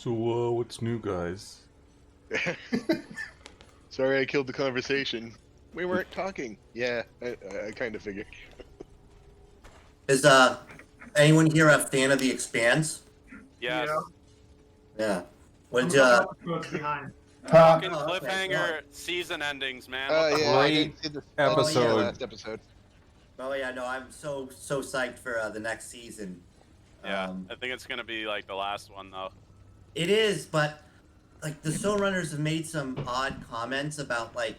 So, what's new, guys? Sorry, I killed the conversation. We weren't talking. Yeah, I kind of figured. Is anyone here a fan of The Expanse? Yes. Yeah. I'm Would a couple episodes behind. Fucking Oh, okay, cliffhanger season endings, man. Oh What the yeah, fuck? I didn't see the episode. last episode. oh yeah, no, I'm so psyched for the next season. Yeah, I think it's gonna be like the last one though. It is, but like the showrunners have made some odd comments about like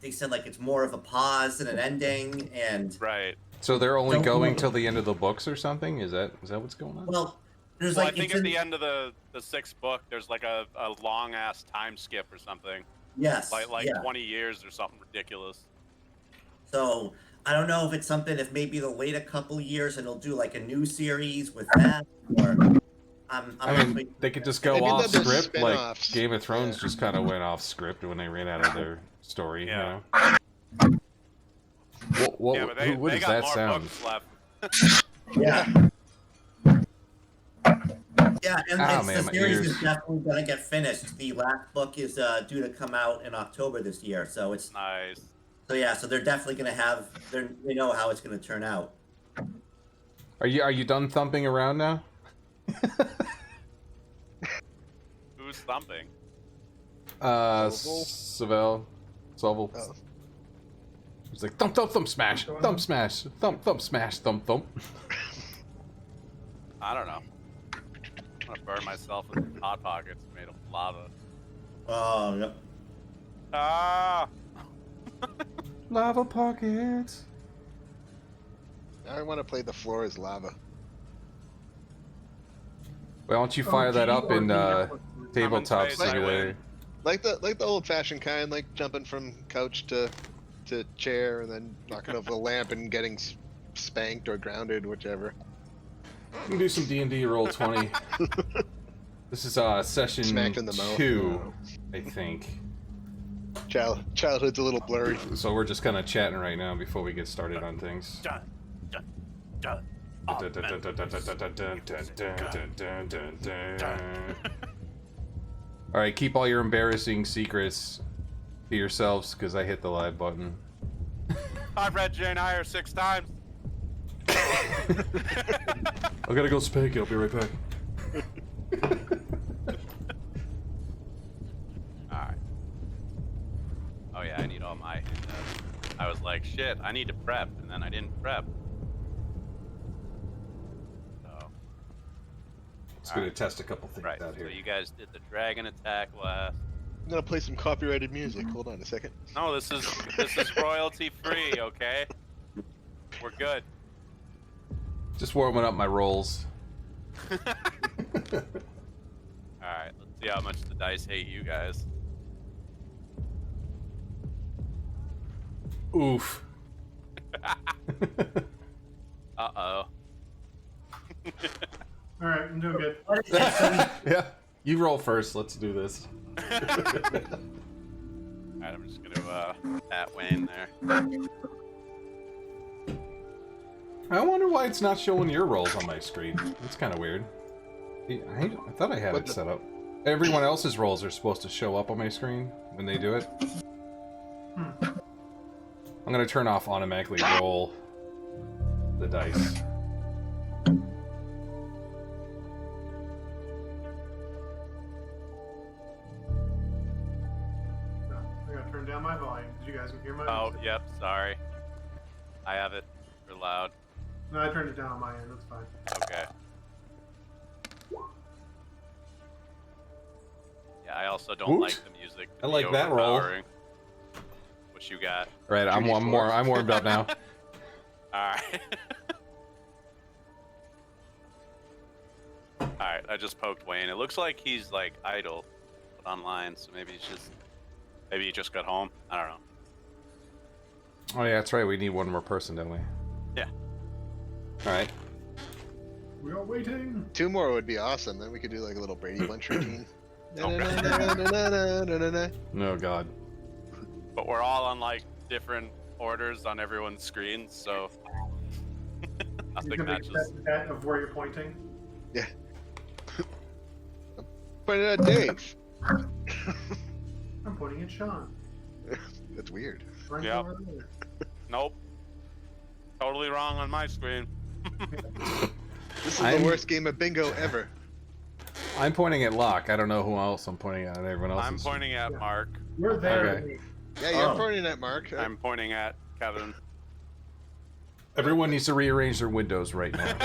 they said like it's more of a pause than an ending, and Right. So they're only Don't going know. till the end of the books or something? Is that what's going on? well, there's Well, like I think it's at in, the end of the sixth book, there's like a long ass time skip or something, yes, like yeah. 20 years or something ridiculous. So I don't know if it's something if maybe they'll wait a couple years and they'll do like a new series with that, or I'm I mean, actually- they could just go Maybe off they'll do script, like spin-offs. Game of Thrones just kind of went off script when they ran out of their story. Yeah. You know? What, Yeah, but they, what they does got that more sound? books left. yeah. Yeah, and Ah, it's, man, the my series ears. is definitely gonna get finished. The last book is due to come out in October this year, so it's Nice. so they're definitely gonna have they know how it's gonna turn out. Are you done thumping around now? Who's thumping? Savell. Sovel. Oh. He's like thump thump thump smash, thump smash, thump thump smash, thump thump. I don't know. I'm gonna burn myself with hot pockets made of lava. Oh, yep. Ah! Lava pockets. I want to play the floor as lava. Why don't you fire that up in Tabletop Commentate, I Simulator? win. Like the old-fashioned kind, like jumping from couch to chair and then knocking over the lamp and getting spanked or grounded, whichever. We can do some D&D Roll20. This is session Smacked in the mouth. 2, I think. Childhood's a little blurry. So we're just kind of chatting right now before we get started on things. Dun, dun, dun. Alright, keep all your embarrassing secrets to yourselves, because I hit the live button. I've read Jane Eyre 6 times. I gotta go spank you, I'll be right back. Alright. Oh yeah, I need all my... I was like, shit, I need to prep, and then I didn't prep. So... It's gonna test a couple things Right, out so here. you guys did the dragon attack last. I'm gonna play some copyrighted music. Hold on a second. No, this is royalty free, okay? We're good. Just warming up my rolls. Alright, let's see how much the dice hate you guys. Oof. Uh-oh. Alright, I'm doing good. What is that? So Yeah, you roll first. Let's do this. Alright, I'm just gonna at Wayne there. I wonder why it's not showing your rolls on my screen. That's kind of weird. I thought I had What it the- set up. Everyone else's rolls are supposed to show up on my screen when they do it. I'm gonna turn off automatically roll the dice. No, I gotta turn down my volume. Did you guys hear my Oh, music? yep, sorry. I have it for loud. No, I turned it down on my end. That's fine. Okay. Yeah, I also don't Woot. like the music. to I be like that roll. overpowering. What you got? Right, I'm 2d4. I'm warmed up now. Alright. Alright, I just poked Wayne. It looks like he's like idle online, so maybe he just got home. I don't know. Oh yeah, that's right. We need one more person, don't we? Yeah. All right. We are waiting. 2 more would be awesome. Then we could do like a little Brady Bunch routine. Oh, No God. But we're all on like different orders on everyone's screens, so You nothing can make matches. that of where you're pointing. Yeah. Pointed at Dave. I'm pointing at Sean. That's weird. Right Yep. over there. Nope. Totally wrong on my screen. This is I'm- the worst game of bingo ever. I'm pointing at Locke. I don't know who else I'm pointing at. Everyone else I'm is... pointing at Yeah. Mark. You're there. Okay. Yeah, you're Oh. pointing at Mark. I'm pointing at Kevin. Everyone needs to rearrange their windows right now.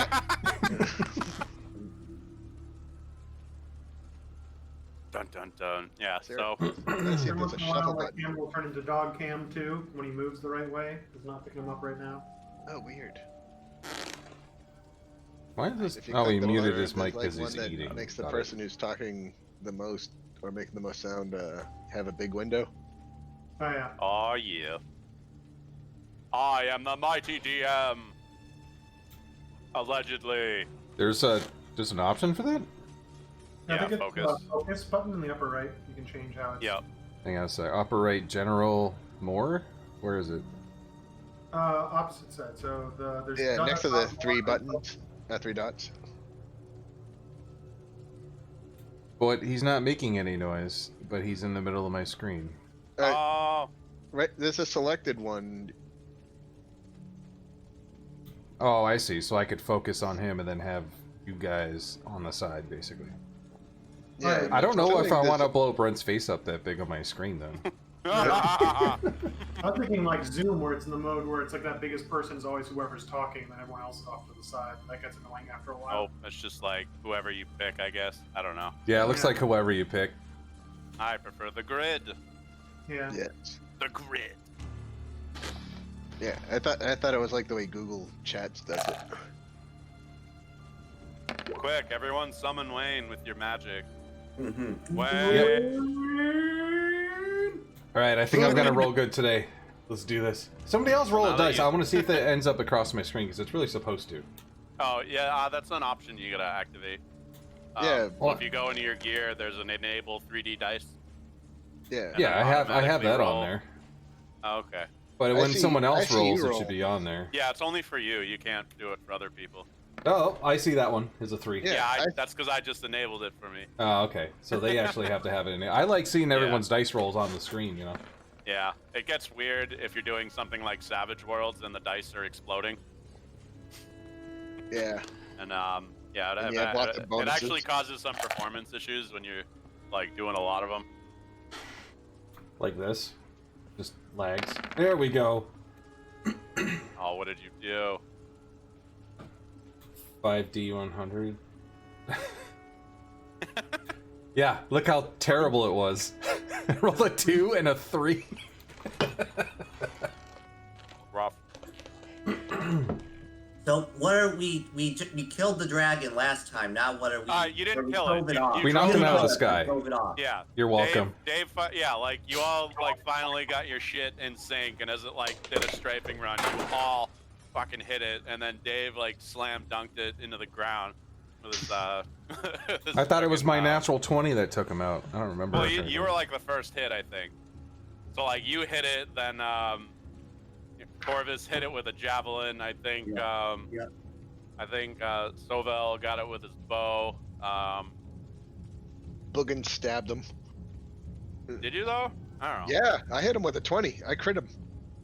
Dun dun dun. Yeah, Sure. so Let's see if Every there's once a in a while, shuffle my button. cam will turn into dog cam too when he moves the right way. It's not picking him up right now. Oh, weird. Why is this? If you Oh, click he the muted letter, his mic there's, like, because one he's that eating. makes the Got person who's talking the most or making the most sound have a big window. Oh yeah. oh yeah. I am the mighty DM. Allegedly. it. There's an option for that? I Yeah, think it's focus. focus button in the upper right. You can change how it's. Yep. Hang on a sec. Upper right, general, more? Where is it? Opposite side. So there's. Yeah, dot next to dot the dot three dot. buttons, 3 dots. But he's not making any noise, but he's in the middle of my screen. Oh, Right, there's a selected one. Oh, I see. So I could focus on him and then have you guys on the side, basically. Yeah, I don't know if I there's want to a- blow Brent's face up that big on my screen, then. I was thinking like Zoom, where it's in the mode where it's like that biggest person is always whoever's talking, and everyone else is off to the side. That gets annoying after a while. oh, it's just like whoever you pick, I guess. I don't know. Yeah, it looks Yeah. like whoever you pick. I prefer the grid. Yeah. Yes. The grid. Yeah, I thought it was like the way Google Chats does it. Quick, everyone summon Wayne with your magic. Mm-hmm. Wayne! All right, I think I'm gonna roll good today. Let's do this. Somebody else roll a Now that dice. you- I want to see if it ends up across my screen because it's really supposed to. Oh, yeah, that's an option you gotta activate. Yeah. Well, if you go into your gear, there's an enable 3D dice. Yeah. Yeah, I have automatically that roll. on there. Oh, okay. But I when see- someone I else see you rolls, it roll. should be on there. Yeah, it's only for you. You can't do it for other people. Oh, I see that one. Is a 3. Yeah, Yeah, I- that's because I just enabled it for me. Oh, okay. So they actually have to have it in there. I like seeing everyone's dice rolls on the screen, you know. Yeah, it gets weird if you're doing something like Savage Worlds and the dice are exploding. Yeah. And yeah, And you have lots of it bonuses. actually causes some performance issues when you're like doing a lot of them. Like this. Just lags. There we go. Oh, what did you do? 5D100. Yeah, look how terrible it was. I rolled a 2 and a 3. Rough. So what are we killed the dragon last time. Now what are we? You didn't we kill drove it. off. We knocked him out of the We sky. drove it off. Yeah. You're welcome. Yeah, like you all like finally got your shit in sync, and as it like did a strafing run, you all fucking hit it, and then Dave like slam dunked it into the ground with his his I thought it was fucking, my natural 20 that took him out. I don't remember. Well, if you anything. were like the first hit, I think. So like you hit it, then Corvus hit it with a javelin. I think Yeah. I think Sovel got it with his bow. Boogin stabbed him. Did you though? I don't know. Yeah, I hit him with a 20. I crit him.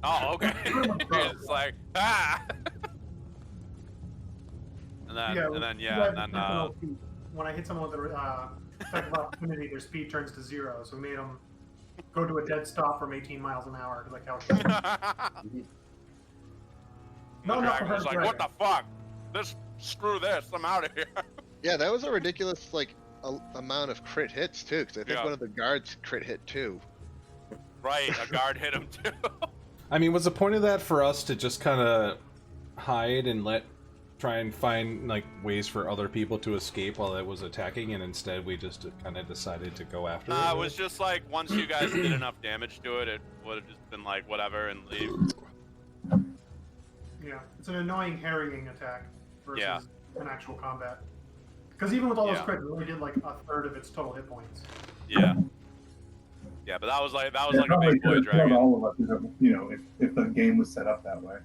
Oh, okay. It's like ah. And then when I hit someone with the effect of opportunity, their speed turns to 0, so we made them go to a dead stop from 18 miles an hour because I calculated. The No, dragon no, was like, what the fuck? Screw this, I'm out of here. Yeah, that was a ridiculous amount of crit hits too, because I think Yeah. one of the guards crit hit too. Right, a guard hit him too. I mean, was the point of that for us to just kind of hide and try and find like ways for other people to escape while it was attacking, and instead we just kind of decided to go after it? It was just like once you guys did enough damage to it, it would have just been like whatever and leave. Yeah, it's an annoying harrying attack versus Yeah. an actual combat. Because even with all those Yeah. crits, it only did like a third of its total hit points. Yeah. Yeah, but that was like Yeah, a probably big boy could've killed dragon. all of us, if the game was set up that way.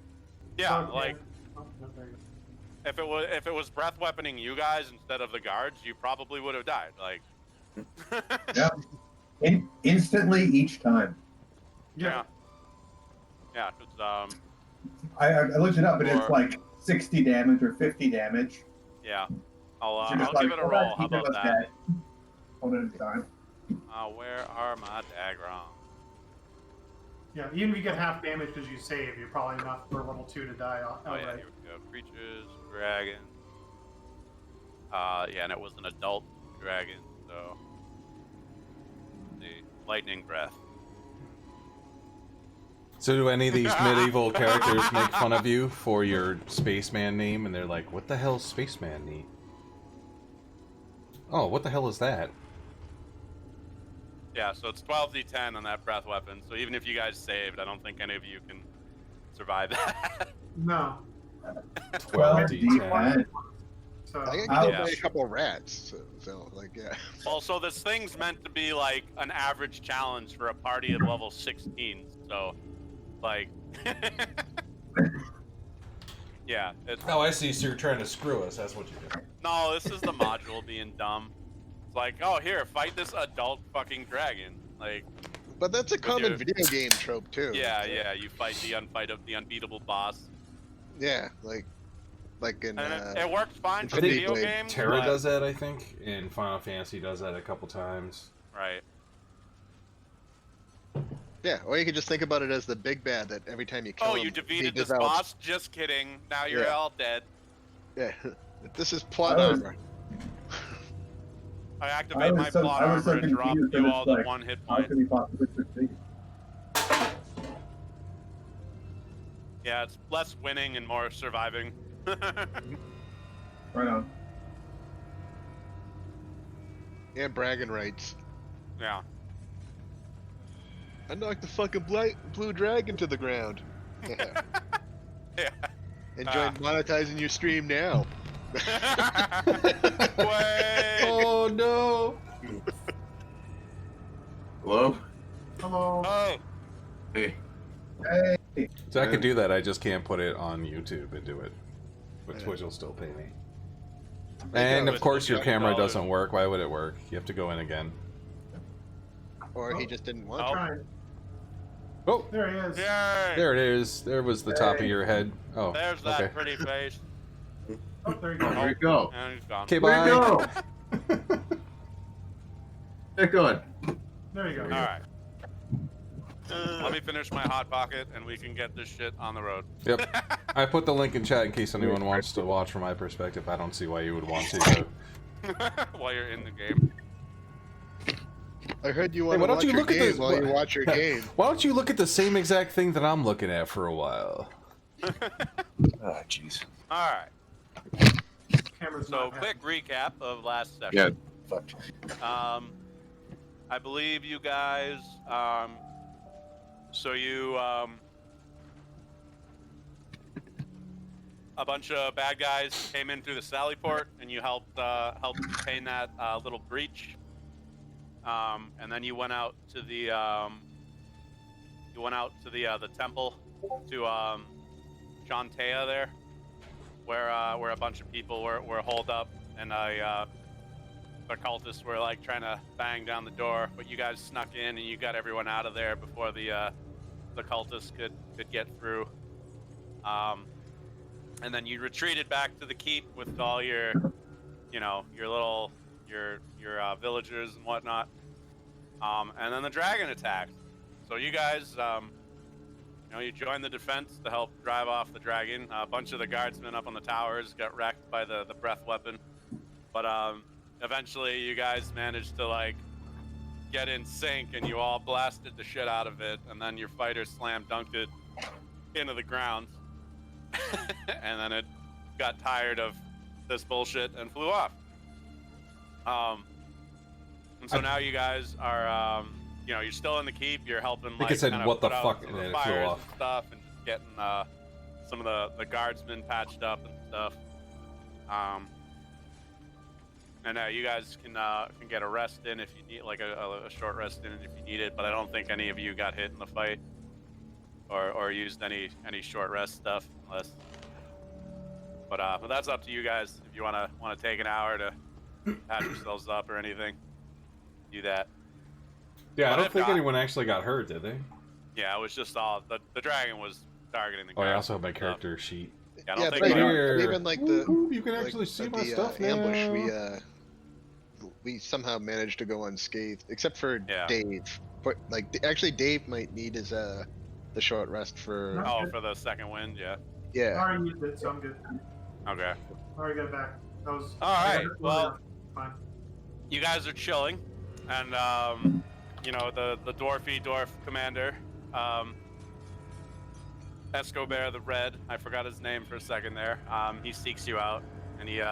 Yeah, Okay. like Oh, no, there you go. if it was breath weaponing you guys instead of the guards, you probably would have died. Like Yeah. Instantly each time. Yeah. Yeah, it's I looked it up, and it's Or- like 60 damage or 50 damage. yeah. I'll You're just I'll like, give it a oh, roll. How that about was that? dead. One at a time. Where are my daggers? Yeah, even if you get half damage because you save, you're probably enough for level 2 to die Oh yeah, outright. here we go. Creatures, dragon. Yeah, and it was an adult dragon, so the lightning breath. So do any of these medieval characters make fun of you for your spaceman name, and they're like, "What the hell, spaceman name? Oh, what the hell is that?" Yeah, so it's 12d10 on that breath weapon. So even if you guys saved, I don't think any of you can survive that. No. 12d10. So I got Ouch. killed by a couple of rats. So like, yeah. Also, this thing's meant to be like an average challenge for a party of level 16. So, like, yeah. It's, Oh, I see. So you're trying to screw us. That's what you're doing. no, this is the module being dumb. It's like, oh, here, fight this adult fucking dragon. Like, But that's a common your- video game trope too. yeah, yeah. You fight the unbeatable boss. Yeah, like in. And it works fine for Infinity video Blade. games. Terra but- does that, I think, and Final Fantasy does that a couple times. Right. Yeah, or you could just think about it as the big bad that every time you kill Oh, him, you he defeated this develops- boss? Just kidding. Now you're Yeah. all dead. Yeah, this is plot I was- armor. I activate my I plot was so armor and drop confused, you and all it's to like, 1 hit How point. could he possibly succeed? Yeah, it's less winning and more surviving. Right on. And bragging rights. Yeah. I knocked the fucking blue dragon to the ground. Yeah. Enjoy monetizing your stream now. Wait. Oh no! Hello? hello. Oh, Hey. Hey, So I could do that. I just can't put it on YouTube and do it, but Yeah. Twitch will still pay me. They And go of course, your with camera $2. doesn't work. Why would it work? You have to go in again. Or he just didn't want Oh. to. Trying. Oh, There he is. yay! there it is. There was the top of Hey. your head. Oh, There's that okay. pretty face. Oh, there you go. Where'd it go? And he's gone. Okay, Where'd it bye. go? Get going. There you go. All right. Let me finish my hot pocket, and we can get this shit on the road. Yep. I put the link in chat in case anyone wants to watch from my perspective. I don't see why you would want to. While you're in the game. I heard you Hey, want why to don't watch you your look at game this? while you watch your game. Why don't you look at the same exact thing that I'm looking at for a while? Ah, jeez. All right. Camera's So, not quick recap of last session. Yeah. Fuck. I believe you guys, so you, a bunch of bad guys came in through the sally port, and you helped contain that little breach. And then you went out to the the temple to Shantea there, where a bunch of people were holed up, and the cultists were like trying to bang down the door, but you guys snuck in and you got everyone out of there before the cultists could get through. And then you retreated back to the keep with all your, your villagers and whatnot. And then the dragon attacked. So you guys, you joined the defense to help drive off the dragon. A bunch of the guardsmen up on the towers got wrecked by the breath weapon, but eventually you guys managed to get in sync, and you all blasted the shit out of it, and then your fighter slam dunked it into the ground. And then it got tired of this bullshit and flew off. And so now you guys are, you're still in the keep. You're helping, think it said, kind of "What the put out fuck," some and of the then it flew fires off. and stuff, and just getting some of the guardsmen patched up and stuff. And you guys can get a rest in if you need, like a short rest in if you need it. But I don't think any of you got hit in the fight or used any short rest stuff, unless. But that's up to you guys if you wanna take an hour to patch yourselves up or anything. do that. Yeah, I But don't if think not- anyone actually got hurt, did they? Yeah, it was just all the dragon was targeting the Oh, guy. I also have my character sheet. Yeah, I don't Yeah, think but we Here. even like the Ooh, you can like, actually see my the stuff ambush, now. we somehow managed to go unscathed, except for Yeah. Dave. But like, actually, Dave might need his the short rest for. No. Oh, for the second wind, yeah. I Yeah. already used it, so I'm good. Okay. I already got it back. That was. All I got right, it well- earlier. Fine. You guys are chilling, and you know the dwarfy dwarf commander, Escobar the Red. I forgot his name for a second there. He seeks you out, and he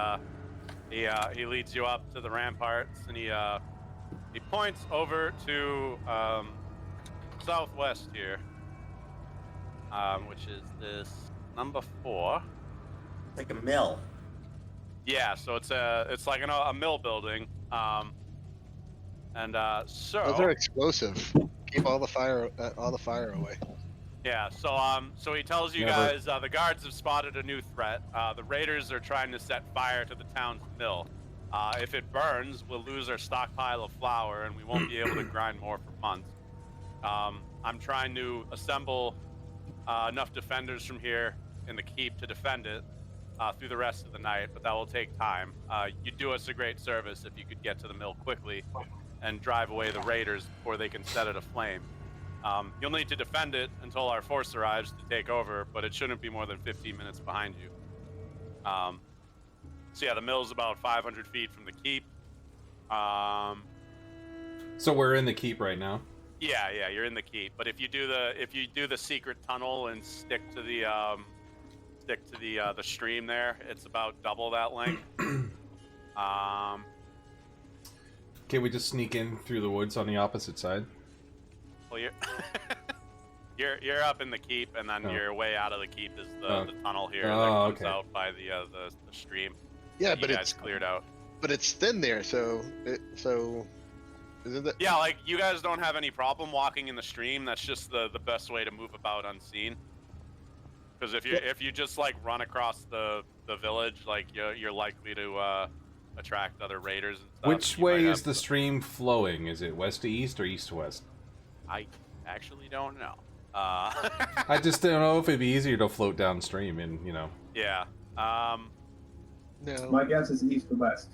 leads you up to the ramparts, and he points over to southwest here, which is this number 4. It's like a mill. Yeah, so it's like a mill building, and so Those are explosive. Keep all the fire away. yeah, so he tells you Never. guys the guards have spotted a new threat. The raiders are trying to set fire to the town's mill. If it burns, we'll lose our stockpile of flour, and we won't be able to grind more for months. I'm trying to assemble enough defenders from here in the keep to defend it through the rest of the night, but that will take time. You'd do us a great service if you could get to the mill quickly and drive away the raiders before they can set it aflame. You'll need to defend it until our force arrives to take over, but it shouldn't be more than 15 minutes behind you. So yeah, the mill's about 500 feet from the keep. So we're in the keep right now. Yeah, you're in the keep. But if you do the secret tunnel and stick to the stream there, it's about double that length. Can we just sneak in through the woods on the opposite side? Well, you're up in the keep, and then Oh. your way out of the keep is Oh. the tunnel here Oh, that comes okay. out by the stream. Yeah, that but you guys it's cleared out. thin there, so isn't that? Yeah, like you guys don't have any problem walking in the stream. That's just the best way to move about unseen. Because if you just like run across the village, like you're likely to attract other raiders and stuff. Which and you might way have is the stream flowing? Is it west to east or east to west? I actually don't know. I just don't know if it'd be easier to float downstream and, you know. Yeah. No. My guess is east to west.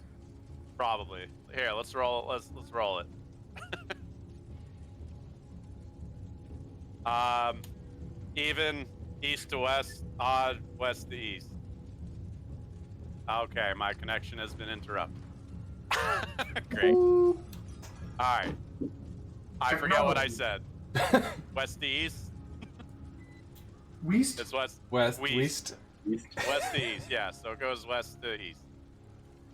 Probably. Here, let's roll. Let's roll it. Even, east to west, odd, west to east. Okay, my connection has been interrupted. Great. All right. I forget what I said. West to east. Weast? It's west. West, West. west. West to east. Yeah. So it goes west to east.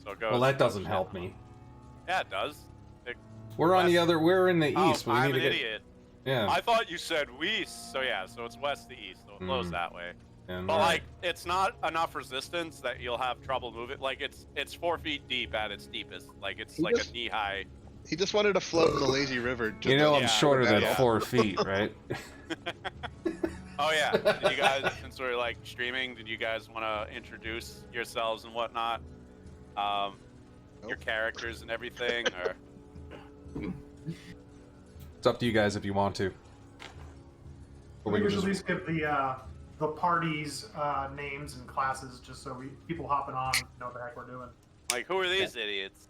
So it goes. Well, that doesn't help me. Yeah, it does. We're on the West. other. We're in the east. Oh, We I'm need an to get. idiot. Yeah. I thought you said west. So yeah, so it's west to east. So it flows that way. And, But like, it's not enough resistance that you'll have trouble moving. Like it's 4 feet deep at its deepest. Like it's He like just- a knee high. He just wanted to float in the lazy river. just you know, like- I'm Yeah, shorter than yeah. 4 feet, right? Oh yeah. Did you guys, since we're like streaming, did you guys want to introduce yourselves and whatnot? Your characters and everything, or It's up to you guys if you want to. Or We we can should at just- least give the parties names and classes, just so people hopping on know what the heck we're doing. like who are these idiots?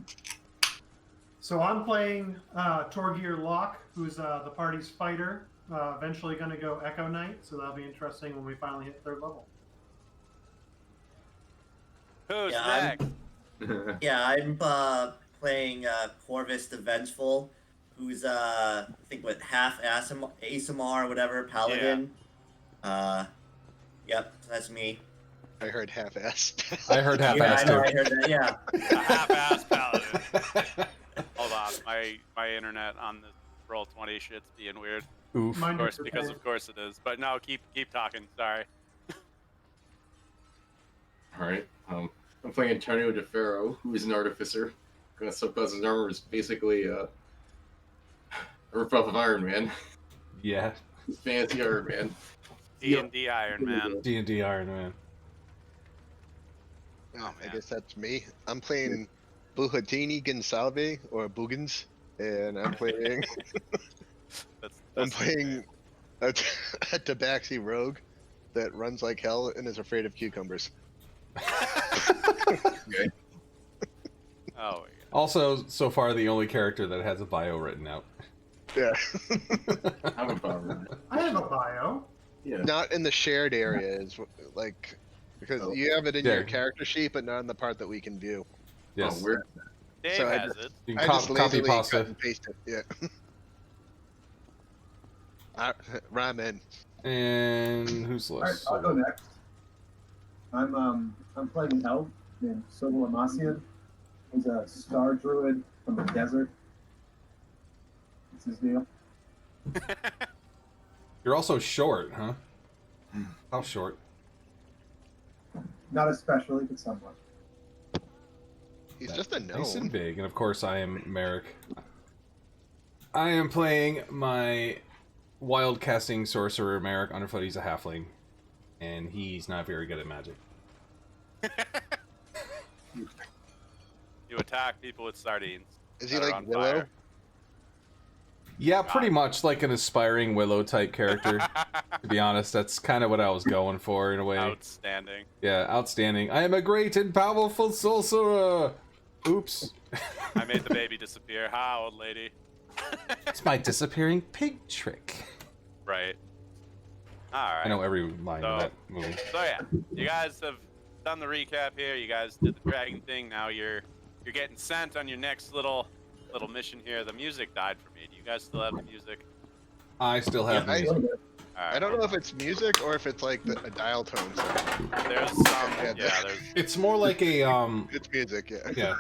So I'm playing Torgir Locke, who's the party's fighter. Eventually going to go Echo Knight, so that'll be interesting when we finally hit 3rd level. Who's Yeah, I'm- next? Yeah, I'm playing Corvus the Vengeful, who's I think what half ASMR or whatever paladin. Yep, that's me. I heard half-assed. I heard Yeah, I half-assed know, I too. heard that. Yeah. A half-ass paladin. Hold on, my internet on the Roll20 shit's being weird. Oof. Mine Of course, just because said- of course it is. But no, keep talking. Sorry. Alright. I'm playing Antonio DeFaro, who is an artificer. Subclass his armor is basically a ripoff of Iron Man. Yeah. Fancy Iron Man. D&D Iron Man. D&D Iron Man. Oh, I man. guess that's me. I'm playing Buhatini Gonsalve, or Bugans. and I'm playing. I'm That's playing a Tabaxi rogue that runs like hell and is afraid of cucumbers. Okay. Oh, my God. Also, so far, the only character that has a bio written out. Yeah. I'm a bummer. I have a bio. Yeah. Not in the shared area is like because Oh. you have it in Yeah. your character sheet, but not in the part that we can view. Yes. Oh, where? Dave So I has just- it. You I can just copy lazily pasta. cut and paste it. Yeah. Ramen. And who's All right, left? I'll go next. I'm playing an elf named Sobel Amasian. He's a star druid from the desert. That's his deal. You're also short, huh? How short? Not especially, but somewhat. He's just a Nice and gnome. big. And of course, I am Merrick. I am playing my wild casting sorcerer, Merrick Underfoot. He's a halfling. And he's not very good at magic. You attack people with sardines. Is he that are like on Willow? fire. Yeah, pretty much like an aspiring Willow type character. To be honest, that's kind of what I was going for in a way. Outstanding. Yeah, outstanding. I am a great and powerful sorcerer. Oops. I made the baby disappear. How, old lady? It's my disappearing pig trick. Right. All right. I know every line of So- that movie. So yeah, you guys have done the recap here. You guys did the dragon thing. Now you're getting sent on your next little mission here. The music died for me. Do you guys still have the music? I still have Yeah, I- these. All right, I don't know if it's music or if it's like a dial tone. There's some. Yeah, There's. It's more like a It's music, yeah. yeah.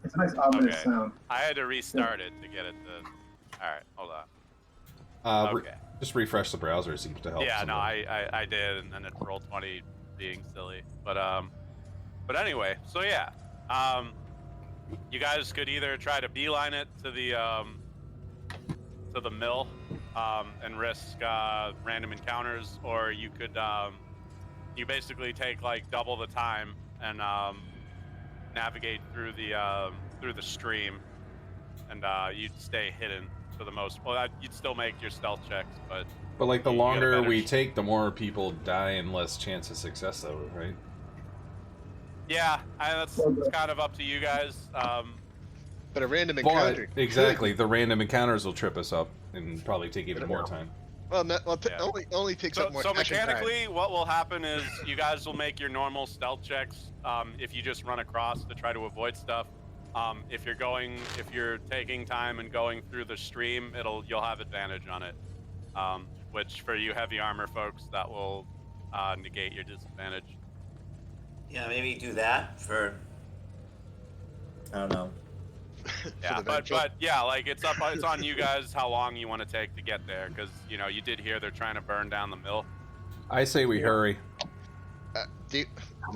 It's a nice ominous Okay. sound. I had to restart it to get it to. All right, hold on. Okay. Just refresh the browser. It seems to help. Yeah, no, somebody. I did, and then it's Roll20 being silly. But anyway, so yeah, you guys could either try to beeline it to the mill, and risk random encounters, or you could you basically take like double the time and navigate through the stream, and you'd stay hidden for the most. Well, you'd still make your stealth checks, but But like the you get a longer better we take, the more people die and less chance of success, though, right? yeah, that's kind of up to you guys. But a random But encounter. exactly, the random encounters will trip us up and probably take even more time. Well, Yeah. only takes So, up more so session time. mechanically, what will happen is you guys will make your normal stealth checks if you just run across to try to avoid stuff. If you're taking time and going through the stream, you'll have advantage on it. Which for you heavy armor folks, that will negate your disadvantage. Yeah, maybe do that for. I don't know. Yeah, the but benefit. yeah, like it's on you guys how long you want to take to get there, because you did hear they're trying to burn down the mill. I say we hurry. I'm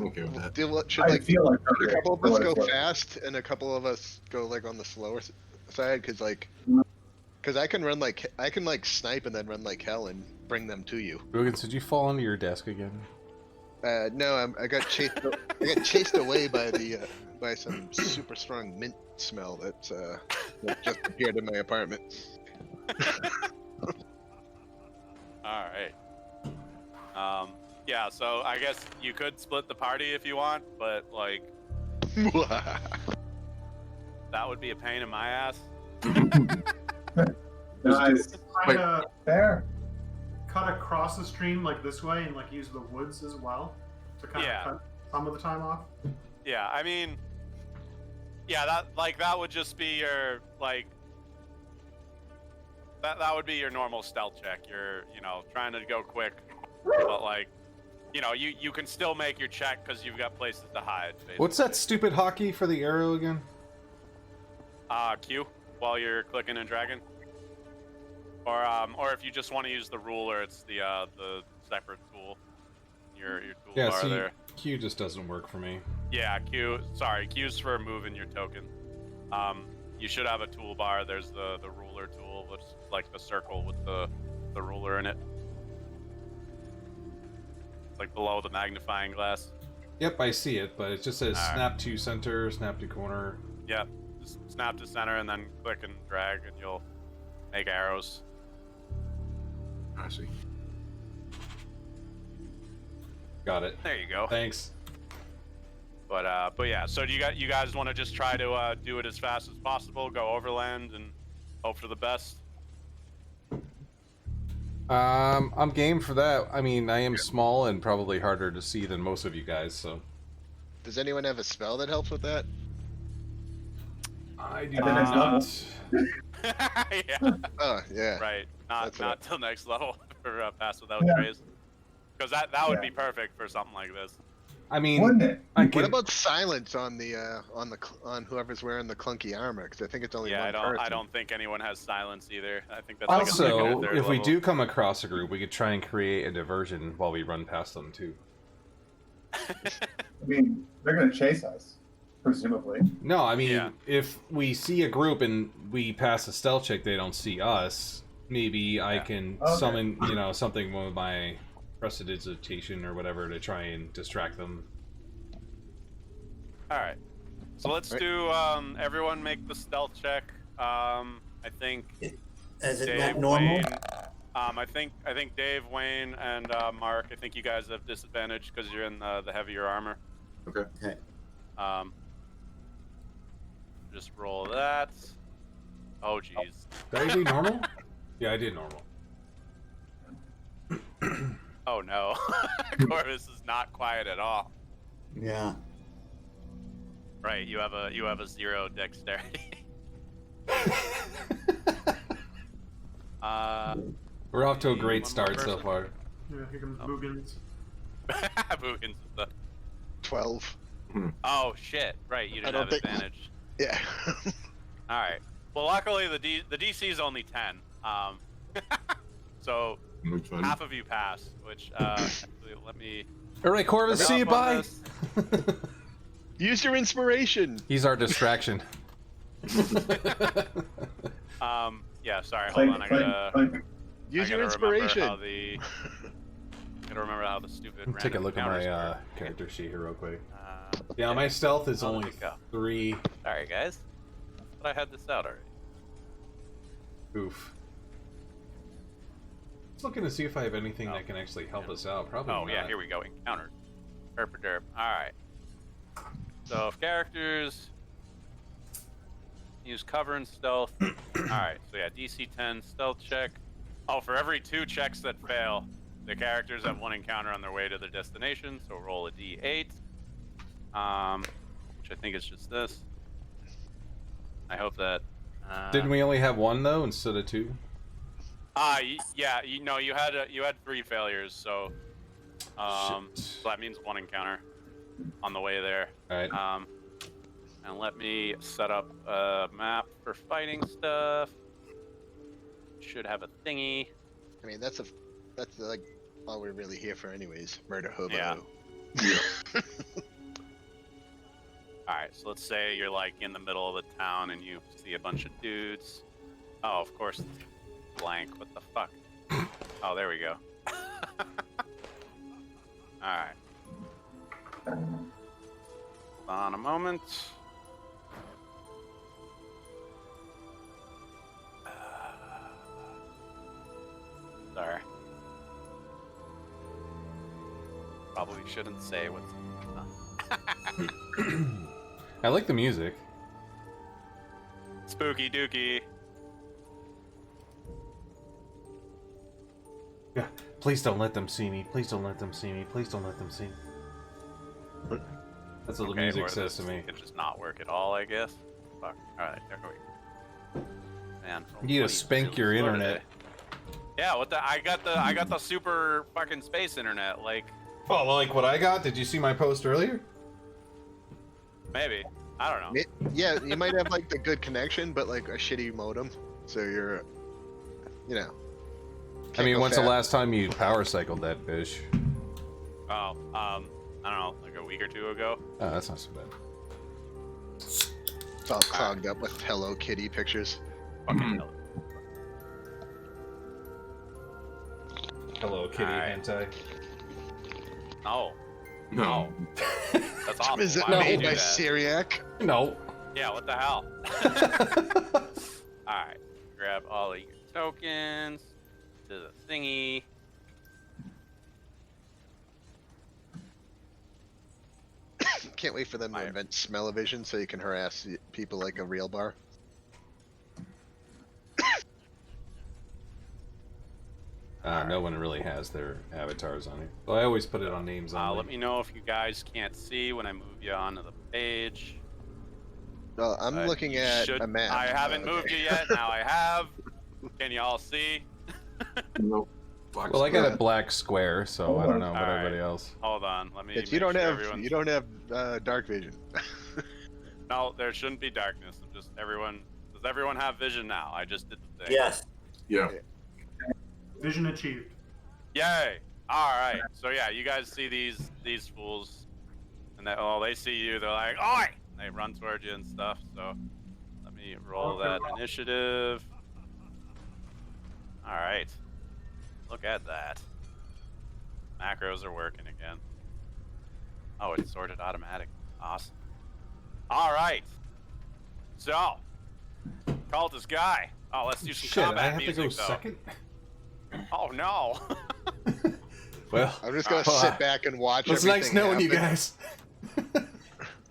okay with that. Should I like feel like a couple of us for go what it's worth. fast and a couple of us go like on the slower side? Because I can run I can snipe and then run like hell and bring them to you. Boogans, did you fall onto your desk again? No, I got chased. I got chased away by by some super strong mint smell that just appeared in my apartment. All right. Yeah, so I guess you could split the party if you want, but like that would be a pain in my ass. Nice. Kind of Fair. cut across the stream like this way and like use the woods as well to kind Yeah. of cut some of the time off. Yeah, I mean, yeah, that would just be your that would be your normal stealth check. You're trying to go quick, but you can still make your check because you've got places to hide. Basically. What's that stupid hockey for the arrow again? Q while you're clicking and dragging, or if you just want to use the ruler, it's the separate tool. Your tool Yeah, bar see, there. Q just doesn't work for me. Yeah, Q's for moving your token. You should have a toolbar. There's the ruler tool, which is like the circle with the ruler in it. It's like below the magnifying glass. Yep, I see it, but it just says Alright. snap to center, snap to corner. Yep. Just snap to center and then click and drag, and you'll make arrows. I see. Got it. There you go. Thanks. But yeah. So do you guys want to just try to do it as fast as possible? Go overland and hope for the best. I'm game for that. I mean, I am small and probably harder to see than most of you guys, so. Does anyone have a spell that helps with that? I do At the next level. Yeah. Oh, yeah. Right. That's Not till next level for pass without Yeah. trace. Because that would Yeah. be perfect for something like this. I mean, Wouldn't it? I What can, about silence on whoever's wearing the clunky armor? Because I think it's only Yeah, one person. I don't think anyone has silence either. I think that's like a second also, or third if we level. do come across a group, we could try and create a diversion while we run past them, too. I mean, they're gonna chase us, presumably. No, I mean, Yeah. if we see a group and we pass a stealth check, they don't see us, maybe I Yeah. can Okay. summon, something with my prestidigitation or whatever to try and distract them. All right. So let's Right. do everyone make the stealth check. I think Is it Dave, not normal? Wayne. I think Dave, Wayne, and Mark. I think you guys have disadvantage because you're in the heavier armor. Okay. Okay. Just roll that. Oh jeez. Did I do normal? Yeah, I did normal. Oh no. Corvus is not quiet at all. Yeah. Right. You have a 0 dexterity. We're off to a One great more start so person. far. Yeah, here comes Oh. Boogans. Boogans is the... 12. Oh shit! Right, you I didn't don't have think- advantage. Yeah. All right. Well, luckily the DC is only 10. So Which one? half of you passed. Which actually, let me. All right, Corvus, see you, jump on bye! this. Use your inspiration. He's our distraction. Yeah. Sorry. Clank, Hold on. clank, clank. Use I your gotta remember inspiration. how the. Gotta remember how the stupid. Take a random look at my encounters work. character sheet here real quick. Uh, Yeah, my stealth is Oh, only there you go. 3. Sorry, guys. But I had this out already. Oof. Just looking to see if I have anything Oh. that can actually help us out. Probably Oh not. yeah, here we go. Encountered. Derp or derp. Alright. So if characters use cover and stealth. Alright, so yeah, DC 10 stealth check. Oh, for every 2 checks that fail, the characters have 1 encounter on their way to their destination, so roll a D8. Which I think is just this. I hope that Didn't we only have 1 though instead of 2? yeah, you had 3 failures, so Shit. so that means 1 encounter on the way there. Alright. And let me set up a map for fighting stuff. Should have a thingy. I mean, that's like all we're really here for, anyways. Murder hobo. Yeah. Alright, so let's say you're like in the middle of the town and you see a bunch of dudes. Oh, of course, it's blank. What the fuck? Oh, there we go. Alright. Hold on a moment. Sorry. Probably shouldn't say what's. I like the music. Spooky dookie. Yeah. Please don't let them see me. Please don't let them see me. Please don't let them see me. That's what the music or says to this me. could just not work at all, I guess. Fuck. Alright, there we go. Man. You need to what spank really your slow internet. today. Yeah, what the I got the super fucking space internet, like Oh, like what I got? Did you see my post earlier? maybe. I don't know. Yeah, you might have like the good connection, but like a shitty modem. So you're, you know. I can't mean, go when's fast. the last time you power cycled that bitch? Oh, I don't know, like a week or 2 ago. Oh, that's not so bad. It's all clogged up with Hello Kitty pictures. Fucking hell. Hello, Kitty Alright. hentai. Oh, No. that's awful. Is it Why would you made do by that? Syriac? No. Yeah, what the hell? Alright, grab all of your tokens to the thingy. Can't wait for them to Fire. invent smell-o-vision so you can harass people like a real bar. No one really has their avatars on it. So I always put it on names only. Let me know if you guys can't see when I move you onto the page. Well, I'm looking You at should- a map. I haven't Okay. moved you yet. Now I have. Can you all see? Nope. Black Well, I got square. a black square, so I don't know about Alright. everybody else. Hold on. Let me. Yes, make sure everyone's- you don't have dark vision. No, there shouldn't be darkness. I'm just everyone. Does everyone have vision now? I just did the thing. Yes. Yeah. Vision achieved. Yay! All right. So yeah, you guys see these fools, and they see you. They're like, "Oi!" They run towards you and stuff. So let me roll that initiative. All right. Look at that. Macros are working again. Oh, it's sorted automatic. Awesome. All right. So, cultist guy. Oh, let's do some Shit, combat I have music to go though. second? Oh no. Well, I'm just gonna well, sit back and watch. it's nice everything knowing you happen. guys.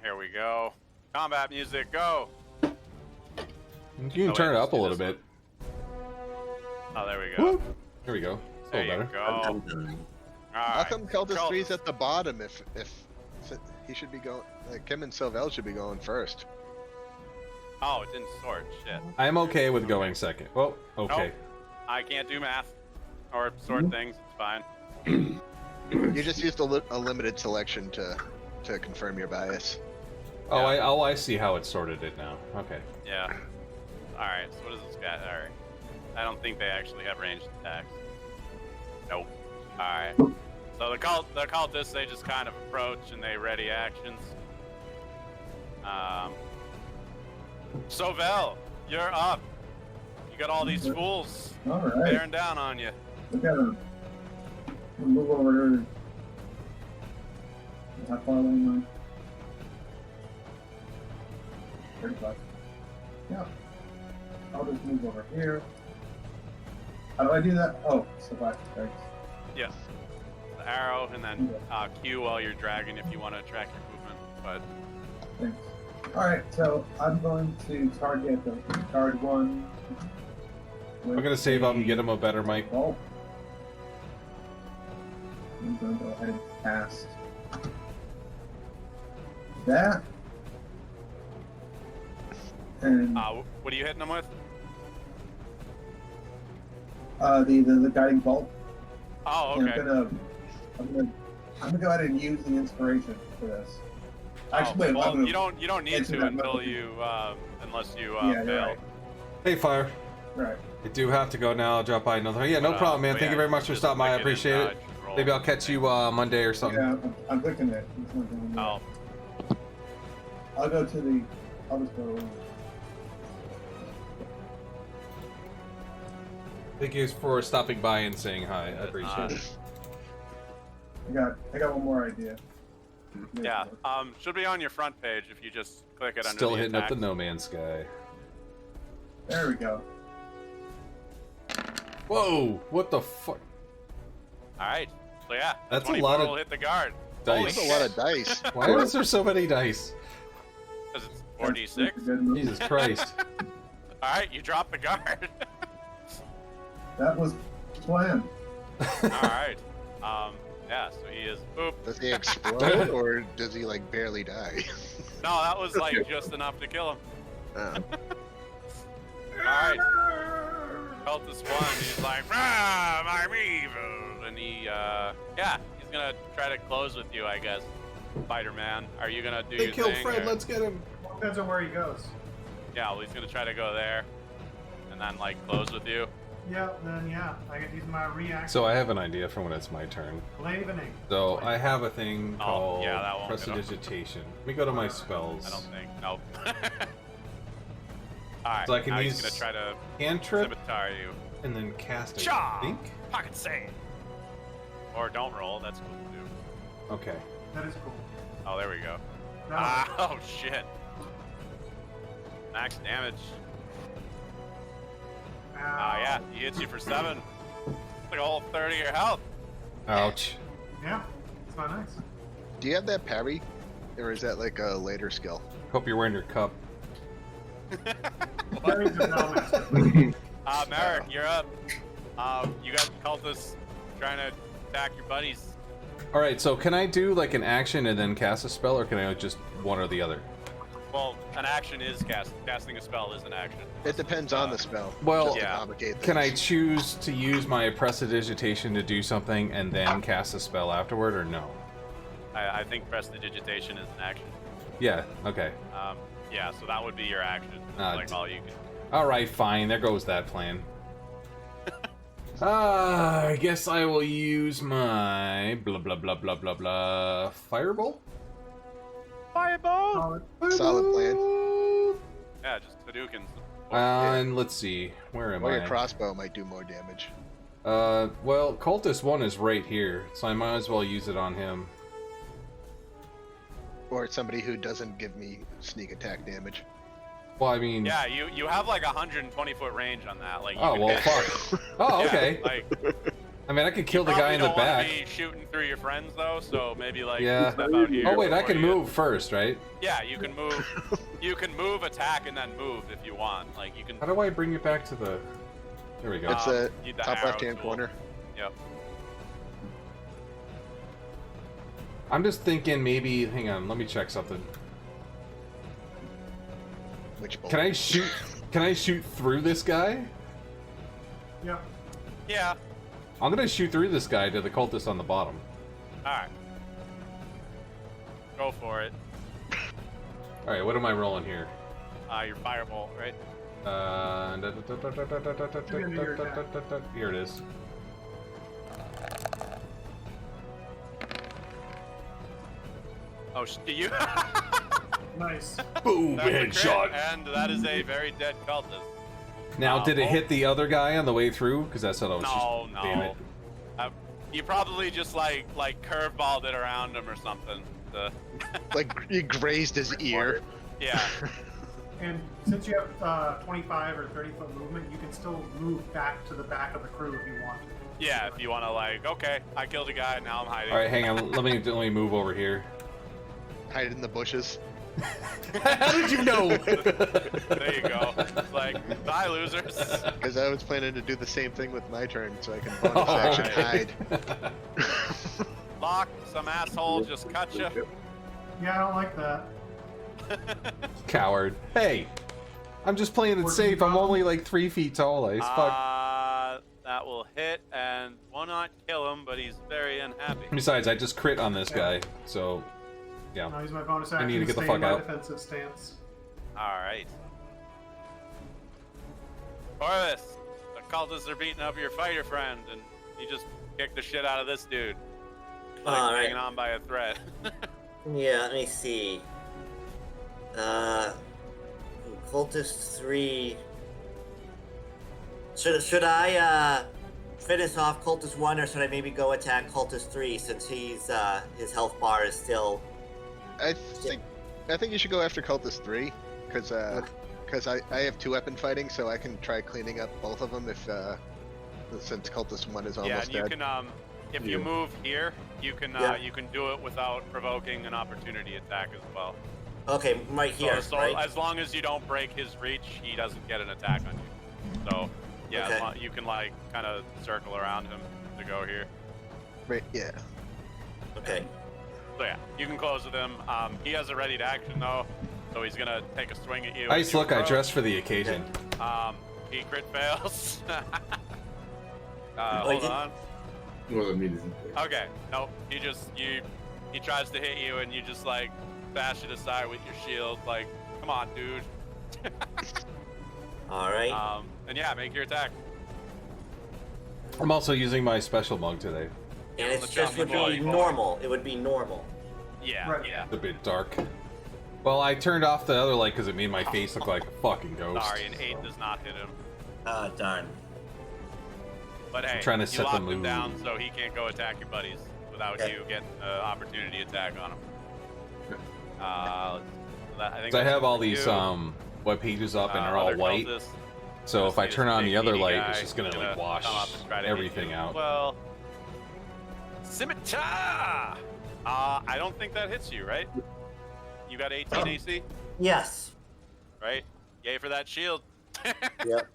Here we go. Combat music, go. You can Oh, turn wait, it up a let's do little this bit. Oh, there we go. Whoop. There we go. It's a There little you better. go. All How right. come Cultist Cult- 3's at the bottom? If he should be going, like Kim and Sylvel should be going first. Oh, it didn't sort. Shit. I'm okay with going second. Well, okay. Nope. I can't do math or sort things. It's fine. You just used a limited selection to confirm your bias. Oh, Yeah. I see how it sorted it now. Okay. Yeah. All right. So what is this guy? All right. I don't think they actually have ranged attacks. Nope. All right. So the cultists, they just kind of approach and they ready actions. Sovel, you're up. You got all these fools All right. bearing down on you. We gotta move over here. How far away am I? 35. Yeah. I'll just move over here. How do I do that? Oh, select. Thanks. Yes. The arrow and then Q while you're dragging if you want to track your movement. But Thanks. Alright, so I'm going to target the card one. I'm gonna save up and get him a better mic. Oh. I'm going to go ahead and cast that. And what are you hitting them with? the guiding bolt. Oh, And okay. I'm gonna go ahead and use the inspiration for this. Actually, wait, well, I'm gonna, you don't need answer to that until message. you unless you yeah, you're fail. right. Hey, Fire. Right. I do have to go now. I'll drop by another. Yeah, no But, problem, man. but Thank yeah, you very much for just stopping by. I click it and, appreciate it. just roll. Maybe I'll catch you Monday or something. Yeah, I'm clicking it. It's not going there. Oh, I'll go to the. I'll just go. Thank you for stopping by and saying hi. I appreciate it. I got one more idea. yeah. Should be on your front page if you just click it under Still the hitting up attacks. the No Man's Sky. There we go. Whoa! What the fuck? All right. So yeah, That's a 24 lot of will hit the guard. dice. Holy That's a lot of dice. Why is there so many dice? Because it's 4d6. Good move. Jesus Christ. All right, you drop the guard. That was planned. All right. Yeah. So he is. Boop. Does he explode or does he like barely die? No, that was like just enough to kill him. Oh. All right. Cultist one. He's like, "Ah, I'm evil," and he, yeah, he's gonna try to close with you, I guess. Spider-Man, are you gonna do They your killed thing? Fred. or- Let's get him. Depends on where he goes. Yeah, well, he's gonna try to go there, and then like close with you. Yeah, then yeah, I can use my reaction. So I have an idea for when it's my turn. Blavening. So I have a thing Oh, called yeah, that won't get up. Prestidigitation. Let me go to my spells. I don't think. Nope. All right. So I can now use he's gonna try to Cantrip scimitar you. and then cast a Cha! think. Pocket save. Or don't roll. That's cool too. Okay. That is cool. Oh, there we go. That Oh shit. Max damage. Ow. Yeah, he hits you for 7. Like a whole 30 of your health. Ouch. Yeah, it's not nice. Do you have that parry, or is that like a later skill? Hope you're wearing your cup. Larry's a Master. Merrick, you're up. You got cultists trying to attack your buddies. All right, so can I do like an action and then cast a spell, or can I just one or the other? Well, an action is casting a spell is an action. It depends on the spell. well, just to yeah. complicate Can I things. choose to use my prestidigitation to do something and then cast a spell afterward, or no? I think prestidigitation is an action. Yeah. Okay. Yeah, so that would be your action. Like all you can. All right, fine. There goes that plan. I guess I will use my blah blah blah blah blah blah fireball. Fireball. Solid plan. Yeah, just Hadoukens. And let's see, where am Or I? your crossbow might do more damage. Well, Cultist 1 is right here, so I might as well use it on him. Or somebody who doesn't give me sneak attack damage. Well, I mean... Yeah, you have like 120-foot range on that. Like. You Oh, can well, hit- fuck. Oh, Yeah, okay. like, I mean, I could kill the probably guy in the don't wanna back. be shooting through your friends though, so maybe like Yeah. step out here. Oh, wait, I before can you- move first, right? Yeah, you can move. You can move, attack, and then move if you want. Like you can. How do I bring it back to the... There we go. It's the the top arrow left-hand tool. corner. Yep. I'm just thinking maybe... Hang on, let me check something. Which bolt? Can I shoot... Can I shoot through this guy? Yeah. Yeah. I'm gonna shoot through this guy to the cultist on the bottom. All right. Go for it. Alright, what am I rolling here? Your firebolt, right? Here it is. Oh, do you? Nice. Boom! That's a crit, Headshot! and that is a very dead cultist. Now, did it oh. hit the other guy on the way through? Because that's what I was No, just... Damn no. it. You probably just like curveballed it around him or something. Like, you grazed his ear. Yeah. And since you have 25 or 30-foot movement, you can still move back to the back of the crew if you want. Yeah, if you want to like, okay, I killed a guy, now I'm hiding. Alright, hang on. Let me move over here. Hide in the bushes. How did you know? There you go. It's like, bye, losers. Because I was planning to do the same thing with my turn, so I can bonus action Alright. hide. Lock, some asshole just cut you. Yeah, I don't like that. Coward. Hey! I'm just playing it safe. I'm only like 3 feet tall. I fuck. That will hit and will not kill him, but he's very unhappy. Besides, I just crit on this guy, so... Yeah. I'll use my bonus I action need to get the stay fuck in my out. defensive stance. Alright. Corvus, the cultists are beating up your fighter friend, and you just kicked the shit out of this dude. Like Alright. hanging on by a thread. Yeah, let me see. Cultist 3. Should I finish off Cultist 1, or should I maybe go attack Cultist 3 since he's his health bar is still... I think you should go after Cultist 3, because I have 2-weapon fighting, so I can try cleaning up both of them if since Cultist 1 is Yeah, almost and you dead. can if you move here, you can you can do it without provoking an opportunity attack as well. Okay, right here, so right? as long as you don't break his reach, he doesn't get an attack on you. So yeah, Okay. you can like kind of circle around him to go here. Right, yeah. Okay. So yeah, you can close with him. He has a ready to action though, so he's gonna take a swing at you. Nice as you look, I approach. dressed for the occasion. He crit fails. Oh, Hold you- on. More than me isn't there. Okay, nope. He tries to hit you, and you just like bash it aside with your shield. Like, come on, dude. Alright. And yeah, make your attack. I'm also using my special mug today. And it's the just would Johnny be Boy. normal. It would be normal. Yeah, Right. yeah. It's a bit dark. Well, I turned off the other light because it made my face look like a fucking ghost. Sorry, an 8 does not hit him. Ah, darn. But hey, trying to you set the locked him mood. down, so he can't go attack your buddies without Okay. you getting an opportunity attack on him. I think So I that's have all for these you. web pages up and they're all other white. cultists. So if I This turn on big the other meaty light, guy it's just gonna who's like wash come up and try to hit everything you. out. Well, scimitar. I don't think that hits you, right? You got 18 AC, Yes. right? Yay for that shield. Yep.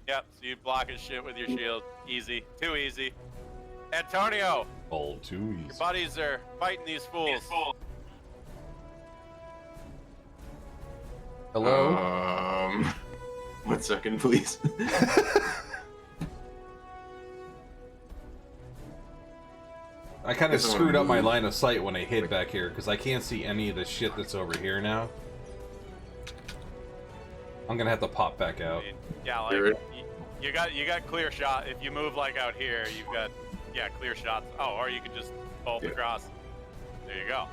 Yep. So you block his shit with your shield. Easy. Too easy. Antonio, All too your easy. buddies are fighting these fools. Hello. 1 second, please. I kind of screwed up my line of sight when I hid back here because I can't see any of the shit that's over here now. I'm gonna have to pop back out. I mean, yeah, like you got clear shot. If you move like out here, you've got clear shots. Oh, or you can just bolt across. There you go.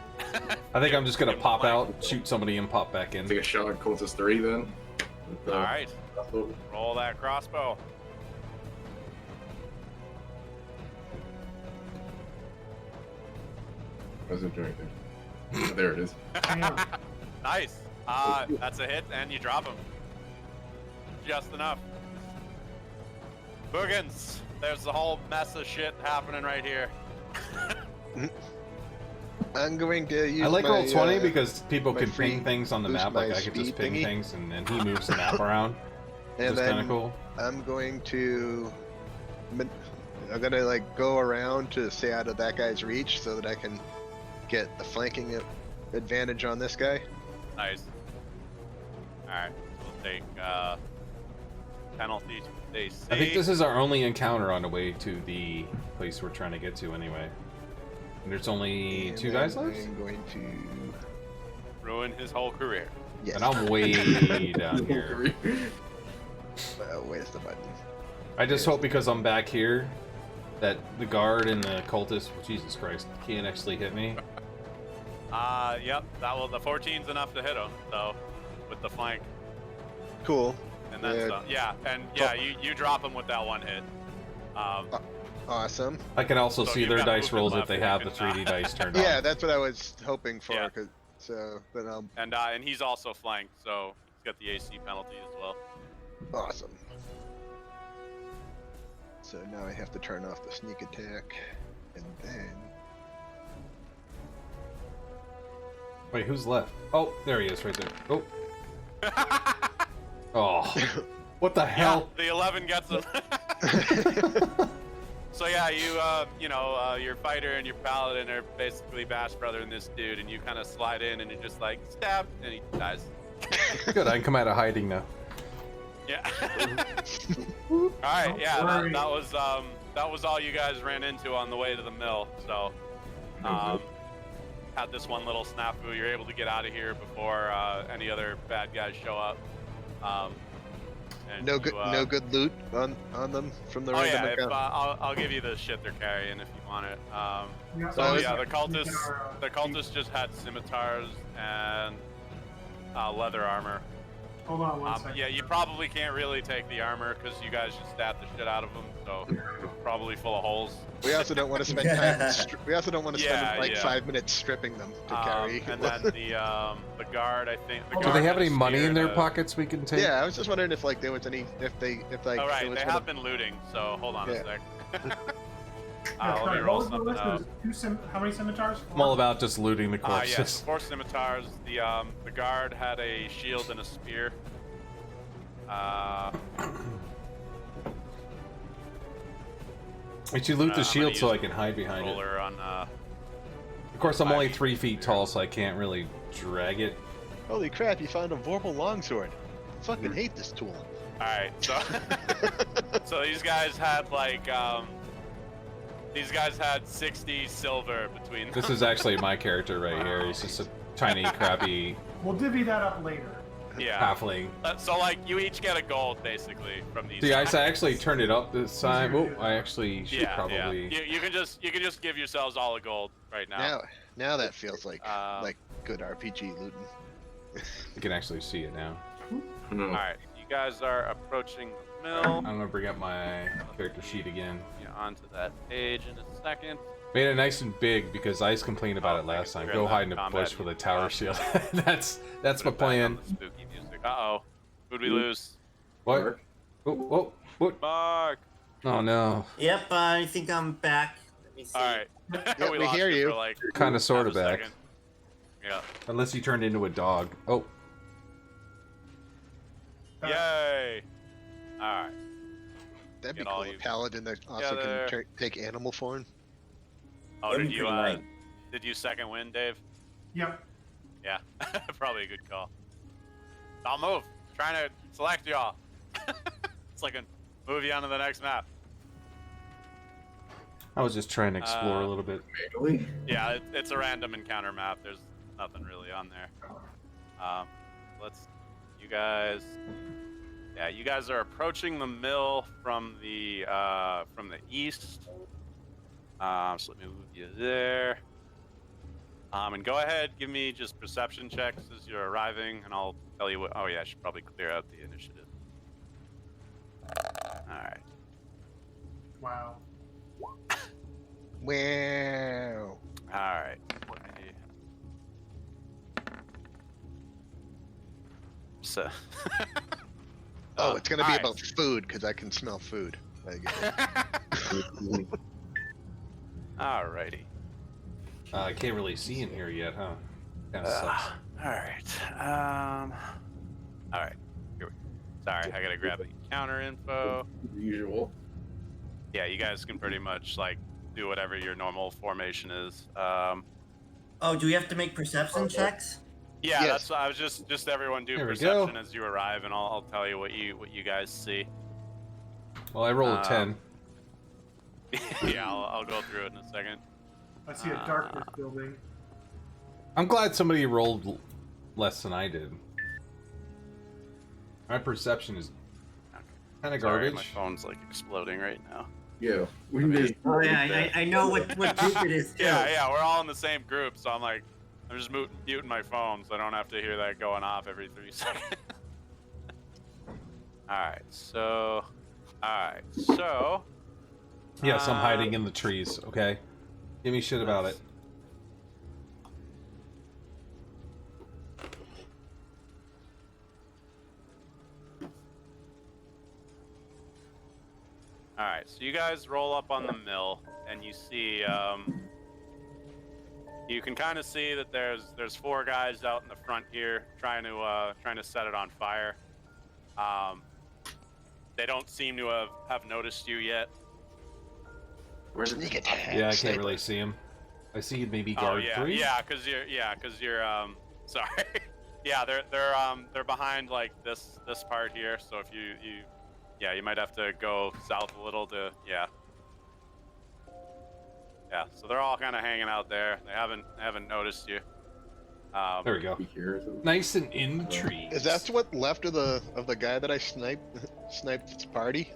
I think I'm just gonna pop out, shoot somebody, and pop back in. Take a shot at Cultist 3 then. All right, roll that crossbow. What is it doing there? Oh, there it is. Nice. That's a hit, and you drop him. Just enough. Boogans, there's a whole mess of shit happening right here. I'm going to use I like my, Roll20 because people my can free ping things on the boost map. Like my I could just speed ping thingy. things, and then he moves the map around. and Which is kind then of cool. I'm going to I'm gonna like go around to stay out of that guy's reach so that I can get the flanking advantage on this guy. Nice. Alright, so we'll take penalties with AC. I think this is our only encounter on the way to the place we're trying to get to anyway. And there's only And 2 then guys left? I'm going to ruin his whole career. yes. And I'm way down here. Where's the button? I just hope because I'm back here that the guard and the cultist, Jesus Christ, can't actually hit me. Yep, the 14's enough to hit him, so, with the flank. Cool. And then some. Yeah, and yeah, you drop him with that one hit. Awesome. I can also So see you've their got dice movement rolls if left they and you have the can, 3D dice turned Yeah, on. that's what I was hoping for. Yeah. So then I'll And he's also flanked, so he's got the AC penalty as well. awesome. So now I have to turn off the sneak attack, and then Wait, who's left? Oh, there he is right there. Oh. Oh. What the hell? Yeah, the 11 gets him. So yeah, your fighter and your paladin are basically Bash Brother and this dude, and you kind of slide in and you're just like, stab, and he dies. Good, I can come out of hiding now. Yeah. All right, yeah, worry. that was all you guys ran into on the way to the mill. So, had this one little snafu. You're able to get out of here before any other bad guys show up. And no good loot on them from the Oh random yeah, if, account. I'll give you the shit they're carrying if you want it. Yeah, So is- yeah, the cultists just had scimitars and leather armor. Hold on one second. Yeah, you probably can't really take the armor because you guys just stabbed the shit out of them, so probably full of holes. We also don't want to spend time. We also don't want to spend Yeah, like yeah. 5 minutes stripping them to carry. And then the guard, I think. The Do Do guard they have with any the money spear in their has- pockets we can take? Yeah, I was just wondering if like there was any if like Oh there right, was they one have of- been looting. So hold on Yeah. a sec. Yeah, Let me sorry, roll what was the something list? up. There was how many scimitars? I'm all about just looting the corpses. Yes, 4 scimitars. The guard had a shield and a spear. I should loot I'm the gonna shield so use I can hide behind it. roller on. Of course, I'm only 3 feet tall, so I can't really drag it. Holy crap! You found a Vorpal longsword. I fucking hate this tool. All right, so so these guys had like these guys had 60 silver between them. This is actually my character right here. He's just a tiny, crappy We'll divvy that up later. yeah. halfling. So like you each get a gold basically from these. See, I guys. actually turned it up this time. Oh, I actually should Yeah, probably. yeah. You can just give yourselves all a gold right now. Now that feels like Um, good RPG looting. You can actually see it now. No. All right, you guys are approaching the mill. I'm gonna bring up my character sheet again. Get onto that page in a second. Made it nice and big because Ice complained about Oh, it last time. we're Go in hide in the the combat bush with a music tower off. shield. that's my Put it back plan. on the spooky music. Uh-oh. Who'd we lose? What? Mark? Oh, what? Mark. Oh no. Yep, I think I'm back. Let me see. All right. Yeah, we lost hear you you. for like Kind of, sort of half a back. second. Yeah. Unless you turned into a dog. Oh. Yay. All right. That'd be Get all cool. A you paladin that also together. can take animal form. Oh, That'd did be you pretty light. did you second win, Dave? Yep. Yeah. Probably a good call. I'll move. Trying to select y'all. It's like a movie on to the next map. I was just trying to explore a little bit. Manually? Yeah, it's a random encounter map. There's nothing really on there. You guys. Yeah, you guys are approaching the mill from the east. So let me move you there. And go ahead, give me just perception checks as you're arriving, and I'll tell you what. Oh yeah, I should probably clear out the initiative. All right. Wow. Wow. All right. So. Oh, it's gonna be alright. about food because I can smell food. I get it. Alrighty. I can't really see in here yet, huh? Kind of sucks. Alright. Alright. Here we go. Sorry, I gotta grab the counter info. The usual. Yeah, you guys can pretty much like do whatever your normal formation is. Oh, do we have to make perception checks? Yeah, Yes. that's. I was just everyone do There we perception go. as you arrive, and I'll tell you what you guys see. Well, I rolled a 10. Yeah, I'll go through it in a second. I see a darkness building. I'm glad somebody rolled less than I did. My perception is kind of Sorry, garbage. my phone's like exploding right now. Yeah, we missed. Oh yeah, I know what group it is too. Yeah, we're all in the same group, so I'm just muting my phone so I don't have to hear that going off every 3 seconds. Alright, so. Yes, I'm hiding in the trees, okay? Give me shit about it. Alright, so you guys roll up on the mill, and you see, you can kind of see that there's 4 guys out in the front here trying to set it on fire. They don't seem to have noticed you yet. Where's it? Sneak attack. Yeah, I can't sniper. really see him. I see maybe Oh guard yeah, 3. yeah, because you're sorry. Yeah, they're behind like this part here. So if you might have to go south a little to Yeah, so they're all kind of hanging out there. They haven't noticed you. There we go. Be here or something. Nice and in the trees. Is that what left of the guy that I sniped its party?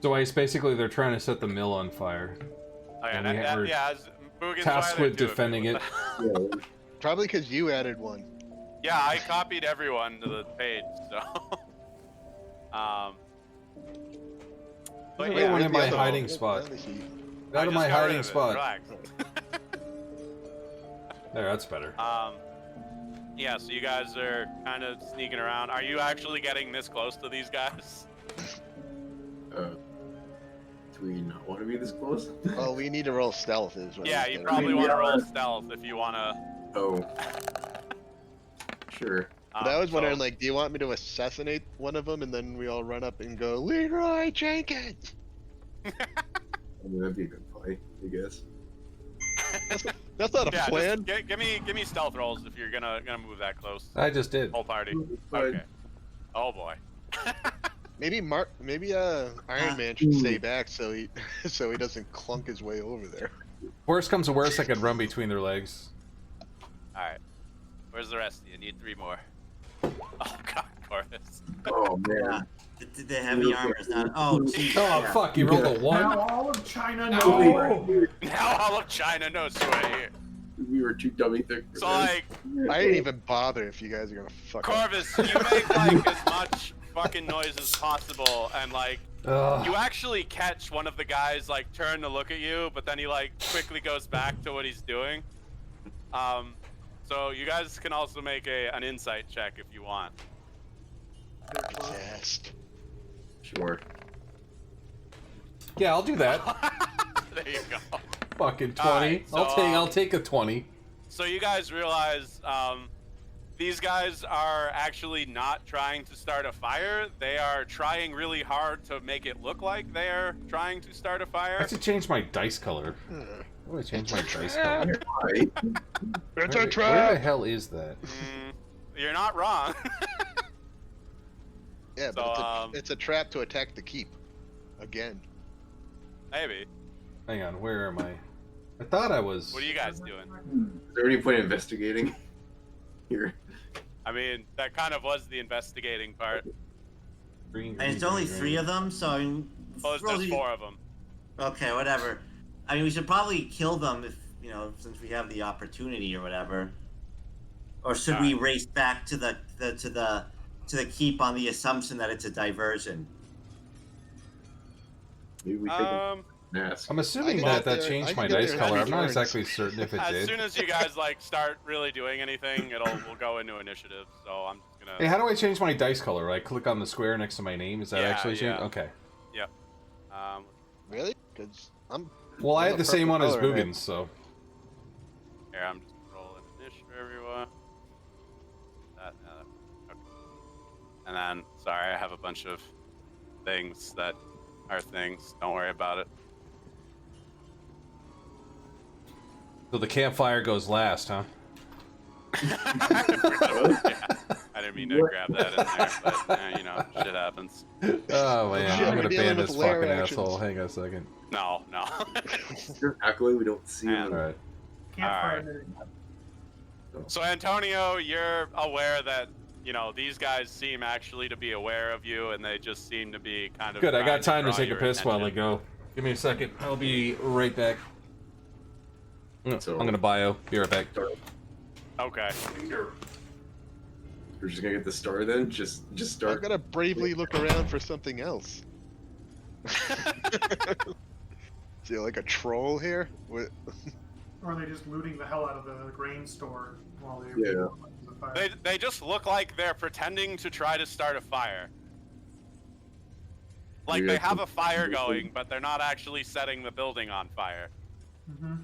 So it's basically they're trying to set the mill on fire. Oh, yeah, And we're Mugen's tasked right with there, too, defending it. Yeah, Probably because you added one. Yeah, I copied everyone to the page, so. But Everyone yeah, in my the other hiding one? spot. Let me see. Out I of just my got rid hiding of it. spot. Relax. There, that's better. Yeah, so you guys are kind of sneaking around. Are you actually getting this close to these guys? do we not want to be this close? Well, we need to roll stealth. Is what Yeah, I'm you saying. probably Yeah. want to roll stealth if you want to. Oh. Sure. But I was wondering, like, do you want me to assassinate one of them and then we all run up and go, Leroy Jenkins? I mean, that'd be a good play, I guess. That's not a Yeah, plan. just give me stealth rolls if you're gonna move that close. I just did. Whole party. Fine. Okay. Oh boy. Maybe Iron Man should stay back so he doesn't clunk his way over there. Worst comes to worst, I could run between their legs. All right. Where's the rest of you? Need 3 more. Oh god, Corvus. Oh man. The heavy armor is not. Oh, geez. Oh, yeah. fuck, you rolled a 1? Now all of China knows. No! Now all of China knows who I am. We were too dummy thick for So this. like, I didn't even bother if you guys are gonna fuck up. Corvus, you make like as much fucking noise as possible, and like Ugh. you actually catch one of the guys like turn to look at you, but then he like quickly goes back to what he's doing. So So you guys can also make an insight check if you want. Yes. Sure. Yeah, I'll do that. There you go. Fucking 20. Alright, so, I'll take a 20. So you guys realize these guys are actually not trying to start a fire. They are trying really hard to make it look like they're trying to start a I fire. have to change my dice color. How do I change my dice color? It's a Where the trap. hell is that? You're not wrong. Yeah, but So, it's a trap to attack the keep. Again. Maybe. Hang on, where am I? I thought I was. What are you guys doing? Is there any point in investigating here? I mean, that kind of was the investigating part. Green, And it's only 3 of them, so I mean. Oh, roll there's these- 4 of them. Okay, whatever. I mean, we should probably kill them if since we have the opportunity or whatever. Or should we race back to the keep on the assumption that it's a diversion? Maybe we take a mask. I'm assuming I that can get there- I changed can my get dice there in color. 3 I'm not turns. exactly certain if it As did. soon as you guys like start really doing anything, we'll go into initiative. So I'm just gonna. Hey, how do I change my dice color? I click on the square next to my name. Is that Yeah, actually changed? yeah. Okay. Yep. Really? Because I'm. Well, I I'm had a the same purple one as color, man. Boogans, so. Here, I'm just rolling initiative for everyone. Okay. And then, sorry, I have a bunch of things that are things. Don't worry about it. So the campfire goes last, huh? Yeah, I didn't mean to grab that in there, but shit happens. Oh man, Shit, I'm we're gonna dealing ban with this lair fucking actions. asshole. Hang on a second. No. They're echoing, we don't see Man. them. Alright. Campfire Alright. minute. So Antonio, you're aware that these guys seem actually to be aware of you, and they just seem to be kind of. Good, I got trying time to draw take a your piss while I attention. go. Give me a second. I'll be right back. So- I'm gonna bio. Be right back. Okay. We're just gonna get the star then? Just I'm start. gonna bravely look around for something else. Is he like a troll here? What? Or are they just looting the hell out of the grain store while they Yeah. the fire? They just look like they're pretending to try to start a fire. Like Yeah, they have a fire something- going, but they're not actually setting the building on fire. Mm-hmm.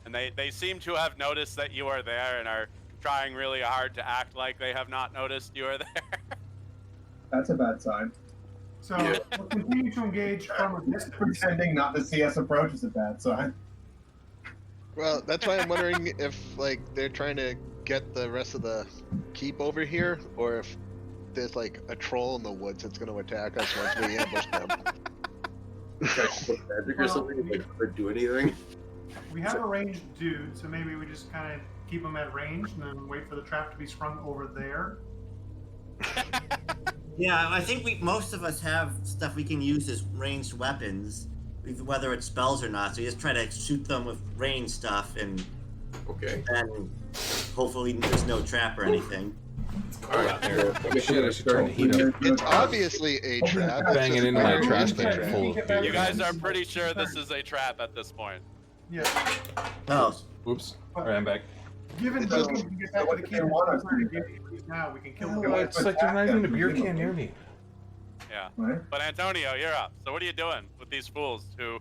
And they seem to have noticed that you are there and are trying really hard to act like they have not noticed you are there. That's a bad sign. So Yeah. we'll continue to engage from a distance. Pretending not to see us approach is a bad sign. Well, that's why I'm wondering if like they're trying to get the rest of the keep over here, or if there's like a troll in the woods that's going to attack us once we ambush them. Magic or something? Like, or do anything? We have a ranged dude, so maybe we just kind of keep him at range and then wait for the trap to be sprung over there. Yeah, I think most of us have stuff we can use as ranged weapons, whether it's spells or not. So you just try to shoot them with ranged stuff, and Okay. then hopefully there's no trap or anything. Alright. Shit, I should turn the heat up. It's obviously a trap. it's Bang it just into my fire trash is a can trap. full of beer. You guys are pretty sure this is a trap at this point. Yeah. Oh, Oops. Alright, I'm back. Given It that doesn't- we can get back to the keep want us to do now, we can kill Oh, the it's like there's not even a beer can near me. Yeah. Right? But Antonio, you're up. So what are you doing with these fools who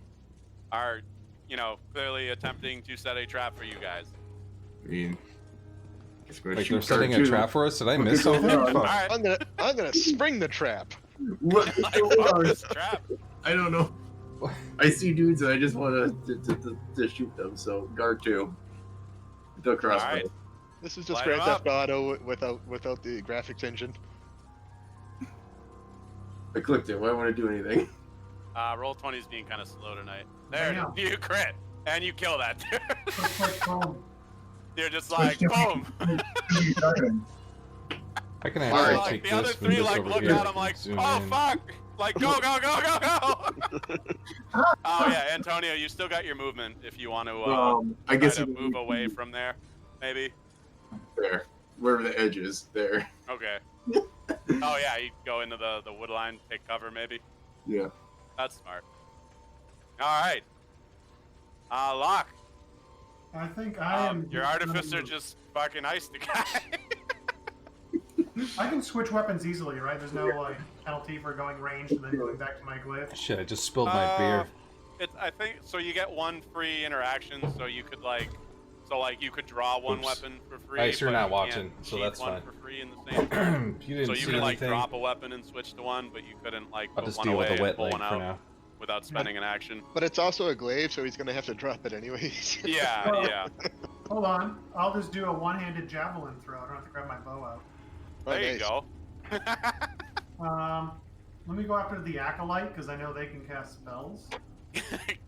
are, clearly attempting to set a trap for you guys? I mean, guess we're gonna Like shoot they're setting a cartoon. trap for us? Did I miss something? All Fuck. Alright. I'm gonna spring the trap. What? Like, fuck this trap. I don't know. I see dudes and I just want to shoot them. So guard 2. The crossbow. Alright. This is just Light Grand 'em Theft Auto without the graphics engine. I clicked it. Why don't I want to do anything? Roll20 is being kind of slow tonight. There, Damn. you crit. And you kill that dude. Looks like home. You're just like, boom. I can Or, actually like, take the other this from three this like over look here. at him like, Zoom oh in. fuck! Like go go go go go! Oh yeah, Antonio, you still got your movement if you want to I guess try to you move away from there, maybe. there, wherever the edge is. There. Okay. Oh yeah, you go into the wood line, take cover maybe. Yeah. That's smart. All right. Locke. I think I am. Your artificer just fucking iced the guy. I can switch weapons easily, right? There's no like penalty for going ranged and then going back to my glyph. Shit, I just spilled my beer. I think so. You get one free interaction, so you could you could draw one Oops. weapon for free. Alright, so you're but not you watching, can't so cheat that's one fine. for free in the same turn. You didn't So you see could like anything. drop a weapon and switch to one, but you couldn't like I'll put just one deal away with a wet and pull leg one for out now. without spending an action. But it's also a glaive, so he's gonna have to drop it anyways. Yeah, Well, yeah. Hold on. I'll just do a one-handed javelin throw. I don't have to grab my bow out. Oh, There you nice. go. Let me go after the acolyte because I know they can cast spells.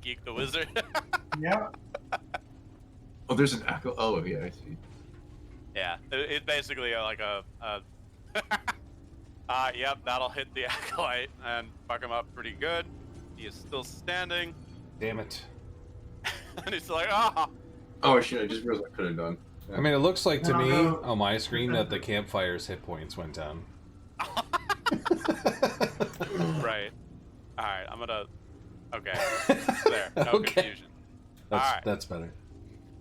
Geek the wizard. Yep. Oh, there's an echo. Oh, yeah, I see. Yeah, it's basically like a yep, that'll hit the acolyte and fuck him up pretty good. He is still standing, Damn it. and he's like, ah. Oh shit! I just realized I could have done. I mean, it looks like to No, me no. on my screen that the campfire's hit points went down. Right. All right, I'm gonna. Okay. There. No Okay. confusion. Alright. That's better.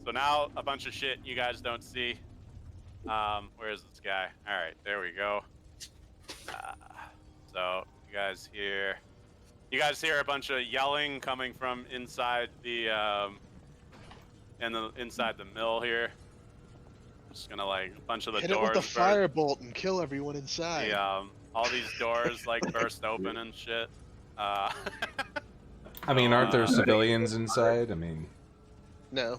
So now a bunch of shit you guys don't see. Where is this guy? All right, there we go. So you guys hear a bunch of yelling coming from inside the inside the mill here. Just gonna like a bunch of the Hit it doors. with the firebolt and kill everyone inside. All these doors like burst open and shit. I mean, aren't there civilians inside? I mean... No.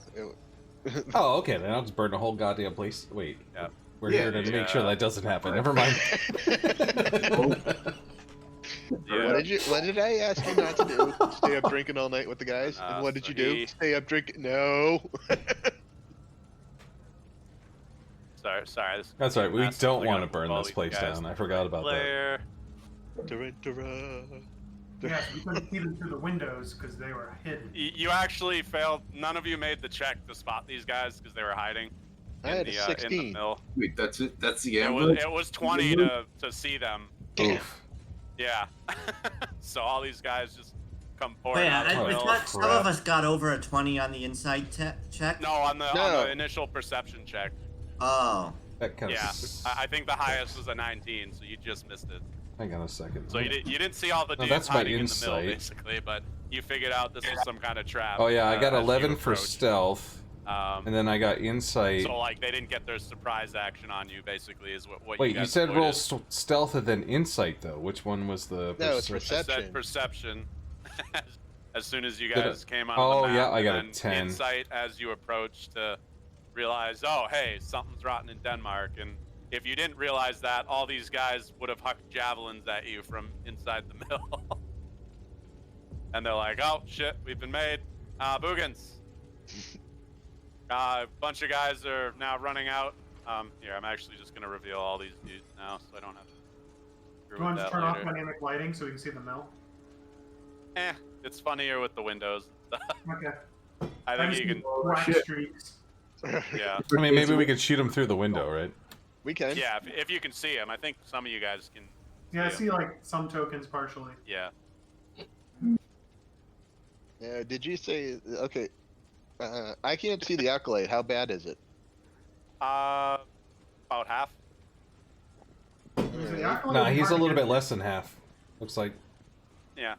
Oh, okay, then I'll just burn the whole goddamn place. Wait. Yeah. We're here to make sure that doesn't happen. Never mind. Yeah. What did I ask you not to do? Stay up drinking all night with the guys? And what did so you do? he- Stay up drinking? No. Sorry. That's right, we Massive, don't I want to gotta burn call this these place guys down. I forgot about that. Player. Yes, we couldn't see them through the windows because they were hidden. You actually failed. None of you made the check to spot these guys because they were hiding. I had a in the 16. mill. Wait, that's it. That's the It ambush. was 20 to see them. Oof. Yeah. So all these guys just come Oh, pouring yeah, out of the I mill. thought some of us got over a 20 on the inside check. No, on No. the initial perception check. Oh. That kind of... Yeah, I think the highest was a 19, so you just missed it. Hang on a second. So you didn't see all the No, dudes that's my hiding in the mill, insight. basically, but you figured out this was some kind of trap. Oh yeah, I got as you 11 for approached. stealth, and then I got insight. So like they didn't get their surprise action on you, basically, is what Wait, you you guys said roll avoided. stealth and then insight though. Which one was the? No, it's perception? I perception. said perception. As soon as you Did I- guys came on Oh, the map, yeah, I and got a then 10. Insight as you approach to realize, oh, hey, something's rotten in Denmark. And if you didn't realize that, all these guys would have hucked javelins at you from inside the mill. And they're like, oh, shit, we've been made. Boogans. A bunch of guys are now running out. Here, I'm actually just going to reveal all these dudes now, so I don't have to screw Do you want with to that turn off later. dynamic lighting so we can see the mill? It's funnier with the windows. Okay. I think just you need can, black shit. streaks. yeah. I mean, maybe we could shoot him through the window, right? We can. Yeah, if you can see him. I think some of you guys can. Yeah, I see see like some tokens partially. Yeah. Did you say okay? I can't see the accolade. How bad is it? About half. Is the acolyte Nah, he's a hard to little get? bit less than half. Looks like. Yeah.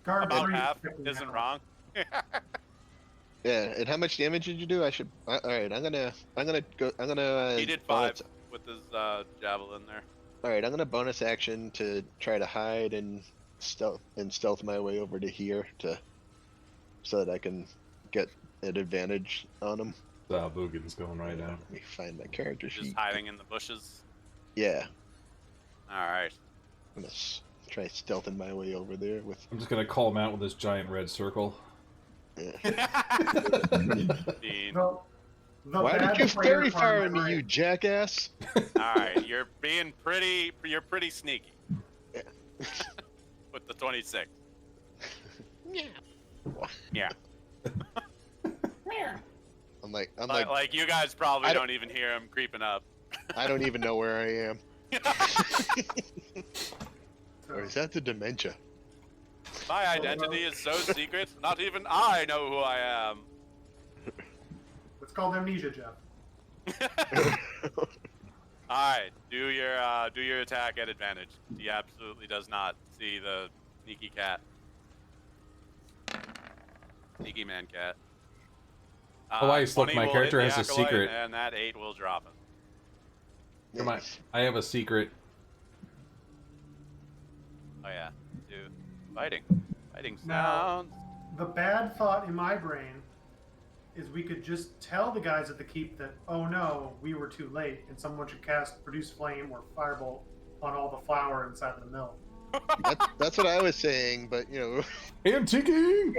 Guard About 3 half protecting isn't acolyte. wrong. Yeah. And how much damage did you do? I should. All right. I'm gonna go. I'm gonna. He did 5 bonus- with his javelin there. All right. I'm gonna bonus action to try to hide and stealth my way over to here so that I can get an advantage on him. Boogan's going right now. Let me find my character Just sheet. hiding in the bushes. Yeah. All right. I'm gonna try stealthing my way over there with. I'm just gonna call him out with this giant red circle. Dean. The Why bad did you player fairy farm fire me, right. you jackass? All right. You're being pretty. You're pretty sneaky. Yeah. With the 26. Yeah. Yeah. I'm like, Like you guys probably I don't even hear him creeping up. I don't even know where I am. Or is that the dementia? My identity is so secret, not even I know who I am. It's called amnesia, Jeff. All right, do your attack at advantage. He absolutely does not see the sneaky cat. Sneaky man cat. Oh, nice. Look, 20 my will character hit the has a acolyte, secret. and that 8 will drop him. Come on. Nice. I have a secret. Oh yeah, do fighting Now- sounds. The bad thought in my brain is we could just tell the guys at the keep that, oh no, we were too late, and someone should cast Produce Flame or Firebolt on all the flour inside the mill. That's what I was saying, but Antiquing!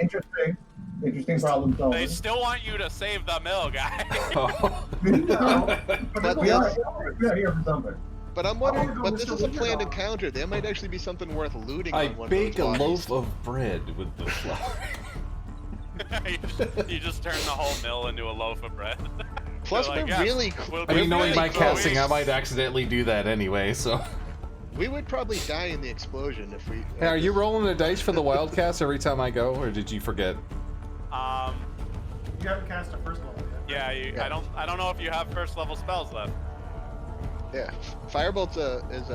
Interesting problem solving. They still want you to save the mill, guy. Oh. No, But we are here for something. But I'm I wanna wondering, go but with this the is a wizard planned on. encounter. There might actually be something worth looting I on one bake a of those loaf bodies. of bread with the flour. you just turn the whole mill into a loaf of bread. Plus, They're like, we're "Yes, really, we'll I be mean, knowing really my close. casting, I might accidentally do that anyway, so... We would probably die in the explosion if we. Hey, are you rolling the dice for the wildcast every time I go, or did you forget? You haven't cast a first level yet. Yeah, I don't know if you have first level spells left. Yeah, Firebolt's is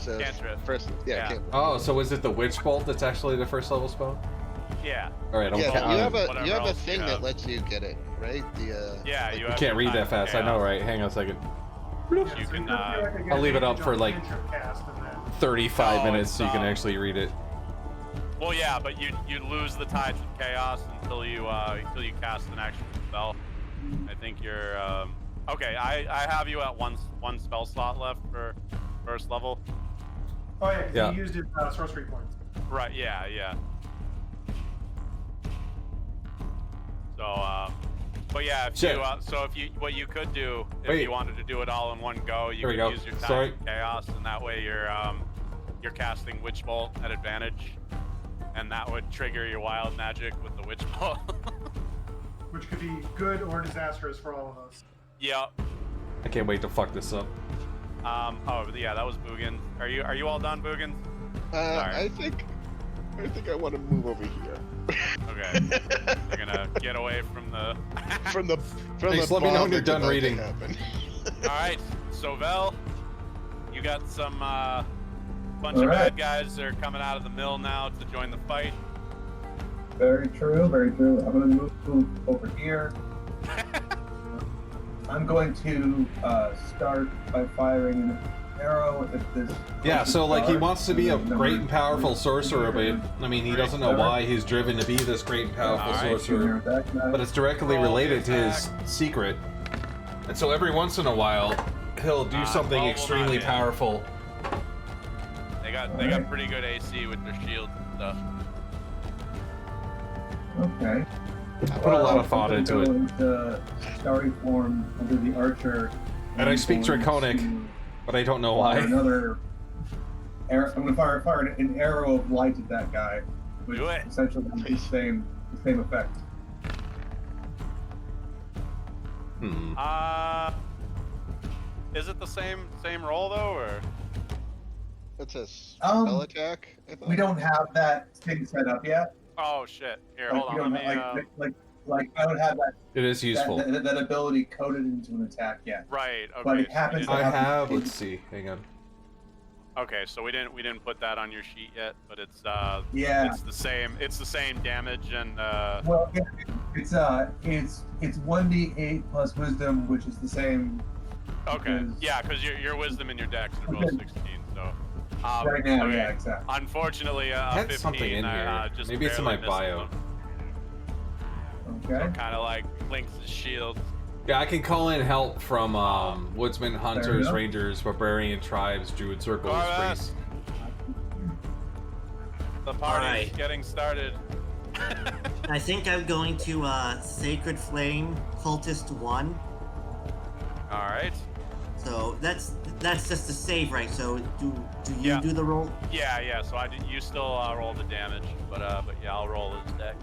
a Cantrip. first. Yeah. Yeah. Cantrip. Oh, so is it the Witch Bolt that's actually the first level spell? Yeah. Alright, I'm Yeah, ca- you have whatever you have a else you thing have. that lets you get it, right? The Yeah, you You have can't the read time that of fast, I know, chaos. right? Hang on a second. Yeah, You so can, could be like a I'll leave it up advantage for, on like, cantrip cast and then 35 No, minutes it's, so you can um, actually read it. Well, yeah, but you lose the tides of chaos until you cast an actual spell. I think you're okay. I have you at one spell slot left for first level. Oh yeah, 'cause Yeah. he used his sorcery points. Right. Yeah. So but yeah, if Shit. what you could do if Wait. you wanted to do it all in one go, you Here we could go. use your time Sorry. of chaos, and that way you're casting Witch Bolt at advantage, and that would trigger your wild magic with the Witch Bolt. Which could be good or disastrous for all of us. Yep. I can't wait to fuck this up. Oh yeah, that was Boogan. Are you all done, Boogan? I think I want to move over here. Okay. They're gonna get away from the. from the Thanks, let me know when bomb you're that's done about to reading. happen. All right, so Vel, you got some bunch All of right. bad guys that are coming out of the mill now to join the fight. Very true, very true. I'm gonna move over here. I'm going to start by firing an arrow at this. Yeah, so like he guard. wants to be a Number great and powerful 3. sorcerer, but I mean he doesn't know why he's driven to be this great and powerful Alright. sorcerer. That guy. But it's directly Roll related to the his secret. And so every once in a while, he'll do something 12 will extremely not hit. powerful. They got Alright. pretty good AC with their shields and stuff. Okay. Put a lot of thought I'm into gonna it. go into starry form under the archer. And I I'm speak going Draconic, to but I don't know fire why. Another arrow. I'm gonna fire an arrow of light at that guy, which Do it. essentially has the same effect. Is it the same roll though, or? That's a spell Um, attack. I thought. We don't have that thing set up yet. Oh shit! Here, Like, hold we on. don't Let have- me. like I don't have It is useful. that ability coded into an attack yet. Right. Okay. But it so happens we I didn't- have, let's see, hang on. Okay, so we didn't put that on your sheet yet, but it's Yeah. it's the same damage and Well, it's 1d8 plus wisdom, which is the same. okay, because yeah, because your wisdom and your dex are both 16, so Right now, okay. yeah, exactly. Unfortunately, I had 15, something in here. just Maybe it's in my barely bio. missing Okay. them. Kind of like links his shield. Yeah, I can call in help from woodsmen, hunters, go. rangers, barbarian tribes, druid circles, Alright. priests. The party's Alright. getting started. I think I'm going to Sacred Flame Cultist 1. All right. So that's just a save, right? So do you Yeah. do the roll? Yeah. So you still roll the damage, but yeah, I'll roll his deck.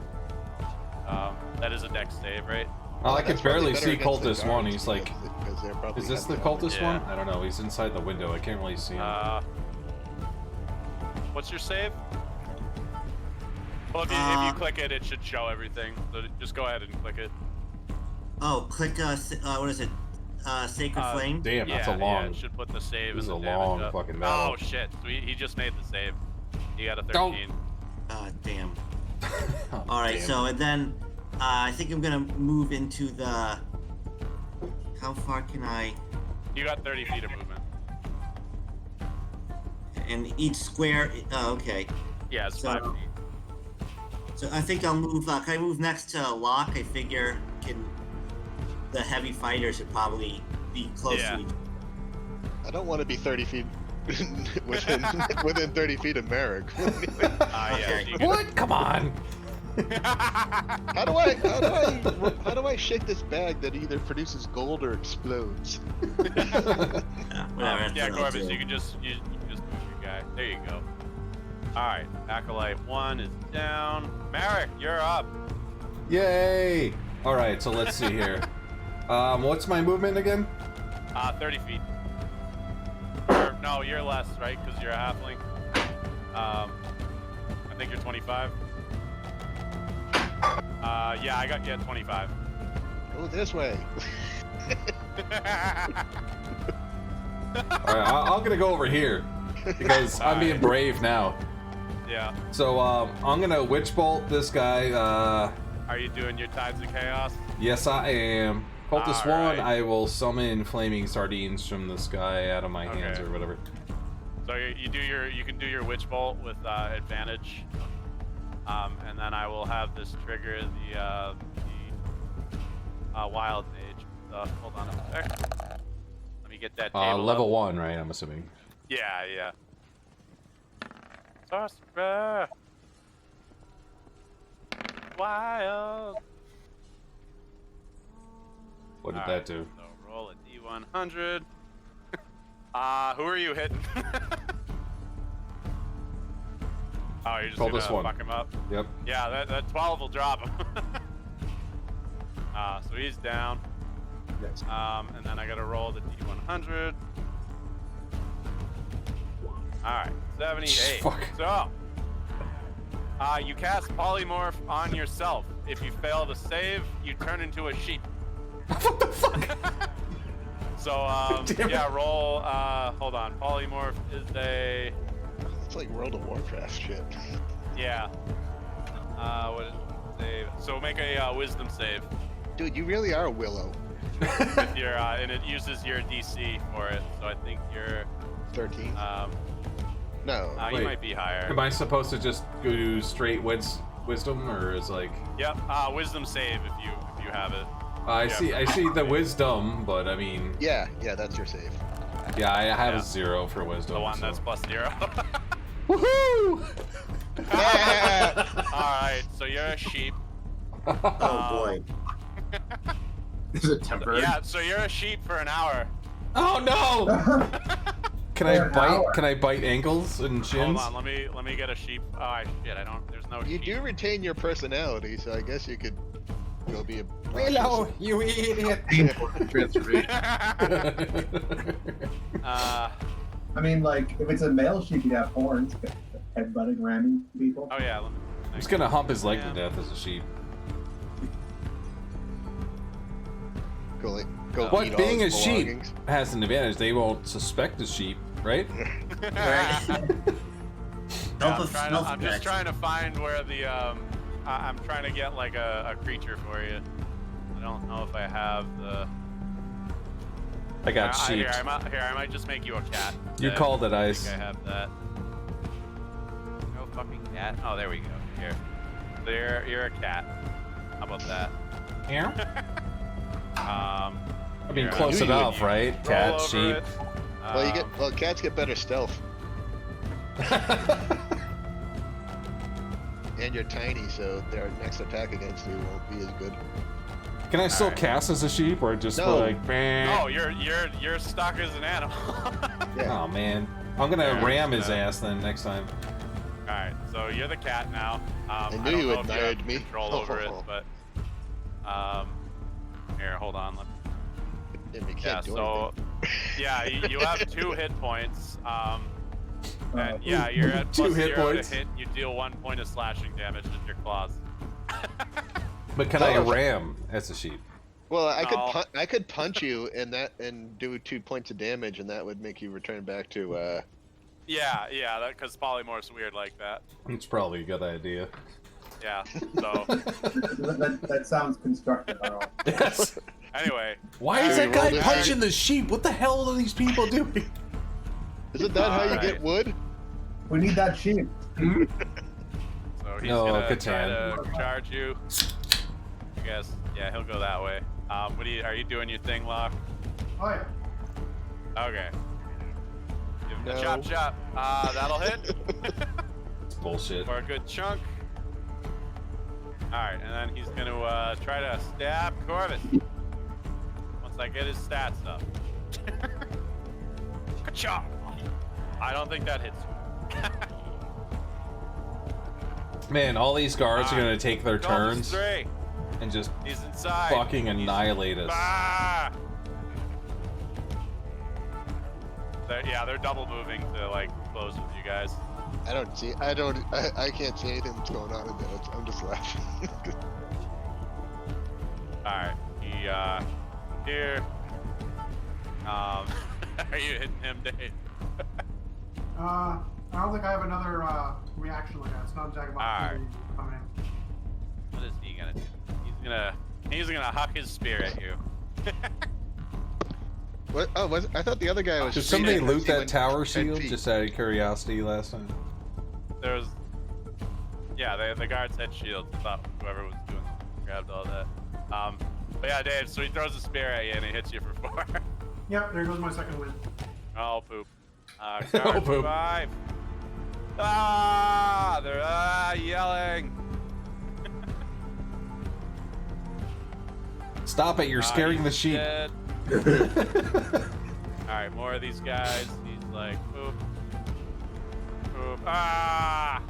That is a dex save, right? Well, I can That's probably barely better see against the Cultist 1. guards, He's like, because they're probably is this the heavy armored. Cultist Yeah. one? I don't know. He's inside the window. I can't really see him. What's your save? Well, if you click it, it should show everything. So just go ahead and click it. Oh, click what is it? Sacred Flame. Damn, that's a Yeah, long. it should put the save This and is the a damage long up. fucking battle. Oh shit! So he just made the save. He got a Don't. 13. Damn. Oh, All right, damn. so and then I think I'm gonna move into the. How far can I? You got 30 feet of movement. And each square. Oh, okay. Yeah, it's So- 5 feet. So I think I'll move. Can I move next to Locke? I figure the heavy fighter should probably be close Yeah. to each. I don't want to be 30 feet within 30 feet of Merrick. Yeah, Okay. so you can- What? Come on. How do I shake this bag that either produces gold or explodes? Whatever. that's yeah, what I'll Corvus, do. you can just move your guy. There you go. All right, Acolyte 1 is down. Merrick, you're up. Yay! All right, so let's see here. What's my movement again? 30 feet. Or, no, you're less, right? Because you're a halfling. I think you're 25. Yeah, I got you at 25. Go this way. All right, I'm gonna go over here because I'm being brave now. Yeah. So I'm gonna witch bolt this guy. Are you doing your Tides of Chaos? Yes, I am. Cultist Alright. 1, I will summon flaming sardines from the sky out of my hands Okay. or whatever. So you can do your Witch Bolt with advantage. And then I will have this trigger the Wild Mage. Hold on a sec. Let me get that table Level up. 1, right? I'm assuming. Yeah. Sorcerer. Wild. What did Alright, that do? So roll a D100. Who are you hitting? Oh, you're just Roll gonna this one. fuck him up? Yep. Yeah, that 12 will drop him. So he's down. Yes. And then I gotta roll the D100. Alright, 78. Fuck. So, you cast Polymorph on yourself. If you fail to save, you turn into a sheep. What the fuck? So, Damn it. yeah, roll, hold on. Polymorph is a, It's like World of Warcraft shit. yeah. What is it? Save. So make a wisdom save. Dude, you really are a Willow. With your, and it uses your DC for it. So I think you're, 13. you No. Wait. might be higher. Am I supposed to just go to straight wisdom, or is like? Yep, wisdom save if you have it. I Yeah. see the wisdom, but I mean, Yeah, that's your save. yeah, I have Yeah. a 0 for wisdom. The one so. that's +0. Woohoo! Yeah! Alright, so you're a sheep. Oh boy. Is it temporary? Yeah, so you're a sheep for an hour. Oh no! Can I For an bite? hour. Can I bite ankles and shins? Hold on, let me get a sheep. Oh shit, I don't. There's no You sheep. do retain your personality, so I guess you could go be a. you idiot! Transformation. uh, I mean, like, if it's a male sheep, you'd have horns, headbutting, ramming people. oh yeah. I'm just gonna hump his leg Yeah. to death as a sheep. Go eat But all being a his sheep belongings. has an advantage. They won't suspect a sheep, right? Right. Yeah, Stealth I'm just effects. trying to find where the I'm trying to get like a creature for you. I don't know if I have the. I got sheep. Here, I might just make you a cat. You instead. called it I ice. think I have that. No fucking cat. Oh, there we go. Here. So you're a cat. How about that? Yeah. I mean, here, close knew you enough, would right? roll Cat, over sheep. it. Well, cats get better stealth, and you're tiny, so their next attack against you won't be as good. Can I still Alright. cast as a sheep, or just No. like? Meh? Oh, you're stuck as an animal. Yeah. Oh man, I'm gonna Yeah, ram his yeah. ass then next time. All right, so you're the cat now. I knew don't you know if you have admired me. control over it, but here, hold on. And you Yeah, can't do so anything. yeah, you have 2 hit points. And yeah, you're at 2 plus hit 0 points. to hit. You deal 1 point of slashing damage with your claws. But can I Oh. ram as a sheep? Well, No. I could punch you and do 2 points of damage, and that would make you return back to. Yeah, because polymorph's weird like that. It's probably a good idea. Yeah. So that sounds constructive. I don't know. Yes. anyway, Why is Should that we roll guy this punching the sheep? What the hell are these people doing? Isn't that how you Alright. get wood? We need that sheep. so he's No, gonna try Catan. to charge you. I guess. Yeah, he'll go that way. What are you doing your thing, Locke? Oh yeah. Okay. Give him the No. chop. That'll hit It's bullshit. for a good chunk. Alright, and then he's gonna try to stab Corvus. Once I get his stats up. Ka-chop! I don't think that hits you. Man, all these guards are gonna take their Golden's turns 3. and just He's inside. fucking annihilate us. Ah! They're double moving to like close with you guys. I can't see anything that's going on in there. I'm just laughing. Alright, he here. Are you hitting him, Dave? I don't think I have another reaction like that. It's not exactly Alright. coming in. What is he gonna do? He's gonna huck his spear at you. What? Oh, I thought the other guy was. Did somebody shooting loot as he that went tower 10 shield feet. just out of curiosity last time? There's the guards had shields. I thought whoever was doing grabbed all that. But yeah, Dave, so he throws a spear at you and he hits you for 4. Yep, there goes my second win. Oh poop. Oh, Guard poop. 5. They're yelling. Stop it, you're scaring the He's sheep. dead. Alright, more of these guys. He's like, poop. Poop. Ah!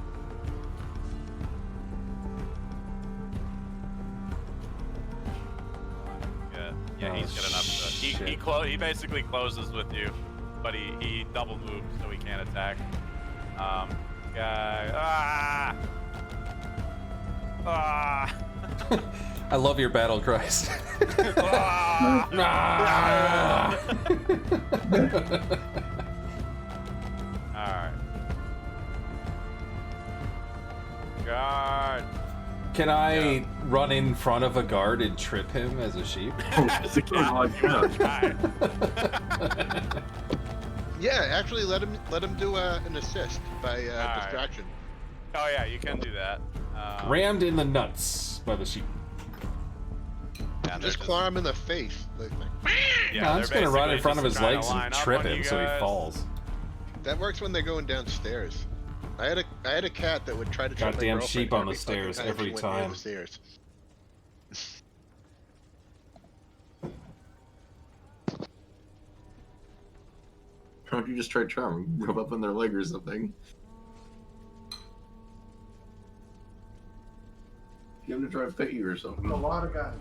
Yeah, he's good enough to. He basically closes with you, but he double moves so he can't attack. Guy. Ah! Ah! I love your battle cries. Ah! Ah! Alright. Guard. Can I run in front of a guard and trip him as a sheep? As a cat, you will try. Yeah, actually, let him do an assist by Alright. distraction. Oh yeah, you can do that. Rammed in the nuts by the sheep. Yeah, Just claw him in the face. Like, Yeah, No, I'm they're just gonna run in basically front of just his trying to legs line and up trip on him you so he guys. falls. that works when they're going downstairs. I had a cat that would try to trip my Goddamn girlfriend sheep on the every fucking stairs time every she went near time. the stairs. Why don't you just try charm? Rub up on their leg or something. Get him to try to pet you or something. A lot of guys.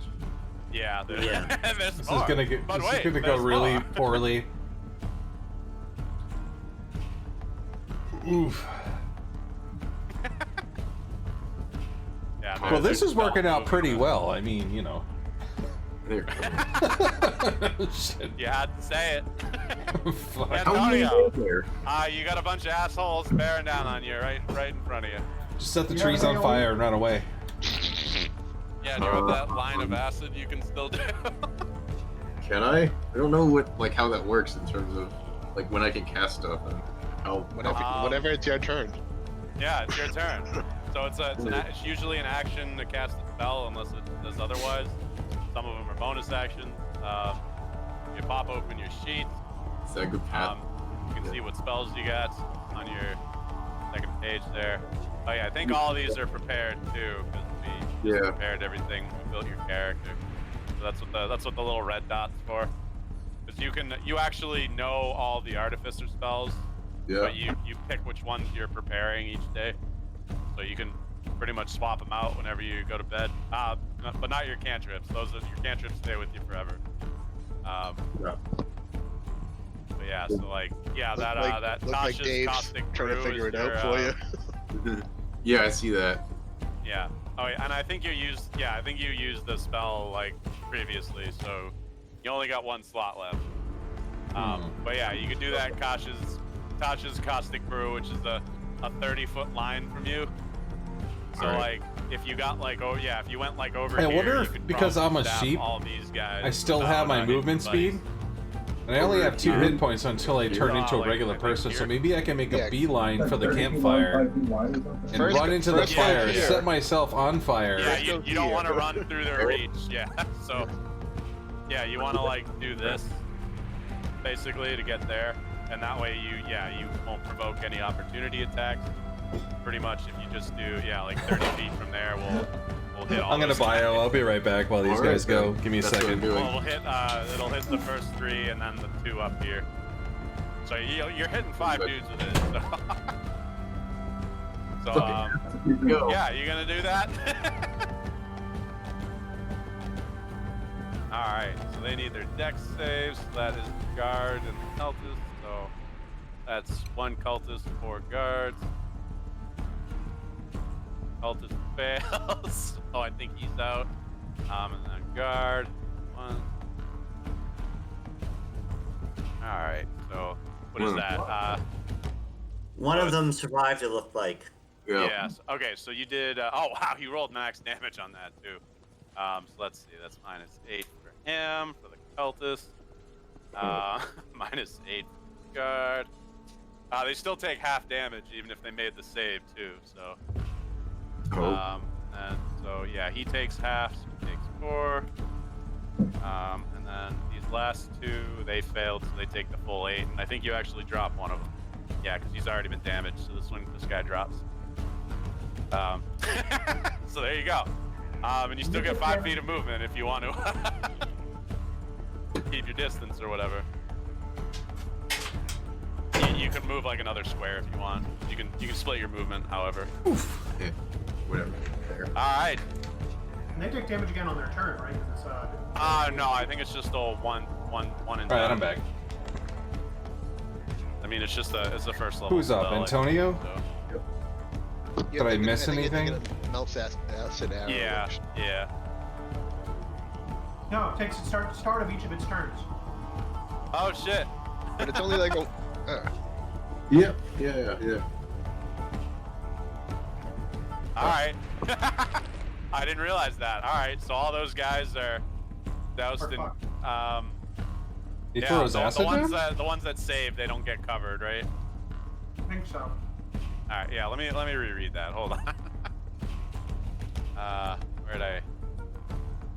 Yeah, Yeah. there's This more. is gonna get. But This wait, is gonna go there's really more. poorly. Oof. Yeah, Well, this there's is working double out pretty moving. well. I mean, you know. There. Shit. You had to say it. Fuck. Yeah, How do you Antonio. get there? You got a bunch of assholes bearing down on you right in front of you. Just set the Yeah, trees on they fire and run away. Yeah, do you want that line of acid you can still do? Can I? I don't know how that works in terms of when I can cast stuff and how. Whenever it's your turn. Yeah, it's your turn. So it's usually an action to cast a spell unless it does otherwise. Some of them are bonus actions. You pop open your sheet. Is that a good path? You can see what spells you got on your second page there. Oh yeah, I think all of these are prepared too, because we Yeah. prepared everything. We built your character. So that's what the little red dot's for. Because you actually know all the artificer spells, Yeah. but you pick which ones you're preparing each day. So you can pretty much swap them out whenever you go to bed. But not your cantrips. Your cantrips stay with you forever. Yeah. But yeah, so that Look like Tasha's Dave's caustic trying to brew figure is it out your, for you. Yeah, I see that. Yeah, Oh, yeah, and I think you used the spell like previously, so you only got 1 slot left. But yeah, you could do that. Tasha's Caustic Brew, which is a 30-foot line from you. So like, if you got like, if you went like over I here, wonder you if could because I'm a stab sheep, all these guys I still without have my hitting movement anybody. speed. And I only have 2 hit points until I turn into a like, regular I think person, so here. maybe I can make a Yeah. beeline for the 30 feet campfire long, 5 feet wide or something? and First- run into the first go fire, here. set myself on fire. Yeah, Let's go you don't here. want to run through their reach. Yeah, so yeah, you want to like do this basically to get there, and that way you won't provoke any opportunity attacks. Pretty much, if you just do like 30 feet from there, we'll hit all. I'm gonna those bio. guys. I'll be right back while these Alright, guys go. then. Give me a That's what I'm second. doing. Well, we'll hit. It'll hit the first 3 and then the 2 up here. So you're hitting 5 dudes with it. So, Go. yeah, you gonna do that? All right. So they need their dex saves. So that is guard and the cultist. So that's 1 cultist, 4 guards. Cultist fails. Oh, I think he's out. And then guard 1. All right. So what is that? One of them survived, it looked like. Yeah. Yes. Okay, so you did. Oh wow, you rolled max damage on that too. So let's see. That's -8 for him for the cultist. -8 for the guard. They still take half damage even if they made the save too. So. And so yeah, he takes half. So he takes 4. And then these last 2, they failed, so they take the full 8. And I think you actually drop one of them. Yeah, because he's already been damaged. So this guy drops. So there you go. And you still get 5 feet of movement if you want to keep your distance or whatever. You can move like another square if you want. You can split your movement, however. Yeah. Whatever. There. All right. And they take damage again on their turn, right? 'Cause it's, No, I think it's just a one and Alright, done. I'm back. I mean, it's the first level. Who's up? spell, Antonio? so. Did I miss anything? Melts acid arrow. Yeah, which- yeah. no, it takes the start of each of its turns. Oh shit. But it's only like a. Yeah. Yeah. All right. I didn't realize that. All right, so all those guys are doused in. He Yeah, throws the acid ones down? the ones that save, they don't get covered, right? I think so. All right, yeah. Let me reread that. Hold on. Where'd I?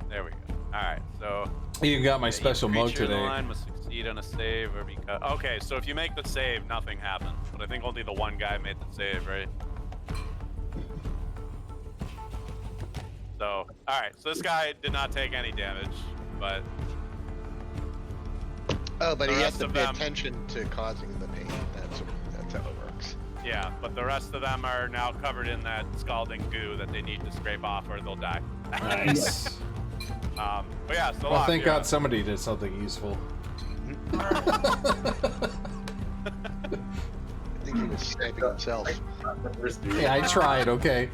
There we go. All right, so. You got my each special mug creature in the today. line must succeed on a save or be cut. Okay, so if you make the save, nothing happens. But I think only the one guy made the save, right? So, all right. So this guy did not take any damage, but Oh, but The he has rest to of pay them- attention to causing the pain. That's how it works. yeah. But the rest of them are now covered in that scalding goo that they need to scrape off, or they'll die. Nice. But yeah. So Well, Locke, thank you're God up. somebody did something useful. I think he was sniping himself. Yeah, I tried, okay.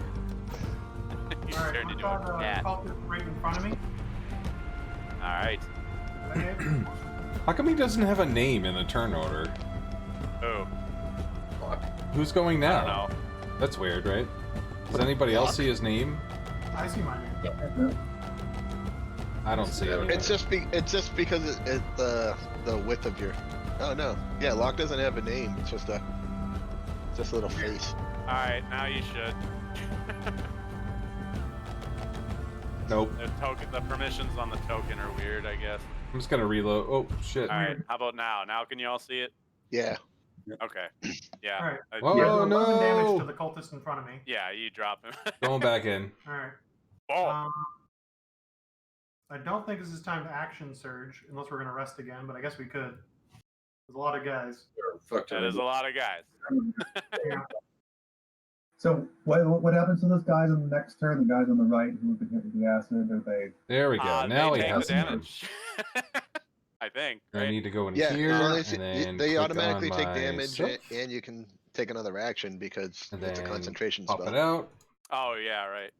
You Alright, turned I into saw a the cat. cultist right in front of me. All right. Okay. How come he doesn't have a name in the turn order? Oh, Who's going I now? don't know. That's weird, right? Does anybody else see his name? I see my name. I don't see it. It's just because it the width of your. Oh no, yeah, Locke doesn't have a name. It's just a little face. All right, now you should. Nope. The permissions on the token are weird, I guess. I'm just gonna reload. Oh, shit. All right, how about now? Now can you all see it? Yeah. Okay. Yeah. All right. Whoa, Yeah, Oh, 11 damage no. to the cultist in front of me. Yeah, you drop him. Going back in. All right. Oh. I don't think this is time to action surge, unless we're gonna rest again. But I guess we could. There's a lot of guys. Fuck That is a lot of guys. Yeah. So what happens to those guys on the next turn? The guys on the right who have been hit with the acid, are they? There we go. Now they he take has the some. damage. I think. I Right? need to go in Yeah. here, as long and as then they click automatically on take my damage, stuff, and you can take another action because and it's a then concentration pop spell. it out. Oh yeah, right.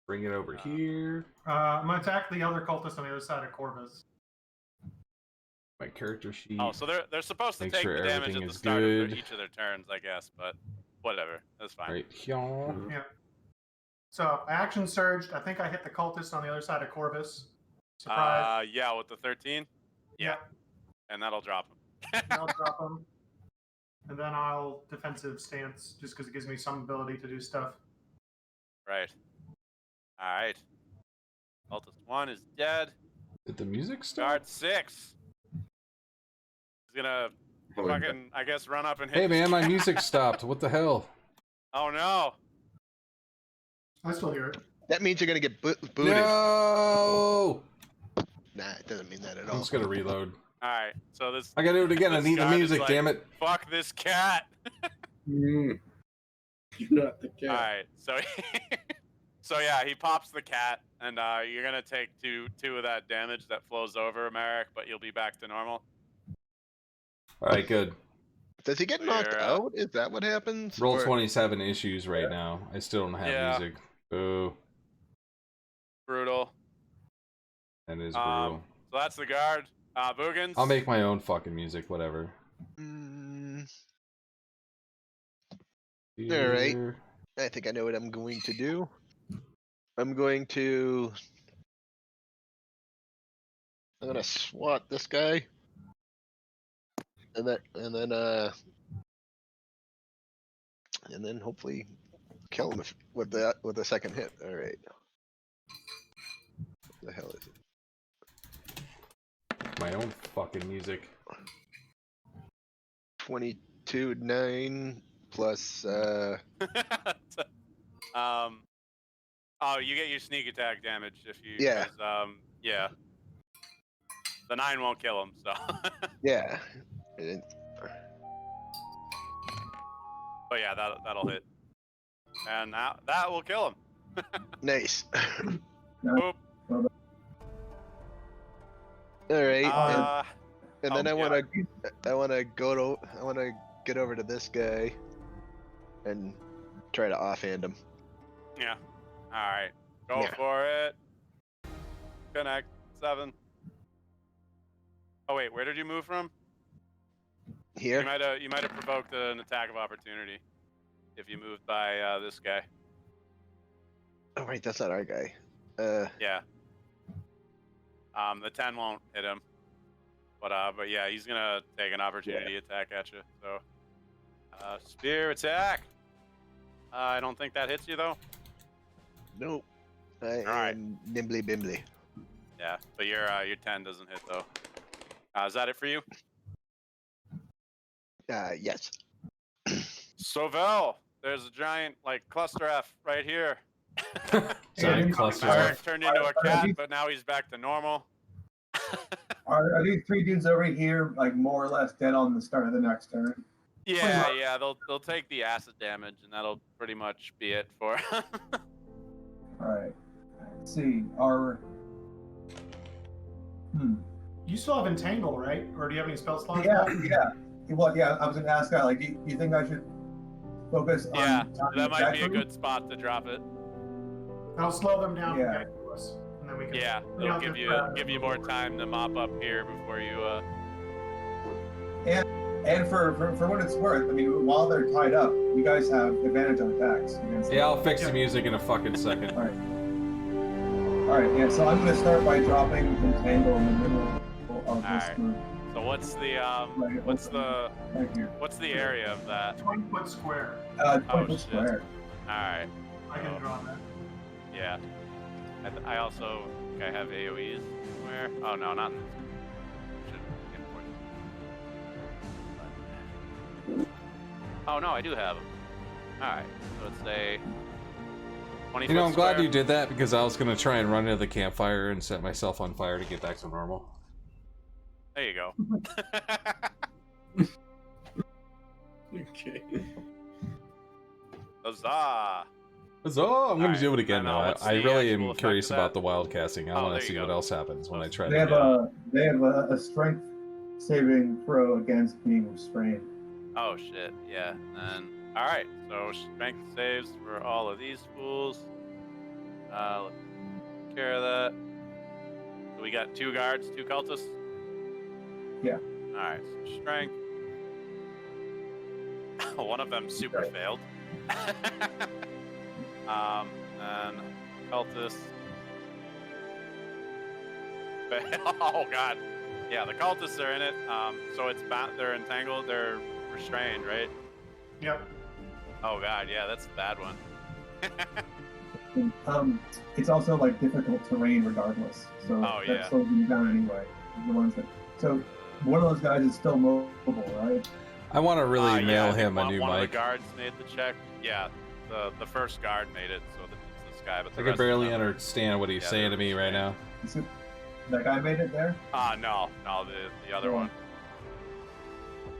Bring it over here. I'm gonna attack the other cultist on the other side of Corvus. My character sheet. Oh, so they're supposed to Make take sure the damage everything at the is start of good. each of their turns, I guess, but whatever. That's fine. Right here. Yeah. So action surged. I think I hit the cultist on the other side of Corvus. Surprise. Yeah, with the 13? Yeah. And that'll drop him. I'll drop him. And then I'll defensive stance, just because it gives me some ability to do stuff. Right. Alright. Cultist 1 is dead. Did the music start? Guard 6. He's gonna fucking, I guess, run up and hit Hey this man, my cat. music stopped. What the hell? Oh no. I still hear it. That means you're gonna get booted. No! Nah, it doesn't mean that at I'm all. just gonna reload. Alright, so this. I gotta do it again. I this need the guard is music, like, damn it. Fuck this cat. You're not the cat. Alright, so so yeah, he pops the cat, and you're gonna take two of that damage that flows over, Merrick, but you'll be back to normal. Alright, good. Does he get knocked You're, out? Is that what happens? Roll Or- 27 issues right now. I still don't have Yeah. music. Boo. Brutal. That is brutal. So that's the guard. Boogans. I'll make my own fucking music, whatever. Mm, Alright. Here. I think I know what I'm going to do. I'm going to swat this guy. And then hopefully kill him with the second hit. Alright. What the hell is it? My own fucking music. 22/9 plus Oh, you get your sneak attack damage if you. Yeah. 'cause, yeah. The 9 won't kill him, so. yeah. But yeah, that'll hit. And that will kill him. Nice. Boop. Alright. And oh, then I yeah. wanna get over to this guy and try to offhand him. Yeah. Alright. Go Yeah. for it. Connect. 7. Oh wait, where did you move from? Here. You might have provoked an attack of opportunity if you moved by this guy. Oh right, that's not our guy. Yeah. The 10 won't hit him. But yeah, he's gonna take an opportunity attack at you. So spear attack. I don't think that hits you though. Nope. I Alright. am nimbly bimbly. Yeah, but your 10 doesn't hit though. Is that it for you? Yes. Sovel, there's a giant like cluster F right here. Giant cluster Merrick F. turned into a cat, but now he's back to normal. Are these three dudes over here like more or less dead on the start of the next turn? Yeah, they'll take the acid damage, and that'll pretty much be it for. All right. Let's see. You still have Entangle, right? Or do you have any spell slots Yeah, left? yeah. Well, yeah. I was gonna ask that. Like, do you think I should focus on? Yeah, time that might be a attack? good spot to drop it. That'll slow them down Yeah. from getting to us. And then we can Yeah, it'll give you more time to mop up here before you. And for what it's worth, I mean, while they're tied up, you guys have advantage on attacks against Yeah, I'll fix the music in a fucking second. All right, yeah. So I'm gonna start by dropping Entangle in the middle of this Alright. group what's the right here. what's the area of that? 20-foot square. 20 Oh, foot shit. square. All right. I can draw that. Yeah. I also think I have AoEs somewhere. Oh no, not in this. Should import. Oh no, I do have them. All right. So it's a 20 You know, I'm foot glad square. you did that because I was gonna try and run into the campfire and set myself on fire to get back to normal. There you go. Okay. Huzzah! So I'm gonna Alright, do it again and, now. what's I the really actual am effect curious of that? about the wild casting. I Oh, want there to you see go. what else happens when I try They to have do it. a strength saving throw against being restrained. Oh shit, yeah. And all right, so strength saves for all of these fools. Let's take care of that. So we got 2 guards, 2 cultists? Yeah. Alright, so strength. One of them super failed. And cultists. Oh god. Yeah, the cultists are in it. So they're entangled, they're restrained, right? Yep. Oh god, yeah, that's a bad one. It's also like difficult terrain regardless, so Oh, that yeah. slows them down anyway. The ones that, so one of those guys is still mobile, right? I want to really Yeah, mail I think him a new one of mic. the guards made the check. Yeah, the first guard made it, so it's this guy. But the I rest can of barely them- understand what he's Yeah, saying they're to me right now. That guy made it there? No, the other one.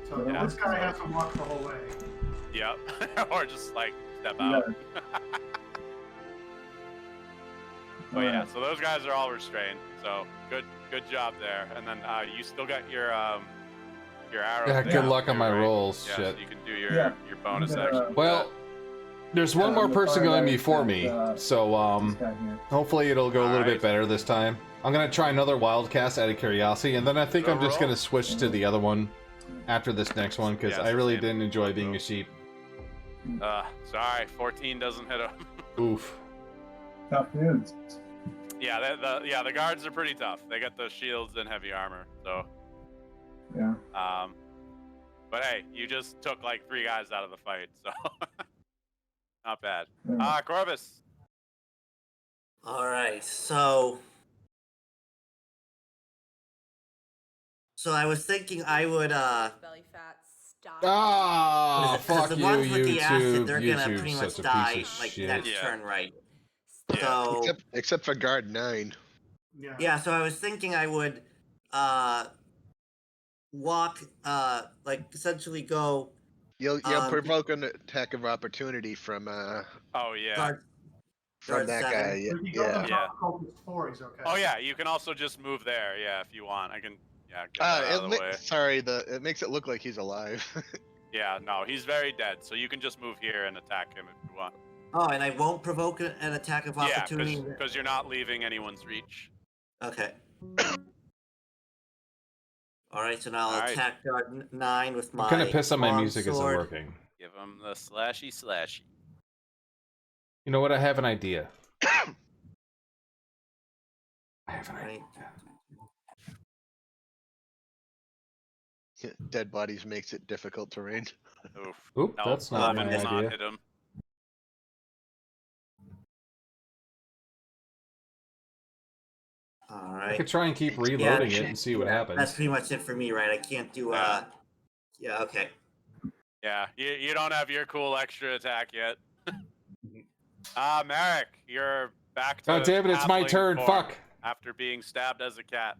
So Yeah. this guy has to walk the whole way. Yep. Or just like step out. But yeah, so those guys are all restrained. So good job there. And then you still got your arrows. Yeah, thing good up luck on too, my right? rolls. Yeah, Shit. so you can do your bonus I'm gonna, action. with Well, there's one more the person going fire before guy me, is, so this guy here. hopefully it'll go a little bit Alright. better this time. I'm gonna try another wildcast out of curiosity, and then I think Go I'm just roll. gonna switch to the other one after this next one because Yeah, I really same. didn't enjoy being a sheep. Sorry, 14 doesn't hit him. Oof. Tough dudes. Yeah, the guards are pretty tough. They got the shields and heavy armor. So, Yeah. but hey, you just took like 3 guys out of the fight, so not bad. Yeah. Corvus. All right, so I was thinking I would belly fat stop. Ah, because fuck the you, ones with the acid, YouTube. they're gonna YouTube's pretty much such a die piece of like shit. next Yeah. turn, right? Yeah. So Except for guard 9. Yeah. yeah, so I was thinking I would walk like essentially go You'll Um, provoke an attack of opportunity from Oh yeah. guard that 7. guy. If he goes Yeah. on top of Cultist 4, he's okay. Oh yeah. You can also just move there. Yeah, if you want. I can. Yeah. Get that out of the way. Sorry, it makes it look like he's alive. Yeah. No, he's very dead. So you can just move here and attack him if you want. Oh, and I won't provoke an attack of Yeah, opportunity. because you're not leaving anyone's reach. Okay. All right, so now I'll All right. attack guard 9 with my. I'm kind of pissed that my long music isn't sword. working. Give him the slashy. You know what? I have an idea. I have an idea. Right. Dead bodies makes it difficult terrain. Oof. Oop, No, that's not 11 my will not idea. hit him. All I right. could try and keep reloading it and see what That's happens. pretty much it for me, right? I can't do. Yeah. Okay. Yeah, you don't have your cool extra attack yet. Merrick, you're back to God damn it, it's my halfling turn, form fuck! After being stabbed as a cat.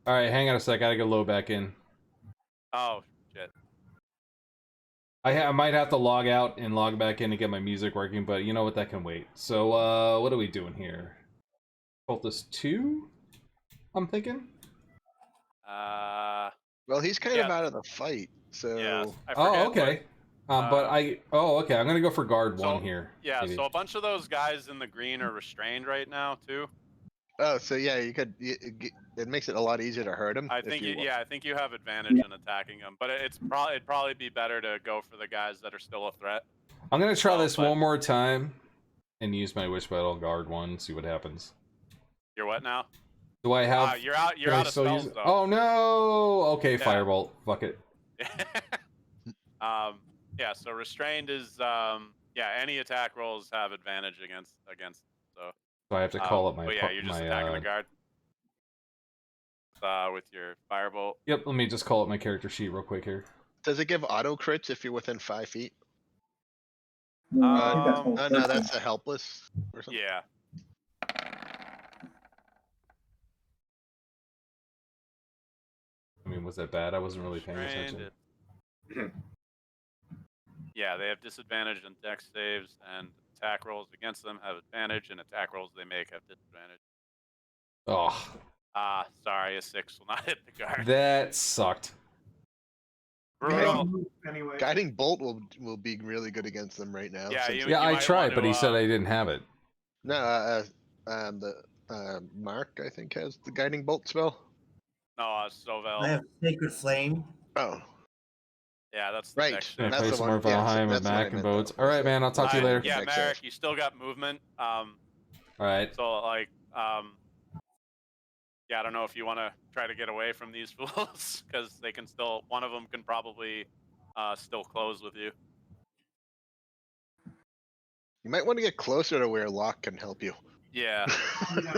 Alright, hang on a sec, I gotta go load back in. Oh, shit. I might have to log out and log back in to get my music working, but you know what, that can wait. So, what are we doing here? Cultist 2? I'm thinking? Well, he's kind of out of the fight, so. Yeah, I forget, Oh, okay. Okay, I'm gonna go for guard So- 1 here. Yeah, maybe. so a bunch of those guys in the green are restrained right now, too. Oh, so yeah, you could. It makes it a lot easier to hurt him. I if think, you want. I think you have advantage in attacking them, but it'd probably be better to go for the guys that are still a threat. I'm gonna try this but- one more time and use my Wish Battle guard 1, see what happens. You're what now? Do I have... You're out. You're can I out of still spells use it? though. Oh no! Okay, Yeah. Firebolt. Fuck it. Yeah. So restrained is any attack rolls have advantage against. So So I have to call up my... But yeah, you're just my, attacking the guard. With your firebolt. Yep, let me just call up my character sheet real quick here. Does it give auto crits if you're within 5 feet? No, I think that's Um, whole Oh no, 13. that's a helpless or something. Yeah. I mean, was that bad? I wasn't really paying Restrained, attention. Yeah, they have disadvantage on dex saves, and attack rolls against them have advantage, and attack rolls they make have disadvantage. Oh, Sorry, a 6 will not hit the guard. that sucked. Brutal. Anyway. Guiding bolt will be really good against them right now. Yeah, since- you- Yeah, I might tried, want but he to, said I didn't have it. No, Mark, I think, has the guiding bolt spell. No, I Stovell. have Sacred Flame. Oh, Yeah, that's right. next Gonna to That's play the some one. more Yeah, Valheim with that's the one I Mac and meant, boats. though, All was right, man. I'll talk to you later. Yeah, next Marek, save. you still got movement. All right. So like, yeah, I don't know if you want to try to get away from these fools because they can still. One of them can probably still close with you. You might want to get closer to where Locke can help you. Yeah,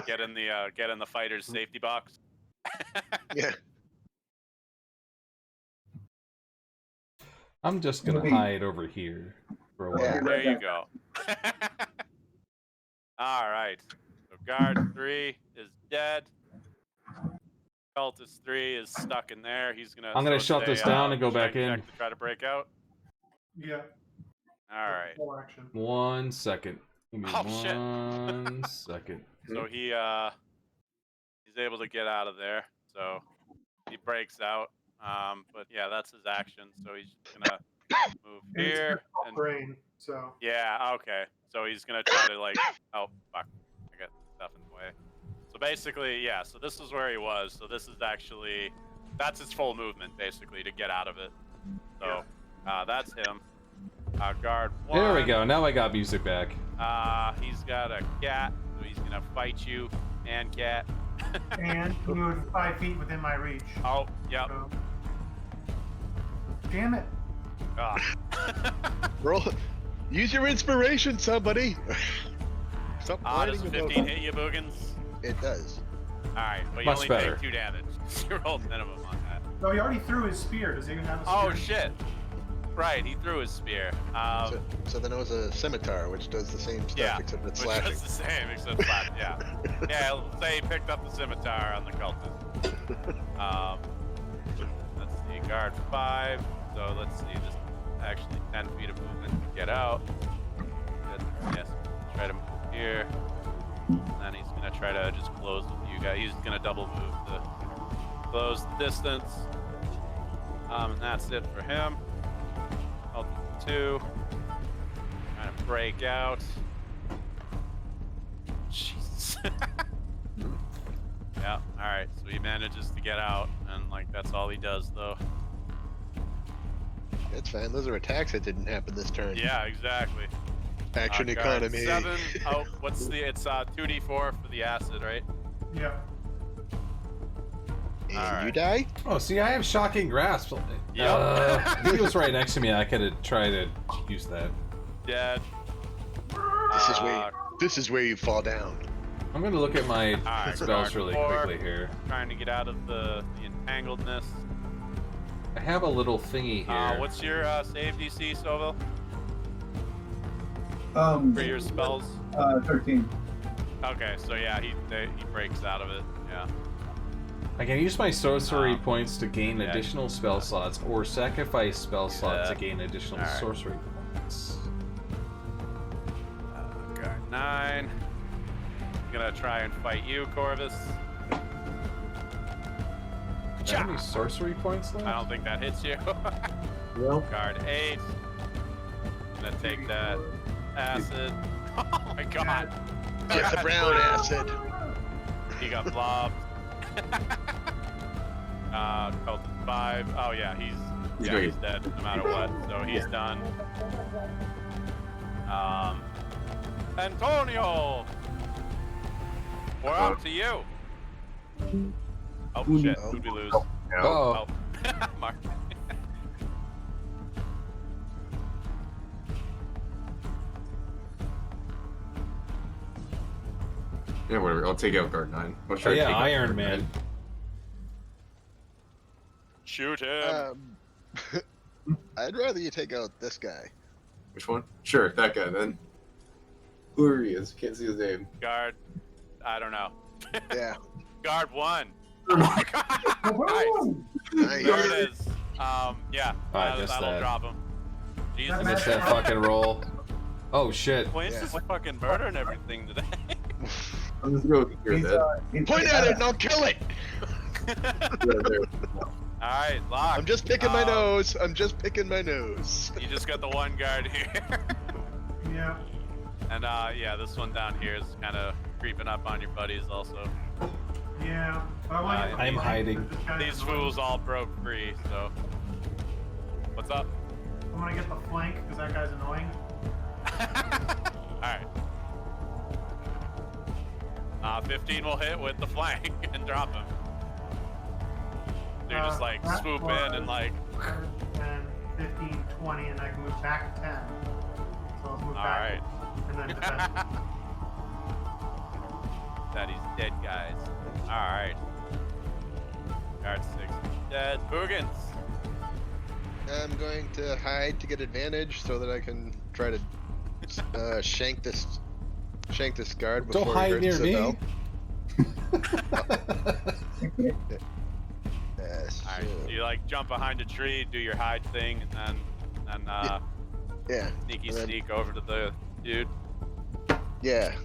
get in the fighter's safety box. Yeah. I'm just gonna hide over here for a while. Yeah. There you go. All right. So guard 3 is dead. Cultist 3 is stuck in there. He's gonna. I'm gonna shut this down and go back strength in. check to try to break out. Yeah. All right. Full action. 1 second. Give me Oh, shit. 1 second. So he's able to get out of there. So he breaks out. But yeah, that's his action. So he's just gonna move And it's here your and brain, so. yeah, okay. So he's gonna try to like, oh fuck, I got stuff in the way. So basically, yeah. So this is where he was. So this is actually, that's his full movement basically to get out of it. So that's him. Guard 1. There we go. Now I got music back. He's got a cat, so he's gonna fight you, and cat. And he moved 5 feet within my reach. Oh, yep. So. Damn it. Ah. Roll. Use your inspiration, somebody. Stop Does whining a about 15 hit you, Boogans? It does. Alright, but you Much only better. take 2 damage. You rolled minimum on that. No, he already threw his spear. Does he even have a spear? Oh shit! Right, he threw his spear. So then it was a scimitar, which does the same stuff, Yeah, except it's which slashing. is the same, except slashing. Yeah, yeah. Let's say he picked up the scimitar on the cultist. Let's see, guard 5. So let's see, this is actually 10 feet of movement to get out. Yes, try to move here. And then he's gonna try to just close with you guys. He's gonna double move to close the distance. And that's it for him. Cultist 2. Trying to break out. Jesus. Yeah, alright, so he manages to get out, and like that's all he does though. It's fine. Those are attacks that didn't happen this turn. Yeah, exactly. Action Guard economy. 7. Oh, what's the? It's 2d4 for the acid, right? Yeah. And Alright. you die? Oh, see, I have shocking grasp. Yep. If he was right next to me, I could have tried to use that. Dead. This is where you fall down. I'm gonna look at my Alright, spells guard really 4. quickly here. Trying to get out of the entangledness. I have a little thingy here. What's your save DC, Soville? For your spells? 13. Okay, so yeah, he breaks out of it. Yeah. I can use my sorcery points to gain yeah. additional spell slots, or sacrifice spell slots to that. gain additional Alright. sorcery points. Guard 9. Gonna try and fight you, Corvus. Do I have any sorcery points left? I don't think that hits you. Nope. Guard 8. Gonna take that acid. Oh my god. Get the brown acid. He got blobbed. Cultist 5. Oh yeah, he's dead no matter what. So he's done. Antonio! We're up to you. Oh shit, who'd we lose? Oh, Mark. Yeah, whatever. I'll take out guard 9. I'll oh try to yeah, take out Iron guard Man. 9. Shoot him. I'd rather you take out this guy. Which one? Sure, that guy then. Whoever he is, can't see his name. Guard. I don't know. Yeah. Guard 1. Oh my god. Nice. Nice. There it is. Yeah. I missed that'll that. drop him. I Jesus. missed that fucking roll. Oh shit. Quince is fucking murdering everything today. I'm just going to hear that. Point at it and I'll kill it! Alright, Lock. I'm just picking my nose. I'm just picking my nose. You just got the one guard here. Yeah. And yeah, this one down here is kind of creeping up on your buddies also. Yeah. But I want to get the I'm flank, hiding. but this guy's These annoying. fools all broke free, so. What's up? I'm gonna get the flank because that guy's annoying. Alright. 15 will hit with the flank and drop him. So you just like That swoop was in and like. 10, 15, 20, and I can move back 10. So let's move back. Alright. And then defend. Daddy's dead, guys. Alright. Guard 6 dead. Boogans. I'm going to hide to get advantage so that I can try to shank this guard before Don't hide he near hurts me. Yes. Alright. So you like jump behind a tree, do your hide thing, and then Yeah. sneaky and then- sneak over to the dude. Yeah.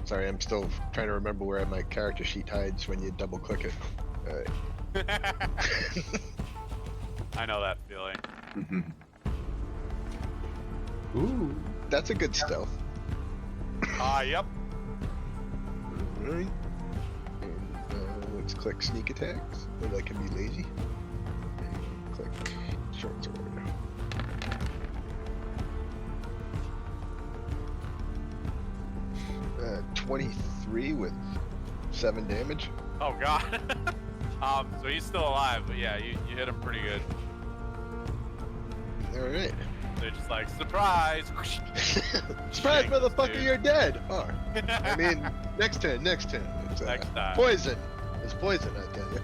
Sorry, I'm still trying to remember where my character sheet hides when you double click it. Alright. I know that feeling. Ooh. That's a good stealth. Yep. Alright. And let's click sneak attacks. So that can be lazy. And click short sword. 23 with 7 damage. Oh god. So he's still alive, but yeah, you hit him pretty good. Alright. They're just like, surprise! Surprise, Shank motherfucker, dude. you're dead! Oh, I mean, next turn. It's, Next time. poison. It's poison, I tell you.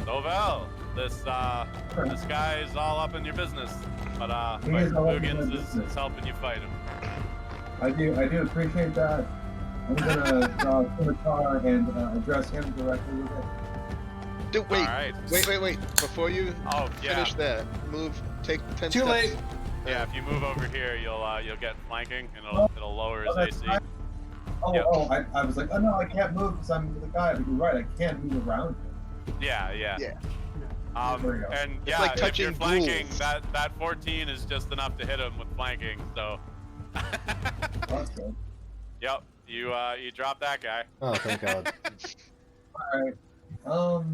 So well, this guy is all up in your business, but He is all up in my Boogans business. is helping you fight him. I do appreciate that. I'm gonna pull the car and address him directly with it. Dude, wait, Alright. wait. Before you Oh yeah. finish that, take 10 Too steps. late. Yeah, if you move over here, you'll get flanking, and it'll lower his that's AC. right. Oh, Yep. I was like, oh no, I can't move because I'm with the guy. But you're right, I can't move around him. Yeah. Yeah. There we go. And It's yeah, like if you're touching flanking, ghouls. that 14 is just enough to hit him with flanking. So. That's good. Yep. You drop that guy. Oh, thank God. Alright.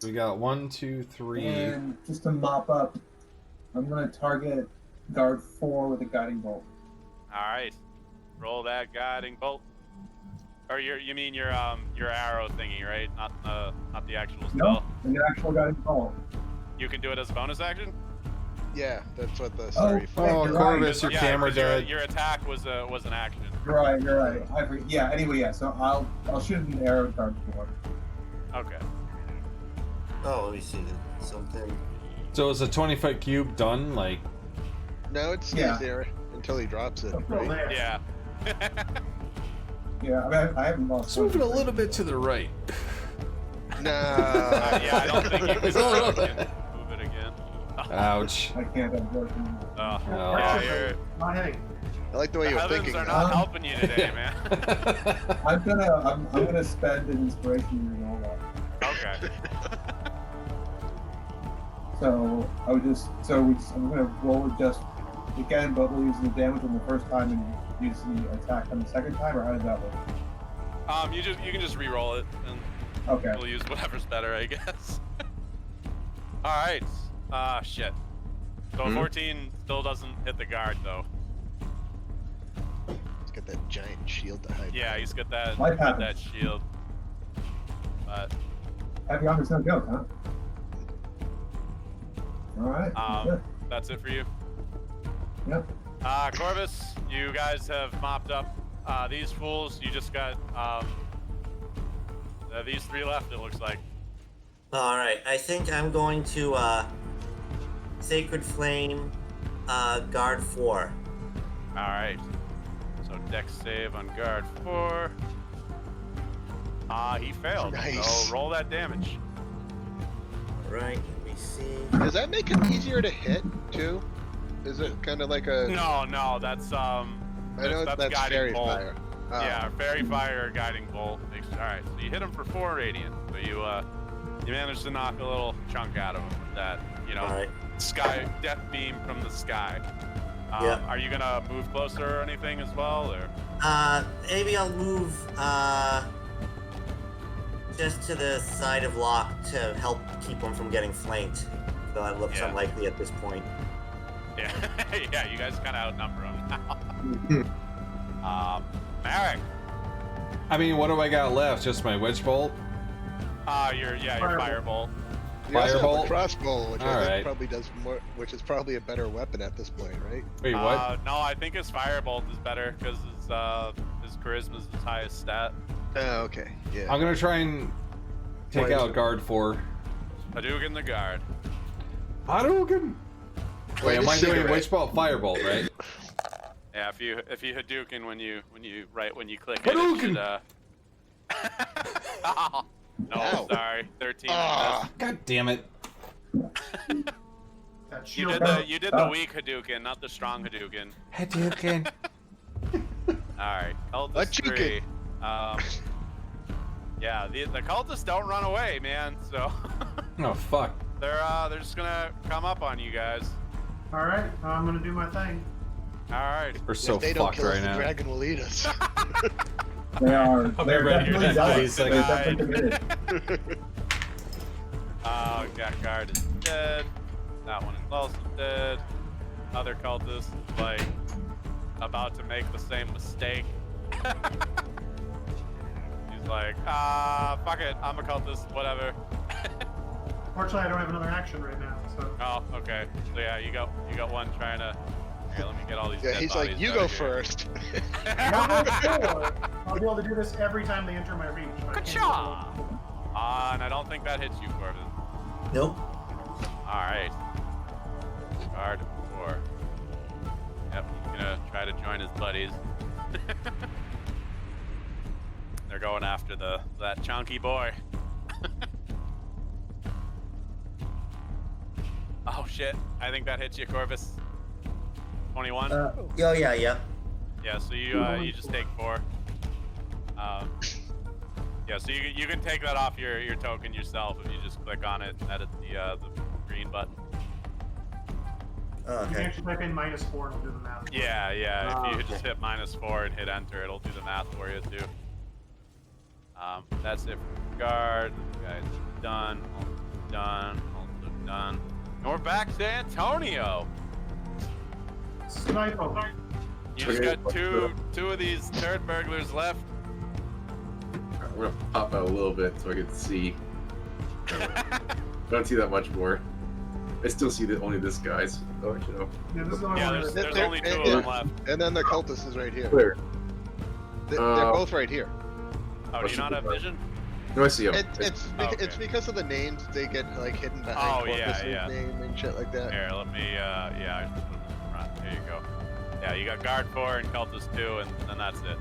We got 1, 2, 3. And just to mop up, I'm gonna target guard 4 with a guiding bolt. All right. Roll that guiding bolt. Or you mean your arrow thingy, right? Not the actual spell. No, an actual guiding bolt. You can do it as a bonus action. Yeah, that's what the Oh, story. Oh, you're right. Corvus, your Yeah, camera 'cause dead. Your attack was an action. You're right. Yeah. Anyway, yeah. So I'll shoot an arrow at guard 4. Okay. Oh, let me see something. So is a 20-foot cube done? Like, No, it stays Yeah. there until he drops it. Still Right? there. Yeah. Yeah, I mean, I haven't lost. let's move it a little bit to the right. No. Yeah, I don't think you It's a little bit. can move it again. Ouch. I can't have working. Oh, No. yeah, Not hitting. I like the way the you're heavens thinking. are now. not helping you today, man. I'm gonna spend an inspiration and roll that. Okay. So I'm gonna roll it just again, but we'll use the damage on the first time and use the attack on the second time, or how does that work? You can just re-roll it, and Okay. we'll use whatever's better, I guess. All right. Shit. So a 14 still doesn't hit the guard, though. He's got that giant shield to hide. Yeah, he's got that Life got happens. that shield. But Happy Honor's no joke, huh? All right. Good. that's it for you. Yep. Corvus, you guys have mopped up these fools. You just got these 3 left, it looks like. All right, I think I'm going to Sacred Flame, guard 4. All right. So dex save on guard 4. He failed. Nice. So roll that damage. All right, let me see. Does that make it easier to hit too? Is it kind of like a? No, that's I know that's that's guiding fairy bolt. fire. Oh. Yeah, fairy fire or guiding bolt. All right, so you hit him for 4 radiant, but you managed to knock a little chunk out of him with that, All right. sky death beam from the sky. Yeah. Are you gonna move closer or anything as well, or? Maybe I'll move just to the side of Locke to help keep him from getting flanked. Though it looks Yeah. unlikely at this point. Yeah, yeah, you guys kind of outnumber him now. Merrick. I mean, what do I got left? Just my witch bolt? Your firebolt. You also have Firebolt? a crossbow, which I Alright. think probably does more, which is probably a better weapon at this point, right? Wait, what? No, I think his firebolt is better because his charisma is his highest stat. Oh, okay. Yeah. I'm gonna try and take out guard 4. Hadouken the guard. Hadouken! Wait, am I doing cigarette. witch bolt, firebolt, right? Yeah, if you Hadouken when you click Hadouken! it should, oh, no, Ow. sorry, 13. Ah. God damn it. That You shield. did the weak Hadouken, not the strong Hadouken. Hadouken. All right, What cultist you 3. Yeah, the cultists don't run away, man. So Oh, fuck. they're just gonna come up on you guys. All right, I'm gonna do my thing. All right. We're so if they don't fucked kill us, right the now. dragon will eat us. They are. I'll be They're ready definitely in zealous. 30 They're seconds. definitely committed. Yeah, guard is dead. That one is also dead. Other cultist is like about to make the same mistake. He's like, fuck it, I'm a cultist, whatever. Fortunately, I don't have another action right now, so. Oh, okay. So yeah, you got one trying to. Here, let me get all these. Yeah, dead he's like, bodies you out go of here." first. Level 4, I'll be able to do this every time they enter my reach. but I can't do it Ka-cha! level 4. And I don't think that hits you, Corbin. Nope. All right. Guard 4. Yep, he's gonna try to join his buddies. They're going after that chunky boy. Oh shit! I think that hits you, Corvus. 21. Oh yeah, yeah. Yeah, so you just take 4. Yeah, so you can take that off your token yourself if you just click on it and edit the green button. Oh, You can okay. actually type in -4 and it'll do the math. Yeah, yeah. If you okay. just hit -4 and hit enter, it'll do the math for you too. That's it for guard. This guy's done. Also done. Also done. And we're back to Antonio. Sniper. You just got two of these turd burglars left. I'm gonna pop out a little bit so I can see. Don't see that much more. I still see only this guy's. Oh, you know. Yeah, this is the only Yeah, one. there's They're- only 2 of yeah. them left. And then the cultist is right here. Where? They're both right here. Oh, do you not have vision? No, I see him. It's Oh, okay. it's because of the names they get like hidden behind Oh, yeah, Corvus's yeah. name and shit like that. Here, let me, yeah, I just put them in the front. There you go. Yeah, you got guard 4 and cultist 2, and then that's it.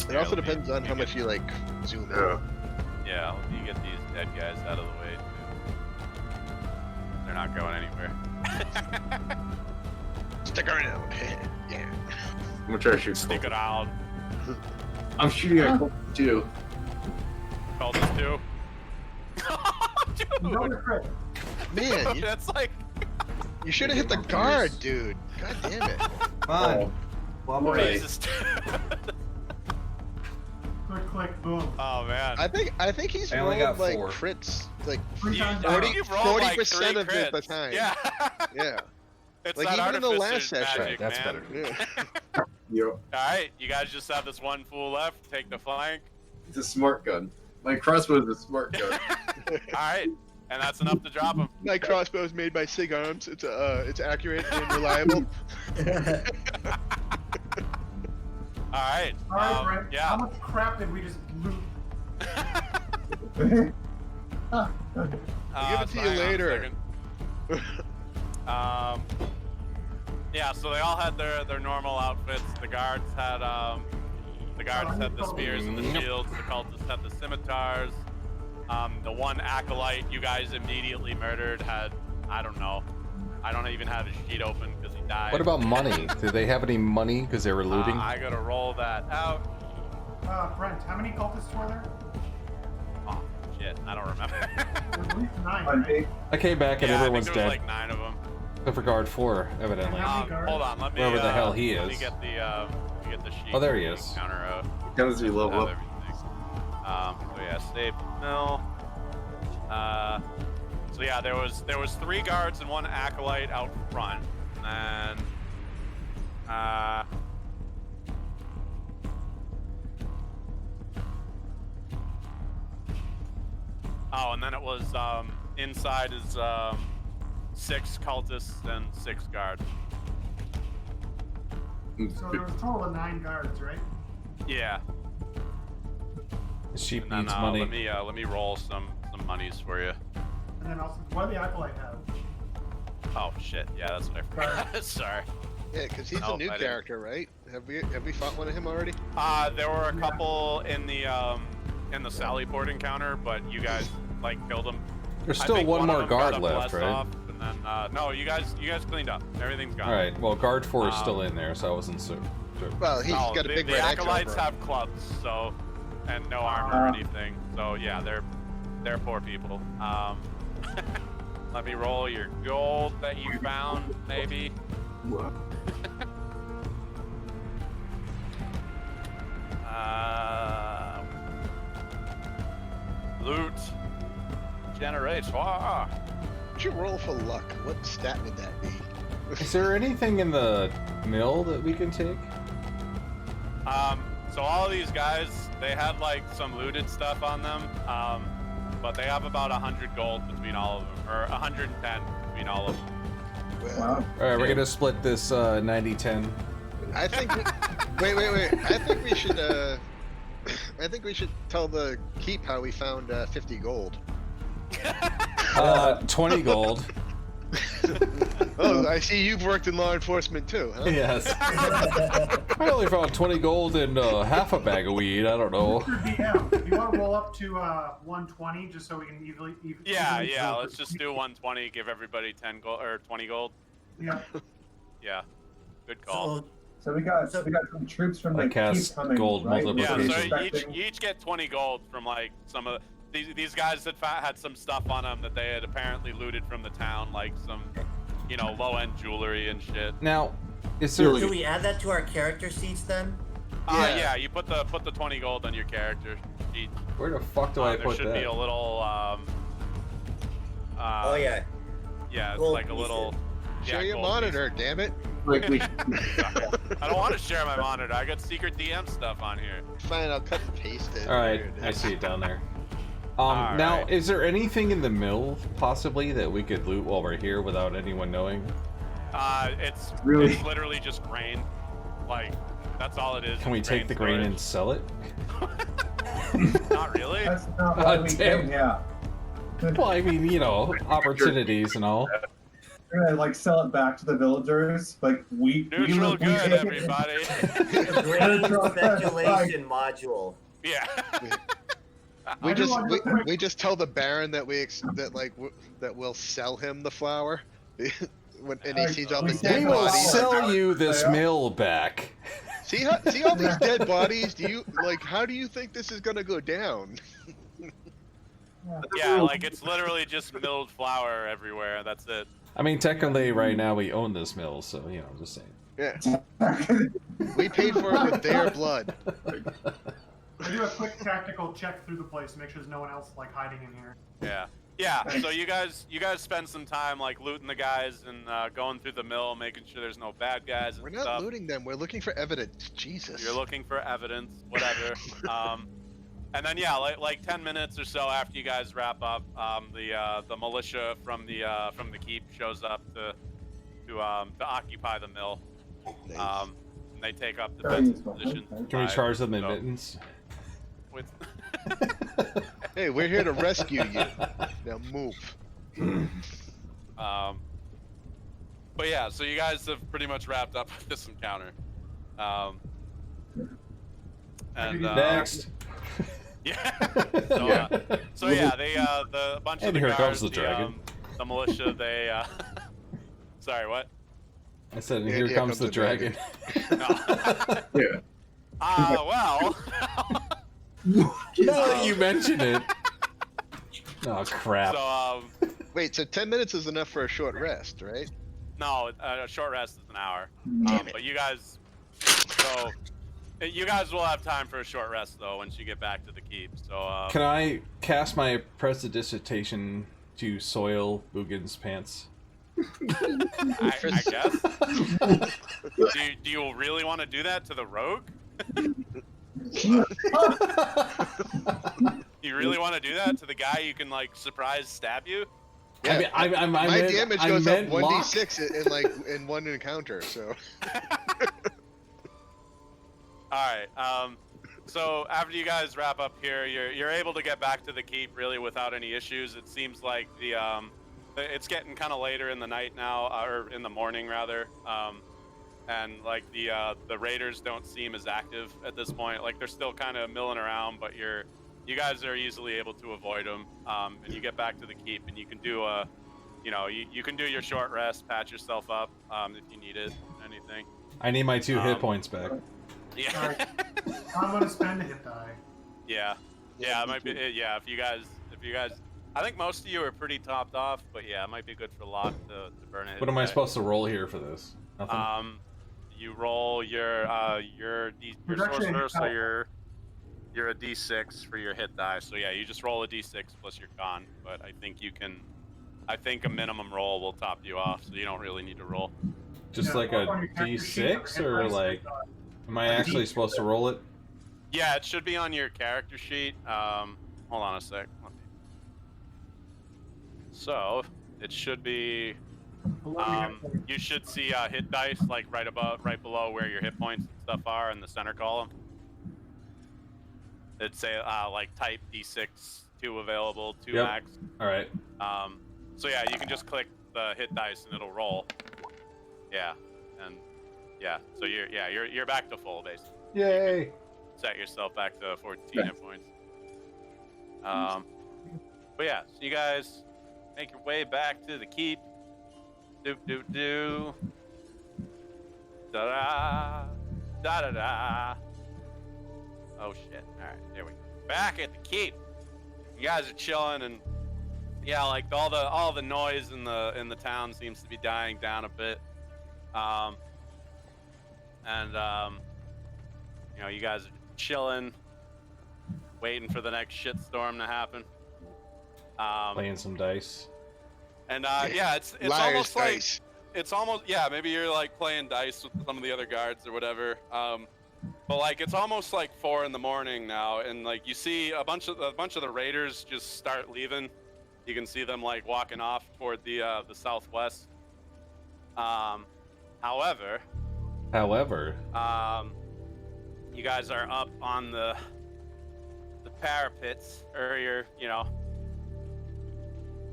It also let me- depends on let me how get- much you like zoom in. Yeah. Yeah, let me get these dead guys out of the way, too. They're not going anywhere. Stick around. Yeah. I'm gonna try to shoot. Stick around. I'm shooting at Colt too. Cultist 2. Another Dude! crit. Man, That's like... you should have hit the guard, dude. God damn it. Come on. One more day. Jesus. Click, click, boom. Oh, man. I think he's I only rolled got like 4. crits like 3 times I down. think you've rolled like 40% 3 of it the crits. time. Yeah. yeah. It's Like, that even in the last artificer's session. magic, That's man. better. Yeah. Yo, Alright, you guys just have this one fool left. Take the flank. it's a smart gun. My crossbow is a smart gun. Alright, and that's enough to drop him. My crossbow is made by Sig Arms. It's accurate and reliable. Alright. All right, Brent. How Yeah. much crap did we just loot? I'll give it to so you hang on a later. second. Yeah, so they all had their normal outfits. The guards had the spears and the shields. The cultists had the scimitars. The one acolyte you guys immediately murdered had, I don't know. I don't even have his sheet open because he died. What about money? Did they have any money because they were looting? I gotta roll that out. Brent, how many cultists were there? Oh shit, I don't remember. There's at least 9, On right? me. I came back and Yeah, I think everyone's there was dead. like 9 of them. Except for guard 4, evidently. How many guards? Hold on, let me. Wherever the hell he Let me is. get the sheet. Oh, there he is. Counter out. Comes as we level Have up. everything. So yeah, save mill. So yeah, there was 3 guards and 1 acolyte out front, and oh, and then it was inside is 6 cultists and 6 guards. So there was a total of 9 guards, right? Yeah. The sheep And then needs money. let me roll some monies for you. And then also, what do the acolyte have? Oh shit, yeah, that's what I forgot. Sorry. Yeah, because he's a Nope, new I didn't. character, right? Have we fought one of him already? There were a couple in the Sallyport encounter, but you guys like killed them. There's I still think one of more them guard got a left, blessed right? off, and then no, you guys cleaned up. Everything's gone. Alright, well, guard 4 is still in there, so I wasn't so sure. Well, he's No, got a big the red X acolytes over him. have clubs, so and no armor or anything. So yeah, they're poor people. Let me roll your gold that you found, maybe. What? Loot. Generate. Wow. What'd you roll for luck? What stat would that be? Is there anything in the mill that we can take? So all of these guys, they had like some looted stuff on them, but they have about 100 gold between all of them, or 110 between all of them. Well, Wow. Alright, we're gonna split this 90-10. I think. Wait. I think we should. I think we should tell the keep how we found 50 gold. 20 gold. Oh, I see you've worked in law enforcement too, huh? Yes. I only found 20 gold and half a bag of weed, I don't know. Mr. DM, you want to roll up to 120 just so we can evenly. Yeah. Let's just do 120. Give everybody 10 gold or 20 gold. Yeah. Yeah. Good call. So we got some troops from I the cast keep coming, gold right? multiplication. Yeah. So Expecting- you each get 20 gold from like some of these guys that had some stuff on them that they had apparently looted from the town, like some, low-end jewelry and shit. Now, is there... Do we add that to our character sheets then? Yeah. You put the 20 gold on your character sheet. Where the fuck do I There put should that? be a little. Oh yeah. Yeah, it's Gold like a little. Share yeah, your gold monitor, damn it. Like we. piece. I don't want to share my monitor. I got secret DM stuff on here. Fine, I'll cut and paste it. Alright, There it I is. see it down there. Now, Alright. is there anything in the mill, possibly, that we could loot while we're here without anyone knowing? It's Really? it's literally just grain. Like that's all it is. Can we take the grain and sell it? Not really. That's not why we damn. came, yeah. Well, I mean, opportunities and all. We're gonna sell it back to the villagers. Like we Neutral we good, take it. everybody. The grain speculation module. Yeah. We I do just want to- we just tell the Baron that that we'll sell him the flour, and he sees all these We dead will bodies. sell you this mill back. See all these dead bodies? How do you think this is gonna go down? Yeah, like it's literally just milled flour everywhere. That's it. I mean, technically, right now we own this mill, so, just saying. Yeah, we paid for it with their blood. I do a quick tactical check through the place to make sure there's no one else hiding in here. Yeah. So you guys spend some time looting the guys and going through the mill, making sure there's no bad guys and We're not stuff. looting them. We're looking for evidence. Jesus. You're looking for evidence, whatever. And then like 10 minutes or so after you guys wrap up, the militia from the keep shows up to occupy the mill. Nice. And they take up defensive positions. Can we charge them So, admittance? with Hey, we're here to rescue you. Now move. But yeah, so you guys have pretty much wrapped up with this encounter. And Next. yeah. So yeah, they the bunch of And the here guards, comes the dragon. The militia, they sorry, what? I said, and And here comes the dragon. No. Yeah. Well. Now that you mention it. Oh, crap. So Wait, so 10 minutes is enough for a short rest, right? No, a short rest is an hour. Damn it. But you guys will have time for a short rest though once you get back to the keep. So Can I cast my prestidigitation to soil Bugin's pants? I guess. Do you really want to do that to the rogue? You really want to do that to the guy you can like surprise stab you? Yeah, I mean, my damage goes up Locke. 1d6 in one encounter. So. All right. So after you guys wrap up here, you're able to get back to the keep really without any issues. It seems like it's getting kind of later in the night now, or in the morning rather. And like the raiders don't seem as active at this point. Like they're still kind of milling around, but you guys are easily able to avoid them. And you get back to the keep, and you can do you can do your short rest, patch yourself up if you need it, anything. I need my 2 hit points back. Yeah. Alright. I'm gonna spend a hit die. Yeah, it might be. Yeah, if you guys, I think most of you are pretty topped off, but yeah, it might be good for Locke to burn it. What am I supposed to roll here for this? Nothing? You roll your sorcerer, so you're a d6 for your hit die. So yeah, you just roll a d6 plus your con. But I think a minimum roll will top you off, so you don't really need to roll. Just Yeah, like up a on your character sheet, d6, hit or dice, like, am I actually supposed to roll it? Yeah, it should be on your character sheet. Hold on a sec. So it should be. You should see hit dice like right below where your hit points and stuff are in the center column. It'd say like type D6 2 available, 2 Yep. max. All right. So yeah, you can just click the hit dice and it'll roll. Yeah, and yeah, so you're back to full basically. Yay! Set yourself back to 14 hit points. But yeah, so you guys make your way back to the keep. Do. Da da da. Oh shit! All right, there we go. Back at the keep. You guys are chilling, and yeah, like all the noise in the town seems to be dying down a bit. You guys are chilling, waiting for the next shitstorm to happen. Playing some dice. And yeah, it's Liar's almost dice. like it's almost maybe you're like playing dice with some of the other guards or whatever. But like it's almost like 4 in the morning now, and like you see a bunch of the raiders just start leaving. You can see them like walking off toward the southwest. However, you guys are up on the parapets, or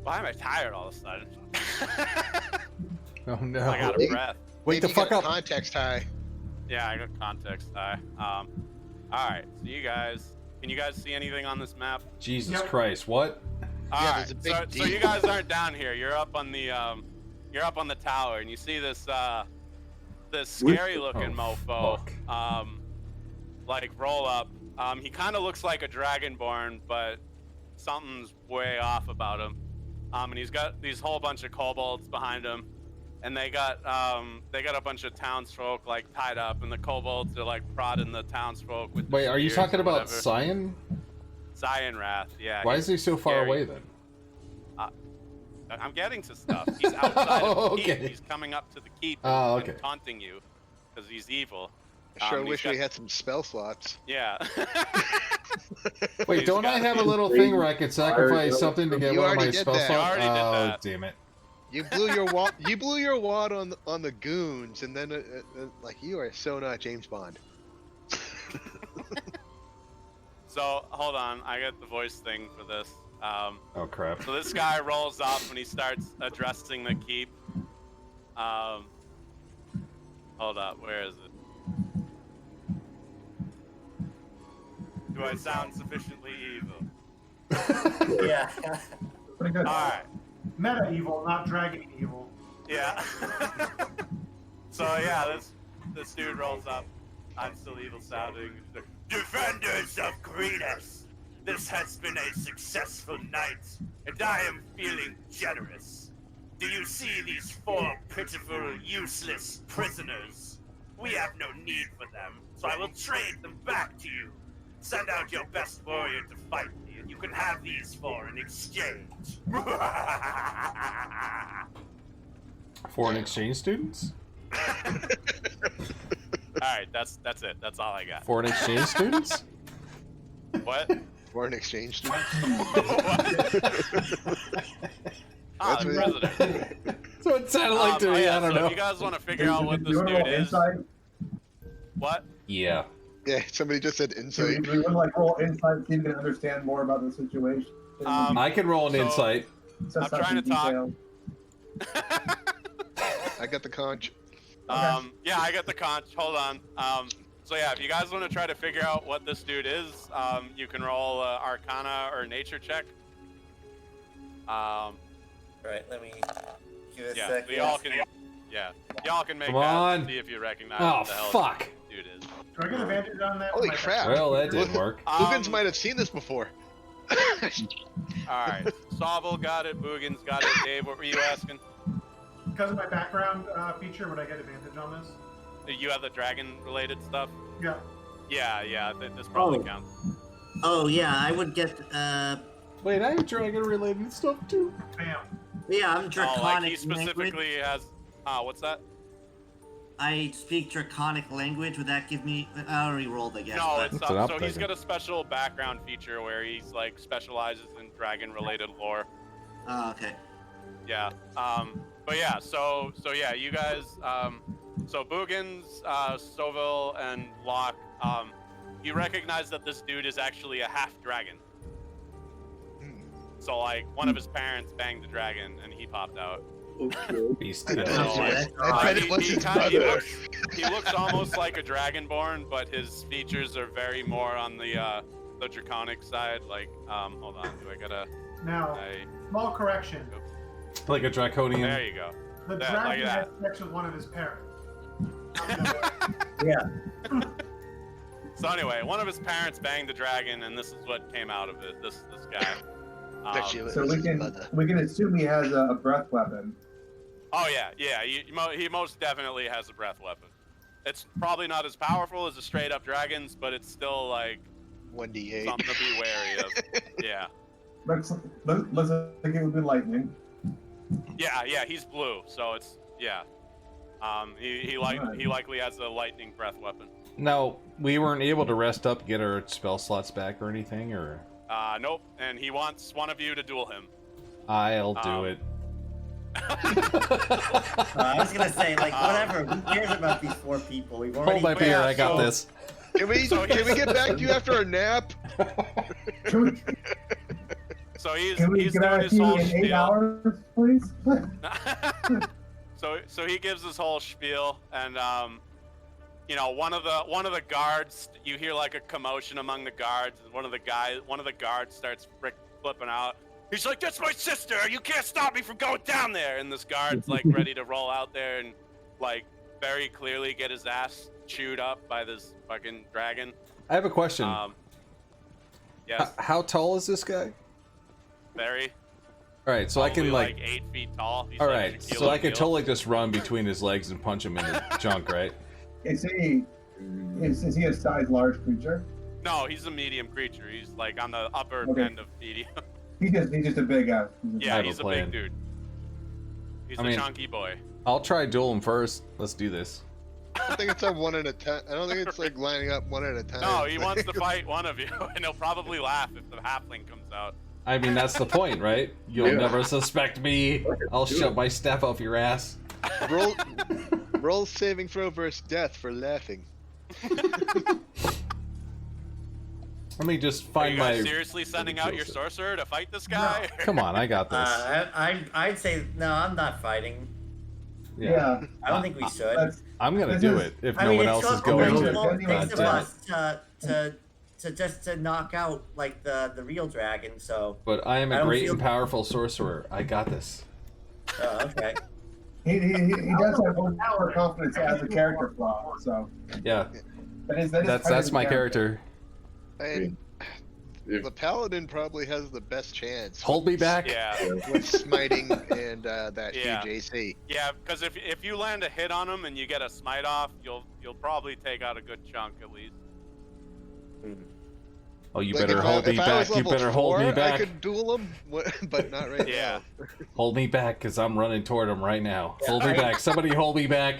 why am I tired all of a sudden? Oh no! I got a breath. Wake the Maybe fuck get a up! Context high. Yeah, I got context high. All right, so can you guys see anything on this map? Jesus Yep. Christ! What? All Yeah, right, there's a big so D. you guys aren't down here. You're up on the tower, and you see this scary looking Oh, mofo. fuck. Like roll up. He kind of looks like a dragonborn, but something's way off about him. And he's got these whole bunch of kobolds behind him, and they got a bunch of townsfolk like tied up, and the kobolds are like prodding the townsfolk with. Wait, are you spears talking or about whatever. Cyan? Cyan Wrath? Yeah. Why he's is he so far scary. away then? I'm getting to stuff. He's outside of the keep. Okay. He's coming up to the keep Oh, and okay. taunting you because he's evil. I sure he's wish got- we had some spell slots. Yeah. Wait, He's don't I got- have a little thing where I can sacrifice something to get You one of my already did spell that. slots? You already did Oh, that. damn it! You blew your wad. You blew your wad on the goons, and then like you are so not James Bond. So hold on, I got the voice thing for this. Oh crap! So this guy rolls up and he starts addressing the keep. Hold up, where is it? Do I sound sufficiently evil? Yeah. Pretty good. All right. Meta evil, not dragon evil. Yeah. So yeah, this dude rolls up. I'm still evil sounding. Defenders of Gretus, this has been a successful night, and I am feeling generous. Do you see these 4 pitiful, useless prisoners. We have no need for them, so I will trade them back to you. Send out your best warrior to fight me, and you can have these four in exchange. Foreign exchange students? Alright, that's it. That's all I got. Foreign exchange students? What? Foreign exchange students. Ah, That's the what- president. So it sounded like to me, yeah, I don't so know. if you guys want to figure out what this You wanna dude roll is, insight? what? Yeah. Yeah, somebody just said Do insight. we want to like roll insight so you can understand more about the situation? I can roll an So- insight. Suss I'm out trying the to talk. details. I got the conch. Yeah, I got the conch. Hold on. So yeah, if you guys want to try to figure out what this dude is, you can roll Arcana or Nature check. Right, let me give it a Yeah, second. y'all can. Yeah, y'all can make Come that on. and see if you recognize Oh, what the hell fuck. this dude is. Do I get advantage on that? Holy with my crap. Well, that didn't work. Boogans might have seen this before. All right, Sawville got it. Boogans got it. Dave, what were you asking? Because of my background feature, would I get advantage on this? You have the dragon-related stuff. Yeah. Yeah. This probably Oh. counts. Oh yeah, I would get. Wait, I have dragon-related stuff too. Bam. Yeah, I'm Oh, like draconic he specifically language. has. What's that? I speak draconic language. Would that give me? I already rolled, I guess. No, but- it's That's what I'm so he's thinking. got a special background feature where he's like specializes in dragon-related lore. Oh, okay. Yeah. But yeah. So yeah, you guys. So Boogans, Stoville, and Locke. You recognize that this dude is actually a half dragon. So like one of his parents banged the dragon and he popped out. Beast. So, Okay, like, I bet it was his mother. he looks almost like a dragonborn, but his features are very more on the draconic side. Like, hold on, do I gotta? Now, I, small correction. Like a draconian. there you go. The That- dragon like that. had sex with one of his parents. Yeah. So anyway, one of his parents banged the dragon, and this is what came out of it. This guy. Bet you it So was we his can mother. assume he has a breath weapon. Oh yeah. He most definitely has a breath weapon. It's probably not as powerful as the straight up dragons, but it's still like 1d8. something to be wary of. Yeah. Looks like it would be lightning. Yeah. He's blue, so it's yeah. He likely has a lightning breath weapon. Now, we weren't able to rest up, get our spell slots back or anything, or Nope. And he wants one of you to duel him. I'll do it. I was gonna say, like, whatever. Who cares about these four people? We've already. Hold my beer, yeah, I got so- this. Can we So get back to you after a nap? Can we, So he's can we he's get doing out his of here whole in 8 spiel. hours, please? So he gives his whole spiel, and you know, one of the guards, you hear like a commotion among the guards, and one of the guards starts flipping out. He's like, "That's my sister! You can't stop me from going down there!" And this guard's like ready to roll out there and like very clearly get his ass chewed up by this fucking dragon. I have a question. Yes, How tall is this guy? very. All right, so I can Probably like. 8 feet tall. He's All like right, Shaquille so I can O'Neal. totally just run between his legs and punch him in the junk, right? Is he a size large creature? No, he's a medium creature. He's like on the upper Okay. end of medium. He's just a big guy. Yeah, have a he's a plan. big dude. He's I a mean- chunky boy. I'll try duel him first. Let's do this. I don't think it's a 1 at a time. I don't think it's like lining up 1 at a time. No, he wants to fight one of you, and he'll probably laugh if the halfling comes out. I mean, that's the point, right? You'll Yeah. never suspect me. I'll shove my staff up your ass. Roll saving throw versus death for laughing. Let me just Are find you guys my. seriously sending out your sorcerer to fight this guy? Come on, I got this. I'd say no. I'm not fighting. Yeah. I don't think we should. That's, I'm gonna This do is- it if I no mean, one it's else is so going reasonable to. things God of damn it. us to knock out like the real dragon. So But I am I a don't great feel- and powerful sorcerer. I got this. okay. he does have overconfidence as a character flaw. So Yeah, that is part of that's his my character. And The paladin probably has the best chance. Hold me back. Yeah. With smiting and that Yeah. huge AC. Yeah, because if you land a hit on him and you get a smite off, you'll probably take out a good chunk at least. Oh, you Like, better hold me if I was back. You level better hold 4, me I back. could duel him, but not right Yeah. now. Hold me back, because I'm running toward him right now. Hold me back. Somebody hold me back.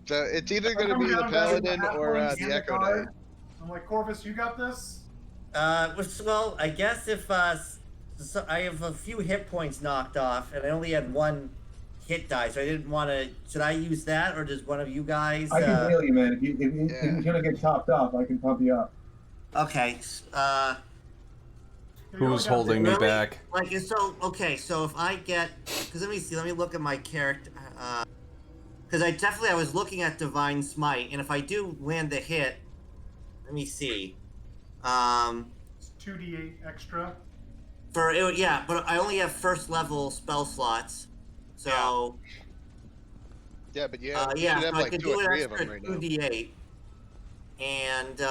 So it's either going to I'm be the down, guys, with paladin half or points the and Echo card. Knight. I'm like, Corvus, you got this? Well, I guess if so I have a few hit points knocked off, and I only had one hit die, so I didn't want to. Should I use that, or does one of you guys? I can heal you, man. If Yeah. you're gonna get topped off, I can pump you up. Okay. Who's holding me Really? back? Like, so okay. So if I get, because let me see. Let me look at my character. Because I was looking at Divine Smite, and if I do land the hit, let me see. It's 2d8 extra. Yeah, but I only have first level spell slots, so Yeah, but you yeah, should so have I like could 2 do or an 3 of extra them right now. 2d8, and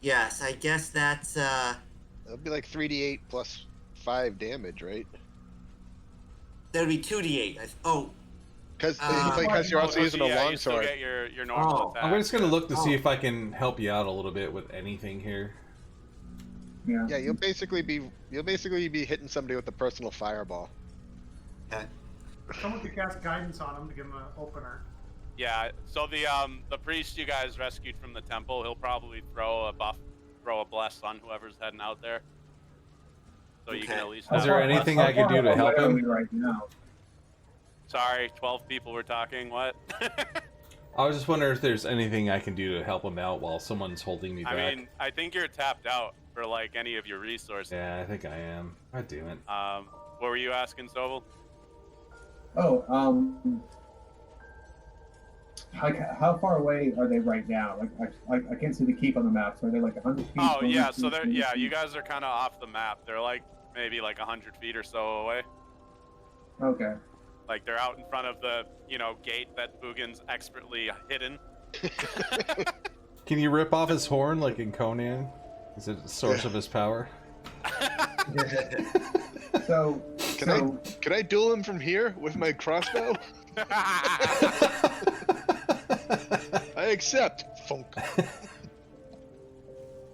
yes, I guess that's That'll be like 3d8 plus 5 damage, right? that'd be 2d8. Because Uh, you're also using a You still longsword. get your normal attack. I'm just gonna look to see Oh. if I can help you out a little bit with anything here. Yeah. Yeah, you'll basically be hitting somebody with a personal fireball. Okay. Someone could cast guidance on him to give him an opener. Yeah, so the priest you guys rescued from the temple, he'll probably throw a bless on whoever's heading out there. So you can at least. Is there anything I can do to help him? Right now. Sorry, 12 people were talking. What? I was just wondering if there's anything I can do to help him out while someone's holding me back. I mean, I think you're tapped out for like any of your resources. Yeah, I think I am. God damn it. What were you asking, Sobel? Oh, how far away are they right now? Like, I can't see the keep on the map. So are they like 100 feet? Oh 200 yeah, feet, so they're 300 you feet? guys are kind of off the map. They're like maybe like 100 feet or so away. Okay. Like they're out in front of the gate that Bugin's expertly hidden. Can you rip off his horn like in Conan? Is it the source of his power? So Can I duel him from here with my crossbow? I accept. Funk.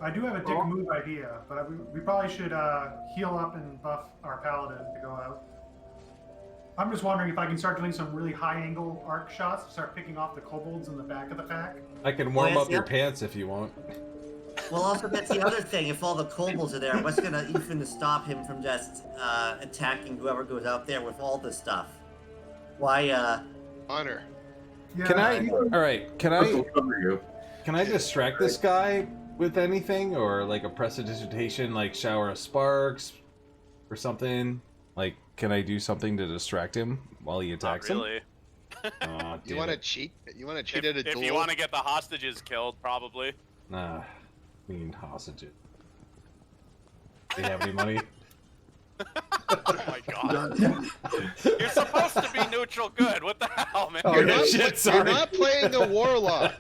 I do have a dick move idea, but we probably should heal up and buff our paladin to go out. I'm just wondering if I can start doing some really high-angle arc shots to start picking off the kobolds in the back of the pack. I can warm yes, up your yep. pants if you want. Well, also that's the other thing. If all the kobolds are there, what's gonna even stop him from just attacking whoever goes out there with all this stuff? Why? Honor. Yeah, Can I? All right. Can I'll I? cover you. Can I distract this guy with anything, or like a prestidigitation, like shower of sparks, or something? Like, can I do something to distract him while he Not attacks really. him? You want to cheat? You want to cheat If, at a if duel? you want to get the hostages killed, probably. Nah, mean hostages. Do you have any money? Oh my god. You're supposed to be neutral good. What the hell, man? Oh, You're, no not, shit, you're sorry. not playing a warlock.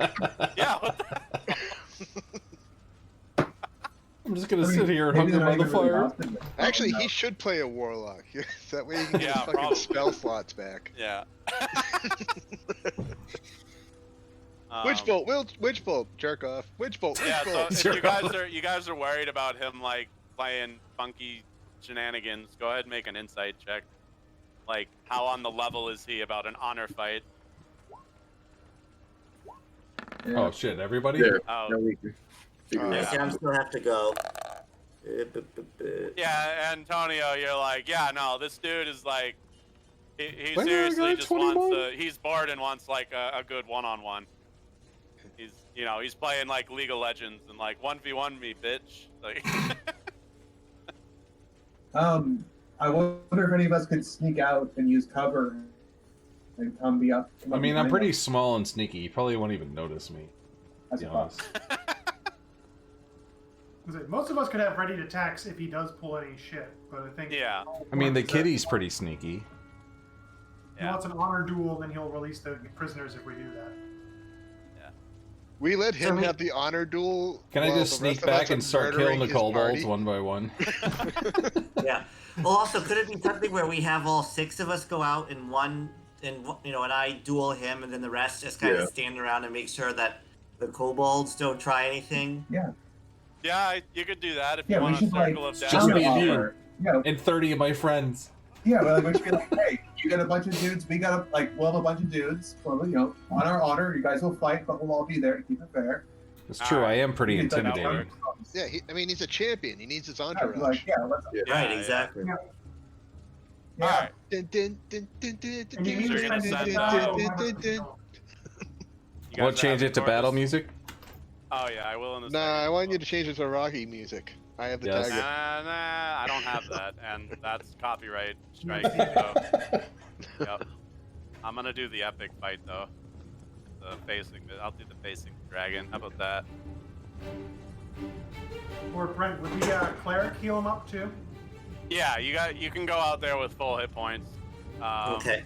Yeah, what the hell? I'm just gonna I mean, sit here and maybe hunger they're by not the even really fire. hostile. Actually, No. he should play a warlock. That way he can get Yeah, his fucking probably. spell slots back. Yeah. Witch bolt, jerk off. Witch bolt, Yeah, so bolt. if you guys are worried about him like playing funky shenanigans, go ahead and make an insight check. Like, how on the level is he about an honor fight? Oh shit! Everybody. There. Oh. Now we can figure I it see, out. I'm still have to go. Yeah, Antonio, you're like, yeah, no, this dude is like, he When did I seriously get just 21? wants to, he's bored and wants like a good one-on-one. He's, he's playing like League of Legends and like 1v1 me, bitch. Like, I wonder if any of us could sneak out and use cover and come up I mean, I'm behind pretty us. small and sneaky. You probably won't even notice me. That's To be a honest. Most of us could have ready attacks if he does pull any shit, but I think yeah, I mean, the kitty's pretty sneaky. If he yeah. wants an honor duel, then he'll release the prisoners if we do that. We let him me- have the honor duel. Can I while just the rest sneak of us back are and start killing the murdering his kobolds party? one by one? Yeah. Well, also, could it be something where we have all 6 of us go out in one, and I duel him, and then the rest just kind of stand around and make sure that the kobolds don't try anything? Yeah. Yeah, you could do that if Yeah, you we want a should, like, circle of death. Just counter me and you. offer. Yeah, And 30 of my friends. yeah, well, like, we should be like, hey, you got a bunch of dudes, we got we'll have a bunch of dudes. Well, on our honor, you guys will fight, but we'll all be there to keep it fair. It's true, I am pretty It's like, intimidating. Yeah, he's a champion. He needs his Yeah, entourage. like, yeah, let's, Right, exactly. yeah. Alright. And you need So to you're gonna spend send, it You Want guys to change have it to Corvus? battle music? Oh yeah, I will in a Nah, second. I want you to change it to Rocky music. I have the Yes. tag. Nah, I don't have that, and that's copyright strike. So, yep. I'm gonna do the epic fight though. I'll do the facing dragon. How about that? Or Brent, would the cleric heal him up too? Yeah, you can go out there with full hit points. Okay.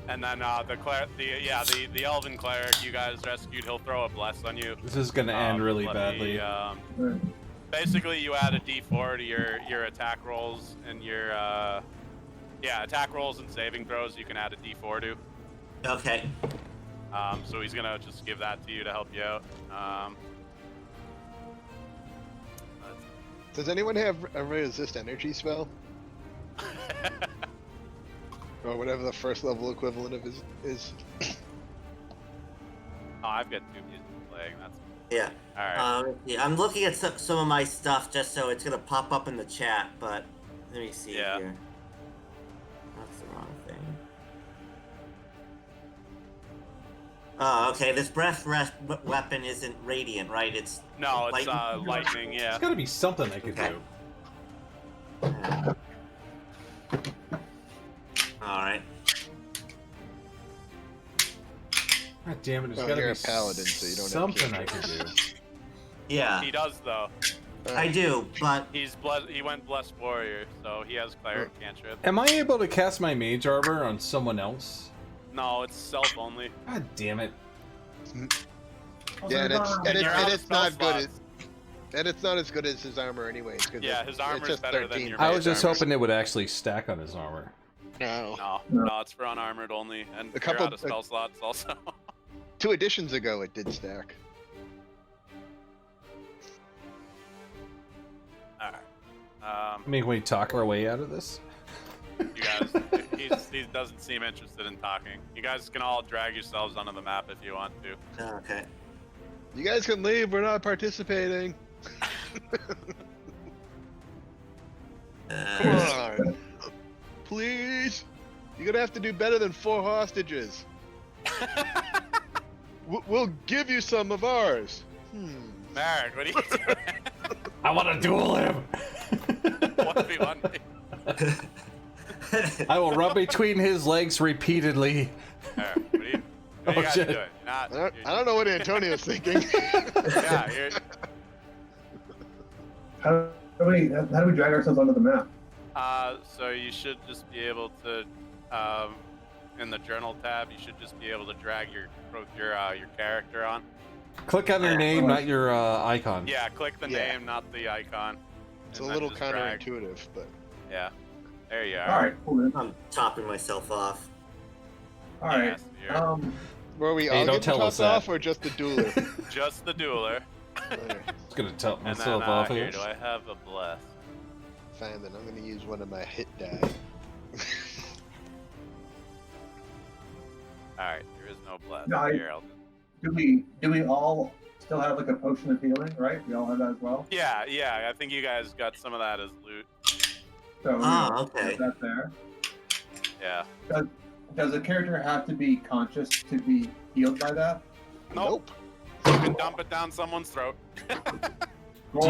And then the elven cleric you guys rescued, he'll throw a bless on you. This is gonna end really Let me, badly. basically, you add a D4 to your attack rolls and your attack rolls and saving throws. You can add a D4 to. Okay. So he's gonna just give that to you to help you out. Does anyone have a resist energy spell? Or whatever the first level equivalent of is. Oh, I've got 2 music playing. That's Yeah. all right. Yeah, I'm looking at some of my stuff just so it's gonna pop up in the chat, but let me see Yeah. here. That's the wrong thing. Oh, okay. This breath weapon isn't radiant, right? It's No, it's lightning. lightning. Yeah. There's gotta be something I could Okay. do. Yeah. All right. God damn it, there's Well, gotta you're be a paladin, so you don't have something I could cantrips. do. Yeah, He does though. I do, but He went blessed warrior, so he has cleric cantrip. Am I able to cast my mage armor on someone else? No, it's self only. God damn it. Also, Yeah, and it's Don, and you're it's, out and of it's not spell good. slots. And it's not as good as his armor, anyways. 'Cause Yeah, his armor's it's just better than 13. your I mage was just armor. hoping it would actually stack on his armor. No. No, it's for unarmored only, and A couple- you're out of spell slots also. 2 editions ago, it did stack. Alright. I mean, can we talk our way out of this? You guys, he doesn't seem interested in talking. You guys can all drag yourselves onto the map if you want to. okay. You guys can leave. We're not participating. Come on. Please. You're gonna have to do better than 4 hostages. We'll give you some of ours. Merrick, what are you doing? I want to duel him! 1v1 me. I will rub between his legs repeatedly. Merrick, what are you Oh, guys shit. doing? You're not, I don't know what Antonio's thinking. Yeah, you're, How do we drag ourselves onto the map? so you should just be able to, in the journal tab, you should just be able to drag your character on. Click on your name, not your icon. Yeah, click the Yeah. name, not the icon. It's a and then little just drag. counterintuitive, but Yeah, there you are. All right, cool. Then. I'm topping myself off. All right. Yes, you're were we Hey, all don't getting tell us topped off that. or just the dueler? just the dueler. Okay, I'm just gonna top And then myself off here, here. do I have a bless? fine, then I'm gonna use one of my hit die. Alright, there is no bless. No, Here, I'll just... Do we all still have like a potion of healing, right? We all have that as well. Yeah, I think you guys got some of that as loot. So Okay. put that there. Yeah. Does a character have to be conscious to be healed by that? Nope. You can dump it down someone's throat. Do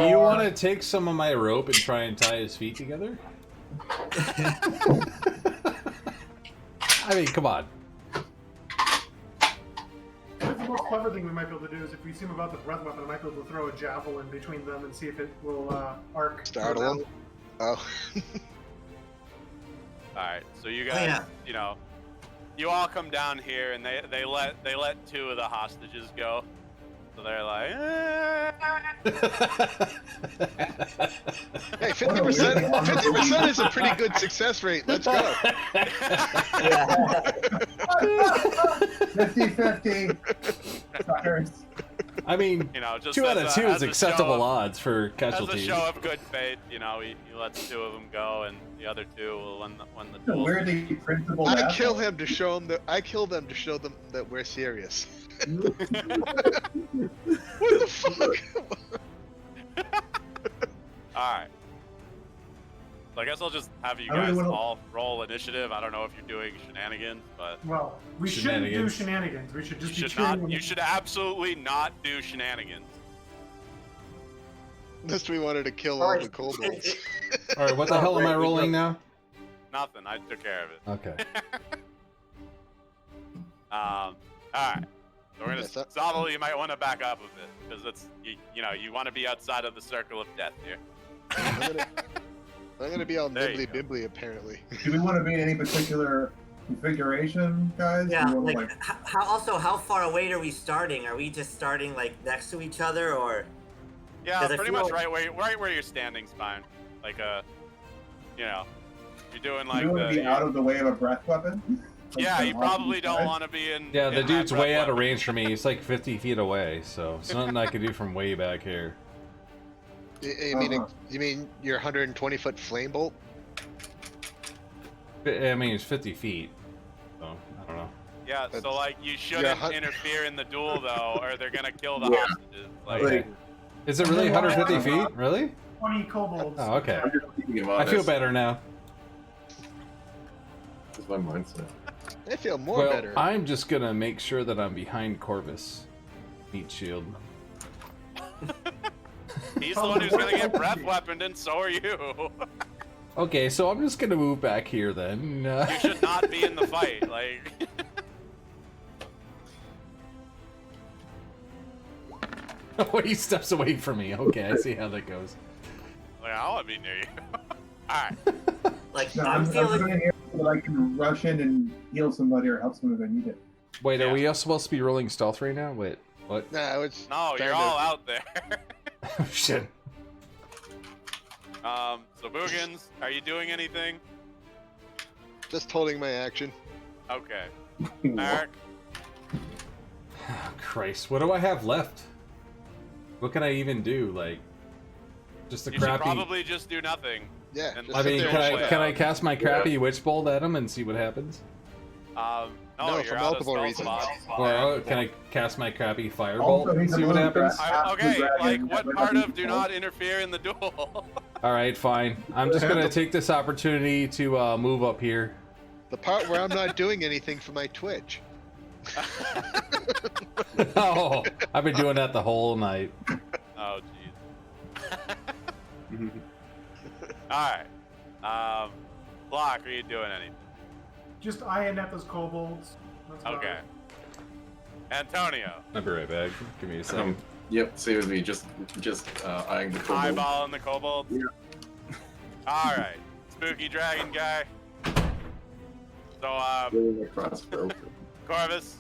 you want to take some of my rope and try and tie his feet together? I mean, come on. That's the most clever thing we might be able to do is if we see him about the breath weapon, I might be able to throw a javelin between them and see if it will arc. Startle him? Oh. Alright, so you guys, you know, you all come down here and they let 2 of the hostages go. So they're like, Hey, 50% is a pretty good success rate. Let's go. 50-50. Cyrus. I mean, you know, just 2 out as of a- 2 as is a show acceptable of- odds for As a casualties. show of good faith, you know, he lets 2 of them go, and the other 2 will win the So duel. we're the principal I asshole? kill him to show them that that we're serious. What the fuck? All right. So I guess I'll just have you I really guys wanna- all roll initiative. I don't know if you're doing shenanigans, but Well, we shouldn't do Shenanigans. shenanigans. We should you just be should treating not. them. You should absolutely not do shenanigans. Unless we wanted to kill all the kobolds. All right, what the hell am I rolling now? Nothing. I took care of it. Okay. All right. So we're gonna. Yes, sir. Zottle, you might want to back up a bit because it's you know you want to be outside of the circle of death here. I'm gonna be all There you nibbly go. bibbly apparently. Do we want to be in any particular configuration, guys? Yeah, Do we wanna, like how far away are we starting? Are we just starting like next to each other, or Yeah, 'Cause I pretty feel much like- right where you're standing's fine. Like you know, you're doing do like we want to be out of the way of a breath weapon? Like Yeah, some you probably obvious don't guys? want to be in. Yeah, the in that dude's breath way out of weapon. range for me. He's like 50 feet away, so it's nothing I can do from way back here. You mean your 120-foot flame bolt? I mean, it's 50 feet, so I don't know. Yeah, That's- so like you shouldn't hun- interfere in the duel though, or they're gonna kill the Yeah. hostages. Like, Okay. Is it really 150 feet? Really? 20 kobolds. Oh, okay. I'm just keeping him I honest. feel better now. That's my mindset. I feel more Well, better. I'm just gonna make sure that I'm behind Corvus. Meat shield. he's the one who's gonna get breath weaponed, and so are you. Okay, so I'm just gonna move back here then. You should not be in the fight. Like, Oh, he steps away from me. Okay, I see how that goes. I want to be near you. All right. like No, I'm I'm feeling? doing it here so that I can rush in and heal somebody or help someone if I need it. Wait, Yeah. are we all supposed to be rolling stealth right now? Wait, what? No, it's No, you're trying all to- out there. Oh, shit. So Boogans, are you doing anything? just holding my action. Okay. Eric, Oh, Christ, what do I have left? What can I even do? Like, just a you should crappy. probably just do nothing. Yeah. And- just I sit mean, there can and I play can out. I cast my crappy witch bolt at him and see what happens? No, No, you're for out multiple of reasons. Or can I cast my crappy firebolt Also, and he's a see what moon happens? dra- Okay, dragon, like what but part nothing of do else. not interfere in the duel? All right, fine. I'm just gonna take this opportunity to move up here. The part where I'm not doing anything for my Twitch. Oh, I've been doing that the whole night. Oh, jeez. All right. Block, are you doing anything? Just eyeing at those kobolds. That's about Okay. it. Antonio, I'll be right back. Give me a second. Yep, same as me. Just eyeing the kobold. eyeballing the kobolds. Yeah. All right, spooky dragon guy. So, With a crossbow. Corvus,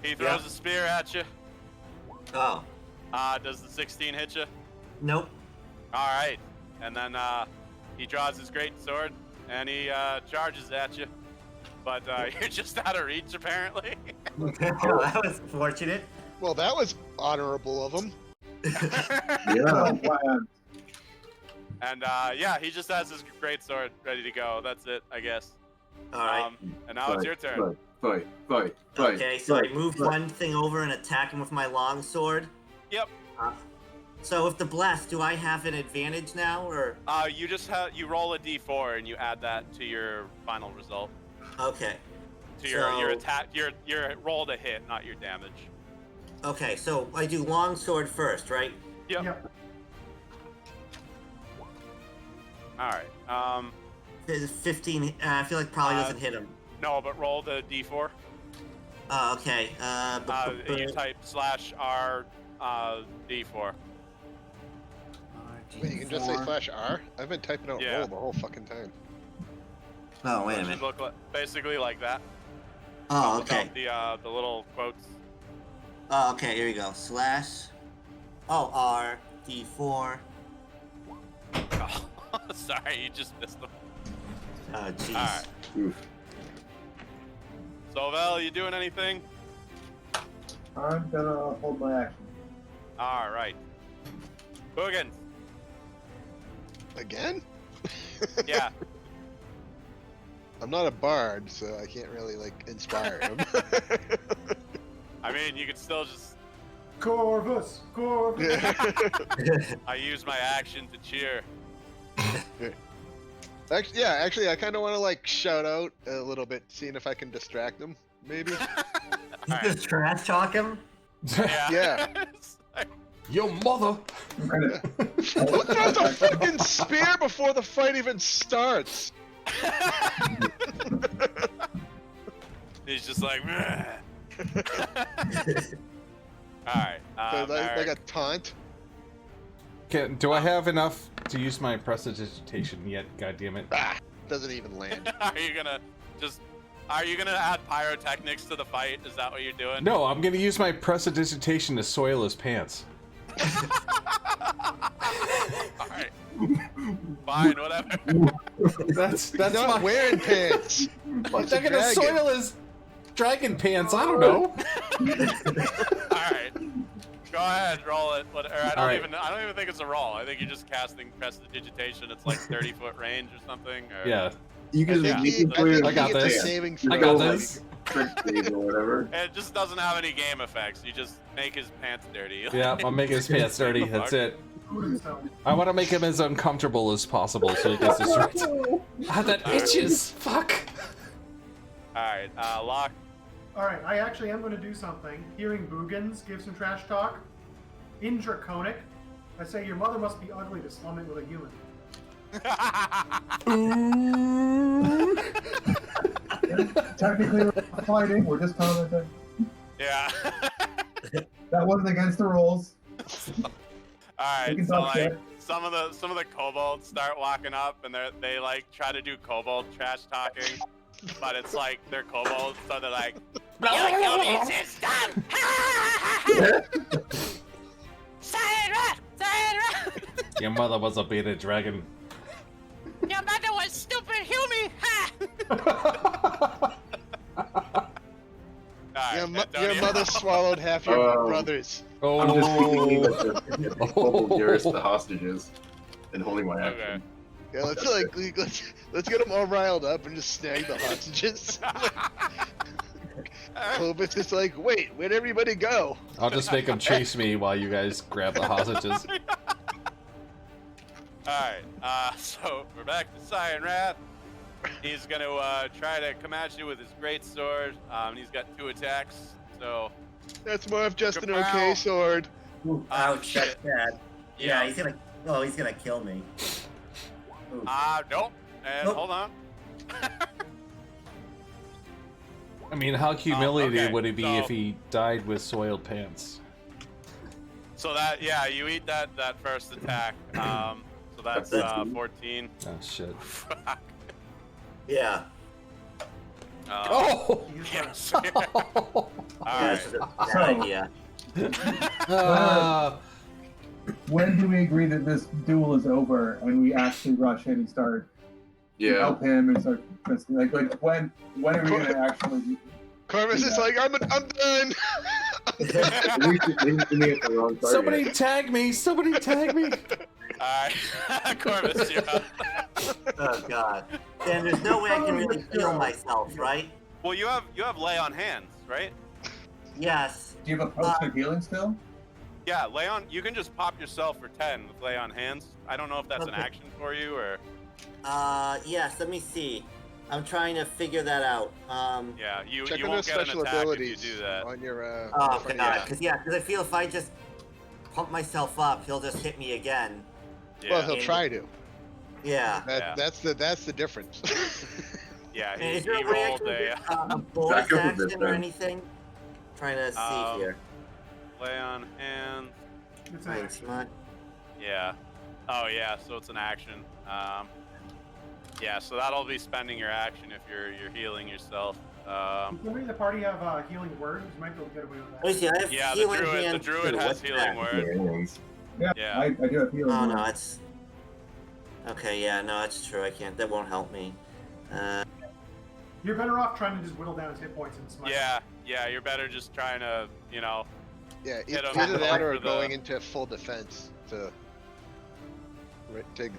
he throws Yeah. a spear at you. Oh, Does the 16 hit you? nope. All right, and then he draws his great sword and he charges at you. But you're just out of reach, apparently. That was fortunate. Well, that was honorable of him. Yeah. Oh, plan. And yeah, he just has his great sword ready to go. That's it, I guess. All right. And now it's your turn. Fight. Okay, so I fight, move fight. one thing over and attack him with my long sword. Yep. So with the blast, do I have an advantage now, or You just you roll a d4 and you add that to your final result. okay? To your So- attack, your roll to hit, not your damage. Okay, so I do long sword first, right? Yep. Yep. All right. There's 15. I feel like probably Uh, doesn't hit him. No, but roll the d4. Oh, okay. You type /R d4. Wait, you can just say /R? I've been typing out Yeah. roll the whole fucking time. Oh, wait a It minute. should look like, basically like that. Oh, okay. Without the little quotes. Okay, here we go. Slash. Oh, R D4. Oh, sorry, you just missed them. Oh, jeez. All right. Oof. So, Val, you doing anything? I'm gonna hold my action. All right. Boogans. Again? Yeah. I'm not a bard, so I can't really like inspire him. I mean, you could still just. Corvus. I use my action to cheer. Actually, I kind of want to like shout out a little bit, seeing if I can distract him, maybe. You just trash talk him? Yeah. Your mother! I'm gonna- Who throws a fucking spear before the fight even starts? He's just like, meh. Alright. Like a taunt. Do I have enough to use my prestidigitation yet? God damn it! Doesn't even land. Are you gonna add pyrotechnics to the fight? Is that what you're doing? No, I'm gonna use my prestidigitation to soil his pants. Alright. Fine, whatever. That's He's not my. wearing pants. I'm He's a gonna dragon. soil his dragon pants. I don't know. Alright. Go ahead, roll it. I don't Alright. even think it's a roll. I think you're just casting prestidigitation. It's like 30-foot range or something. Or... Yeah, You can I just think make it I got it's a this. saving I throw. got this. trick save or whatever. And it just doesn't have any game effects. You just make his pants dirty. Yeah, I'm making his pants dirty. That's it. I want to make him as uncomfortable as possible so he gets distracted. Ah, that itches. Fuck. Alright, Locke. Alright, I actually am going to do something. Hearing Boogans give some trash talk. In Draconic, I say your mother must be ugly to slum it with a human. Technically, we're not fighting. We're just commenting. Yeah. That wasn't against the rules. We Alright, can so talk like shit. some of the kobolds start walking up and they like try to do kobold trash talking, but it's like they're kobolds, so they're like, You killed his system! Sayonara! Sayonara! Your mother was a beta dragon. Your mother was stupid human! Ha! Alright, Your Antonio. mother swallowed half your Oh. brothers. Oh. I'm just thinking that the bubble nearest the hostages and holding my Okay. action. Yeah, let's get them all riled up and just snag the hostages. Clovis is like, wait, where'd everybody go? I'll just make him chase me while you guys grab the hostages. Alright, so we're back to Cyan Wrath. He's gonna try to come at you with his great sword. He's got 2 attacks, so That's more of just an Kapow. okay sword. Ouch, that's shit. bad. Yeah, he's gonna kill me. Ooh. Nope. And Nope. hold on. I mean, how humiliated okay, would it be so- if he died with soiled pants? So that, yeah, you eat that first attack. So that's 14. Oh shit. Yeah. Oh! Yes. Yeah, Alright. it's a bad idea. When do we agree that this duel is over and we actually rush in and start Yeah. help him and start like when are we gonna actually? Corvus is Yeah. like, I'm done. Maybe at the wrong target. Somebody tag me! Somebody tag me! Alright. Corvus, you're up. Oh god. Dan, there's no way I can really heal myself, right? Well, you have lay on hands, right? Yes. Do you have a potion of healing still? Yeah, lay on. You can just pop yourself for 10 with lay on hands. I don't know if that's an Okay. action for you or. Yes, let me see. I'm trying to figure that out. Yeah, you Check on won't those get an special attack if you abilities do that. on your. Oh front of god, your- because I feel if I just pump myself up, he'll just hit me again. Yeah. Well, he'll try to. Yeah. Yeah. That's the difference. Yeah, And he is there a way I rolled can a get a bonus Back up a bit, action or then. anything? Trying to see here. lay on hands. It's an Thanks, action. Matt. Yeah. Oh yeah, so it's an action. Yeah, so that'll be spending your action if you're healing yourself. Does somebody in the party have healing words? You might be able to get away with that. Let me see. I have Yeah, the healing druid hand too. has What's healing that? word. Yeah, Yeah. I do have healing. Oh word. no, it's okay. Yeah, no, that's true. I can't. That won't help me. You're better off trying to just whittle down his hit points and smite. Yeah, you're better just trying to, Yeah, Hit 'em either that or for the- going into full defense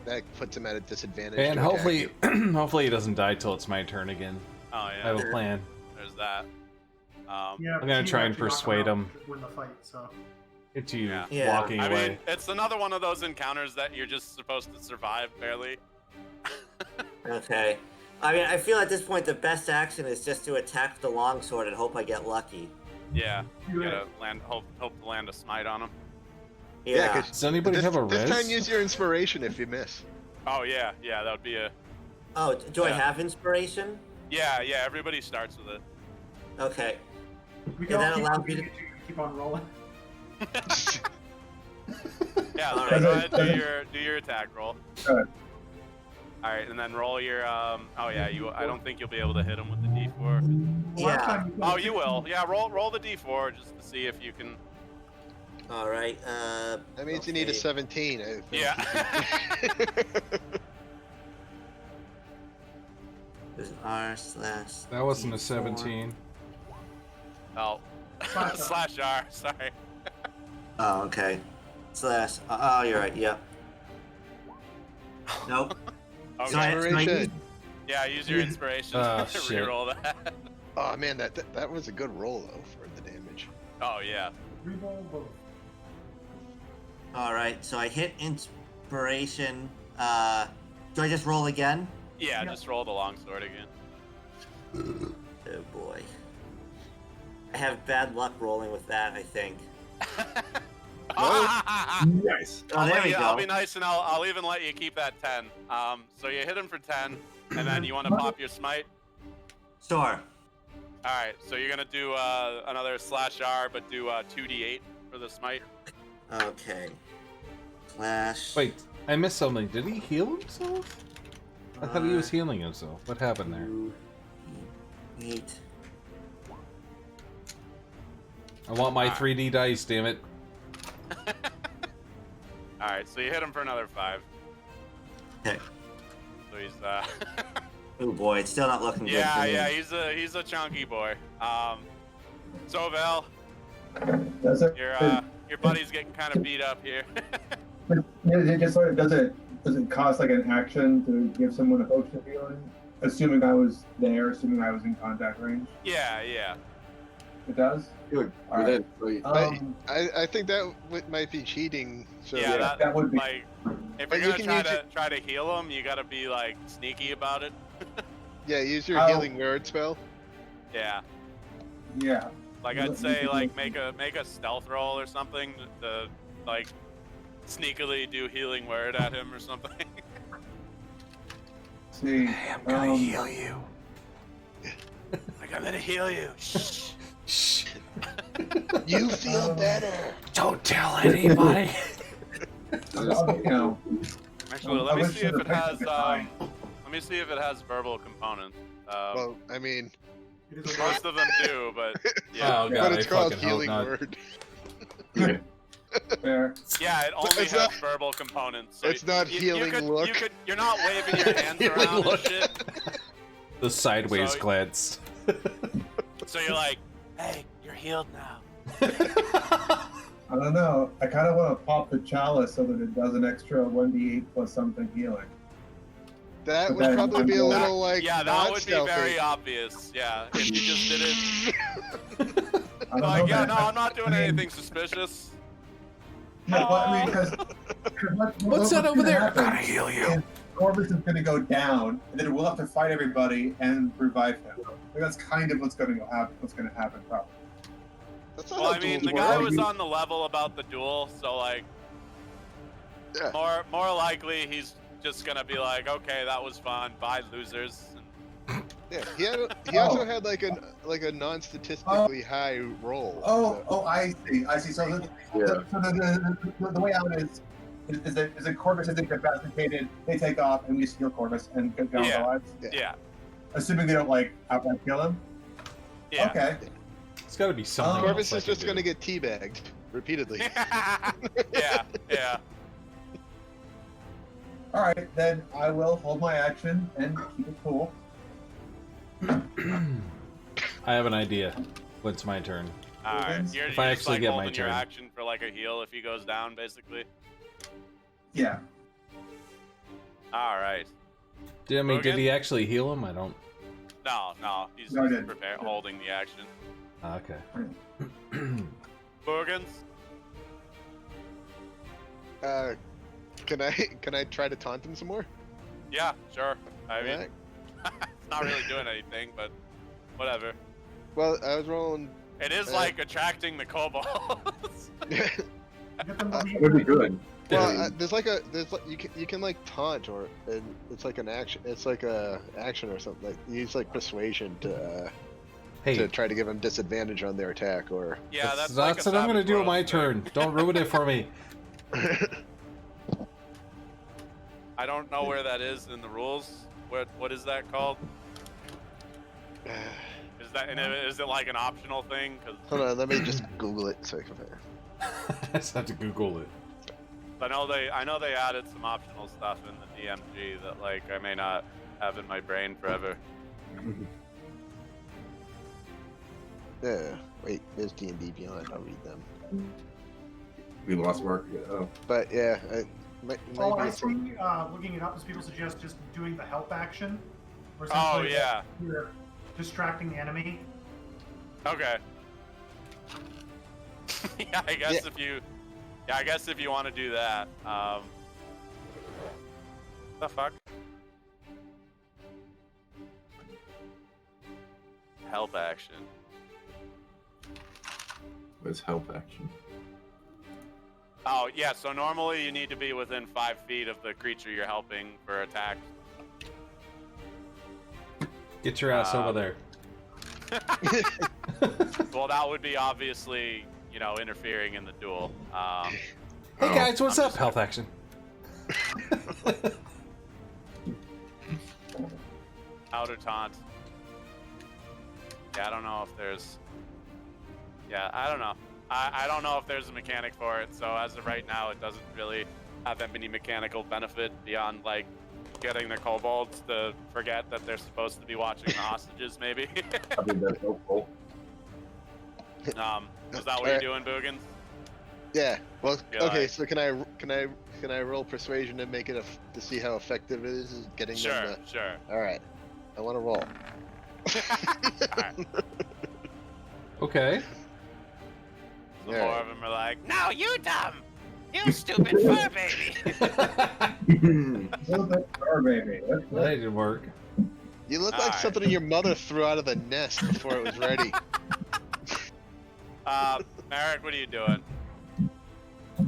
that puts him at a disadvantage. And to attack hopefully, you. hopefully he doesn't die till it's my turn again. oh I yeah, have a plan. there's that. Yeah, I'm gonna but try you and actually knock persuade out him. to win the fight. So It's you Yeah. walking I away. mean, it's another one of those encounters that you're just supposed to survive barely. Okay. I mean, I feel at this point the best action is just to attack the longsword and hope I get lucky. Yeah, you do it. gotta hope to land a smite on him. Yeah. 'cause Does anybody this, have a this res? time use your inspiration if you miss. Oh yeah, that would be a. Oh, do I Yeah. have inspiration? Yeah, everybody starts with it. Okay. we And can all that keep allows on me to- beating it, you can keep on rolling. Yeah, All so right. go ahead, do your attack roll. Alright. All right, and then roll your oh yeah, I don't think you'll be able to hit him with the D4. Last Yeah. time you got Oh, you will. Yeah, roll the D4 just to see if you can. All right. That means you need a okay. 17. I think. Yeah. This is R/. That wasn't a D4. 17. Oh, Slash R. slash R. Sorry. Oh, okay. Slash. Oh, you're right. Yep. Nope. Okay. So I- Inspiration. Yeah, use your inspiration Oh, to shit. reroll that. Oh man, that was a good roll though for the damage. Oh yeah. Reroll both. All right. So I hit inspiration. Do I just roll again? Yeah, Yeah. just roll the longsword again. Oh boy. I have bad luck rolling with that, I think. Nice. Oh, there we I'll go. be nice and I'll even let you keep that 10. So you hit him for 10, and then you want to pop your smite. Sure. All right, so you're gonna do another slash R, but do 2d8 for the smite. Okay. Slash. Wait, I missed something. Did he heal himself? I thought he was healing himself. What happened there? 8. I want my 3D dice, damn it. All right, so you hit him for another 5. Okay. So he's Oh boy, it's still not looking good. for me. yeah, he's a chunky boy. So Val, Does it? your buddy's getting kind of beat up here. It just sort of does it cost like an action to give someone a potion of healing? Assuming I was there, assuming I was in contact range. yeah. It does. Good. All With it, I think that might be cheating. So Yeah, that would be. Like, if But you're you gonna can try to heal him, you gotta be like sneaky about it. yeah, use your How- healing word spell. Yeah, Yeah. like I'd say like make a stealth roll or something to like sneakily do healing word at him or something. See. I'm gonna heal you. Like I'm gonna heal you. Shh. Shh. You feel better. Don't tell anybody. You know, Actually, I let me wish see if the it has picture could let me see if it has verbal components. Well, I mean, It is a Most of them do, but yeah. Oh, God, but it's I called fucking hope healing not. word. fair. Yeah, it only It's has not- verbal components. So it's not healing look. You're not waving your hands Healing around and look. shit. The sideways So- glance. So you're like, hey, you're healed now. I don't know. I kind of want to pop the chalice so that it does an extra 1d8 plus something healing. That But would then probably be a I'm little like Yeah, that not would be stealthy. very obvious. Yeah, if you just did it. I don't Like, know, yeah, man. no, I'm not doing I mean, anything suspicious. Yeah, but I mean, because What's that over there? Happen Gotta heal you. is Corvus is going to go down, and then we'll have to fight everybody and revive him. Like, that's kind of what's going to happen. What's going to happen, probably. That's not Well, how I mean, duels the work. guy was on the level about the duel, so like, Yeah. more likely he's just gonna be like, okay, that was fun. Bye, losers. Yeah, he also had like a non-statistically high roll. Oh, I see. So the way out is Is it Corvus isn't capacitated? They take off and we steal Corvus and go down Yeah. the lives. Yeah. Assuming they don't like outright kill him. Yeah. Okay. It's got to be something. Corvus else is I just can gonna do. get teabagged repeatedly. Yeah. Yeah. All right, then I will hold my action and keep it cool. I have an idea. When's my turn? All right. You're If I just actually like get my holding your turn. action for like a heal if he goes down, basically. Yeah. All right. Did Logan? he actually heal him? I don't. No. He's No, I didn't. holding the action. Okay. Borgans. Can I try to taunt him some more? Yeah. Sure. I mean, Alright. it's not really doing anything, but whatever. Well, I was rolling. It is like attracting the kobolds. Get them to leave. That would be good. Well, you can like taunt or and it's like an action. It's like a action or something. Like use like persuasion to Hey, try to give them disadvantage on their attack or. Yeah, that's like a what I'm gonna Savage do on Worlds my thing. turn. Don't ruin it for me. I don't know where that is in the rules. What is that called? Is it like an optional thing? 'Cause Hold on, let me just Google it so I can. I just have to Google it. I know they added some optional stuff in the DMG that like I may not have in my brain forever. Yeah. Wait, there's D&D Beyond. I'll read them. We lost Mark. Oh. But yeah, maybe I it's. see. Looking it up, as people suggest, just doing the help action. Or Oh essentially yeah. you're distracting the enemy. Okay. Yeah, I guess if you want to do that. The fuck? Help action. What's help action? Oh yeah, so normally you need to be within 5 feet of the creature you're helping for attack. Get your ass over there. Well, that would be obviously, interfering in the duel. Hey guys, what's I'm up? just- Health action. Outer taunt. Yeah, I don't know if there's. Yeah, I don't know. I don't know if there's a mechanic for it. So as of right now, it doesn't really have any mechanical benefit beyond like getting the kobolds to forget that they're supposed to be watching the hostages. Maybe. I think that's helpful. Is that what you're doing, Boogans? Yeah. Well, Yeah, okay. like- So can I roll persuasion and make it to see how effective it is getting Sure, them to? sure. All right. I want to roll. Alright. Okay. So Yeah. more of them are like, No, you dumb! You stupid fur baby! Little bit star baby. That's That good. didn't work. You look like Alright. something your mother threw out of the nest before it was ready. Merrick, what are you doing?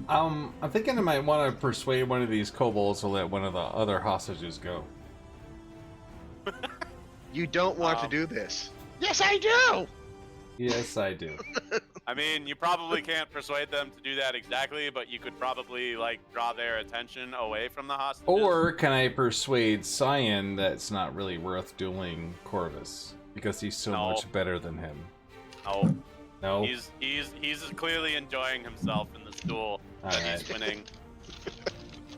I'm thinking I might want to persuade one of these kobolds to let one of the other hostages go. You don't want to Um, do this. Yes, I do. Yes, I do. I mean, you probably can't persuade them to do that exactly, but you could probably like draw their attention away from the hostages. Or can I persuade Cyan that it's not really worth dueling Corvus because he's so No. much better than him? No, No. he's clearly enjoying himself in this duel that Alright. he's winning.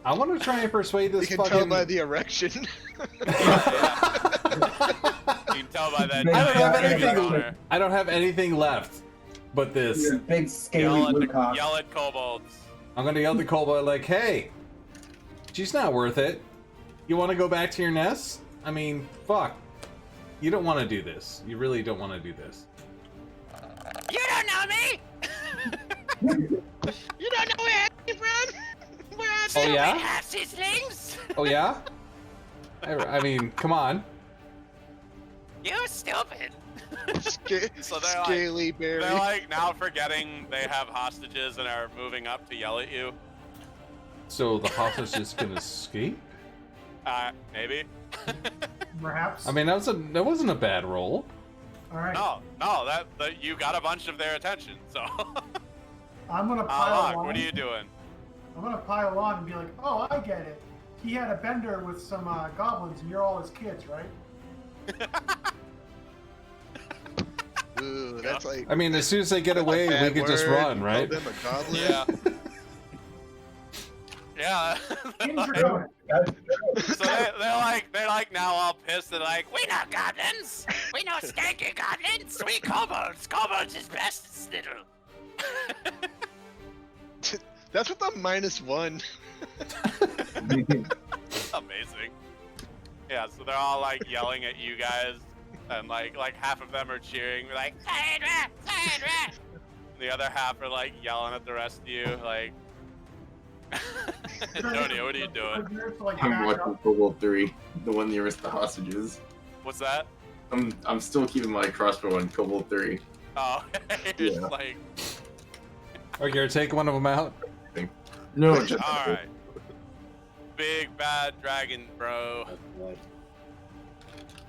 I want to try and persuade You this can fucking. tell by the erection. You can tell by that. I don't have giant anything- honor. I don't have anything left but this. Your big scaly Yell at, blue cock. yell at kobolds. I'm gonna yell at the kobold like, "Hey, she's not worth it. You want to go back to your nest? I mean, fuck. You don't want to do this. You really don't want to do this." You don't know me! You don't know where I came from. Where I Oh yeah? Half sizzlings! Oh yeah? I mean, come on. You stupid! So they're like- Scaly berry. They're like now forgetting they have hostages and are moving up to yell at you. So the hostages can escape? Maybe. Perhaps. I mean, that wasn't a bad roll. All right. No, that you got a bunch of their attention. So, I'm gonna pile Locke, on. what are you doing? I'm gonna pile on and be like, oh, I get it. He had a bender with some goblins, and you're all his kids, right? Ooh, that's like. I mean, as soon as they get away, we bad could just word. run, You right? called them a goblin? Yeah. Yeah. Things are going. So they're like now all pissed. They're like, we know goblins. We know skanky goblins. We kobolds. Kobolds is best little. That's what the -1. Amazing. Yeah. So they're all like yelling at you guys, and like half of them are cheering, like Sandra, Sandra. And the other half are like yelling at the rest of you, like. Antonio, what are you doing? I'm watching Kobold 3, the one nearest the hostages. What's that? I'm still keeping my crossbow on Kobold 3. Oh, you're Yeah. just like. Or you're taking one of them out? No, just Alright. Big bad dragon, bro.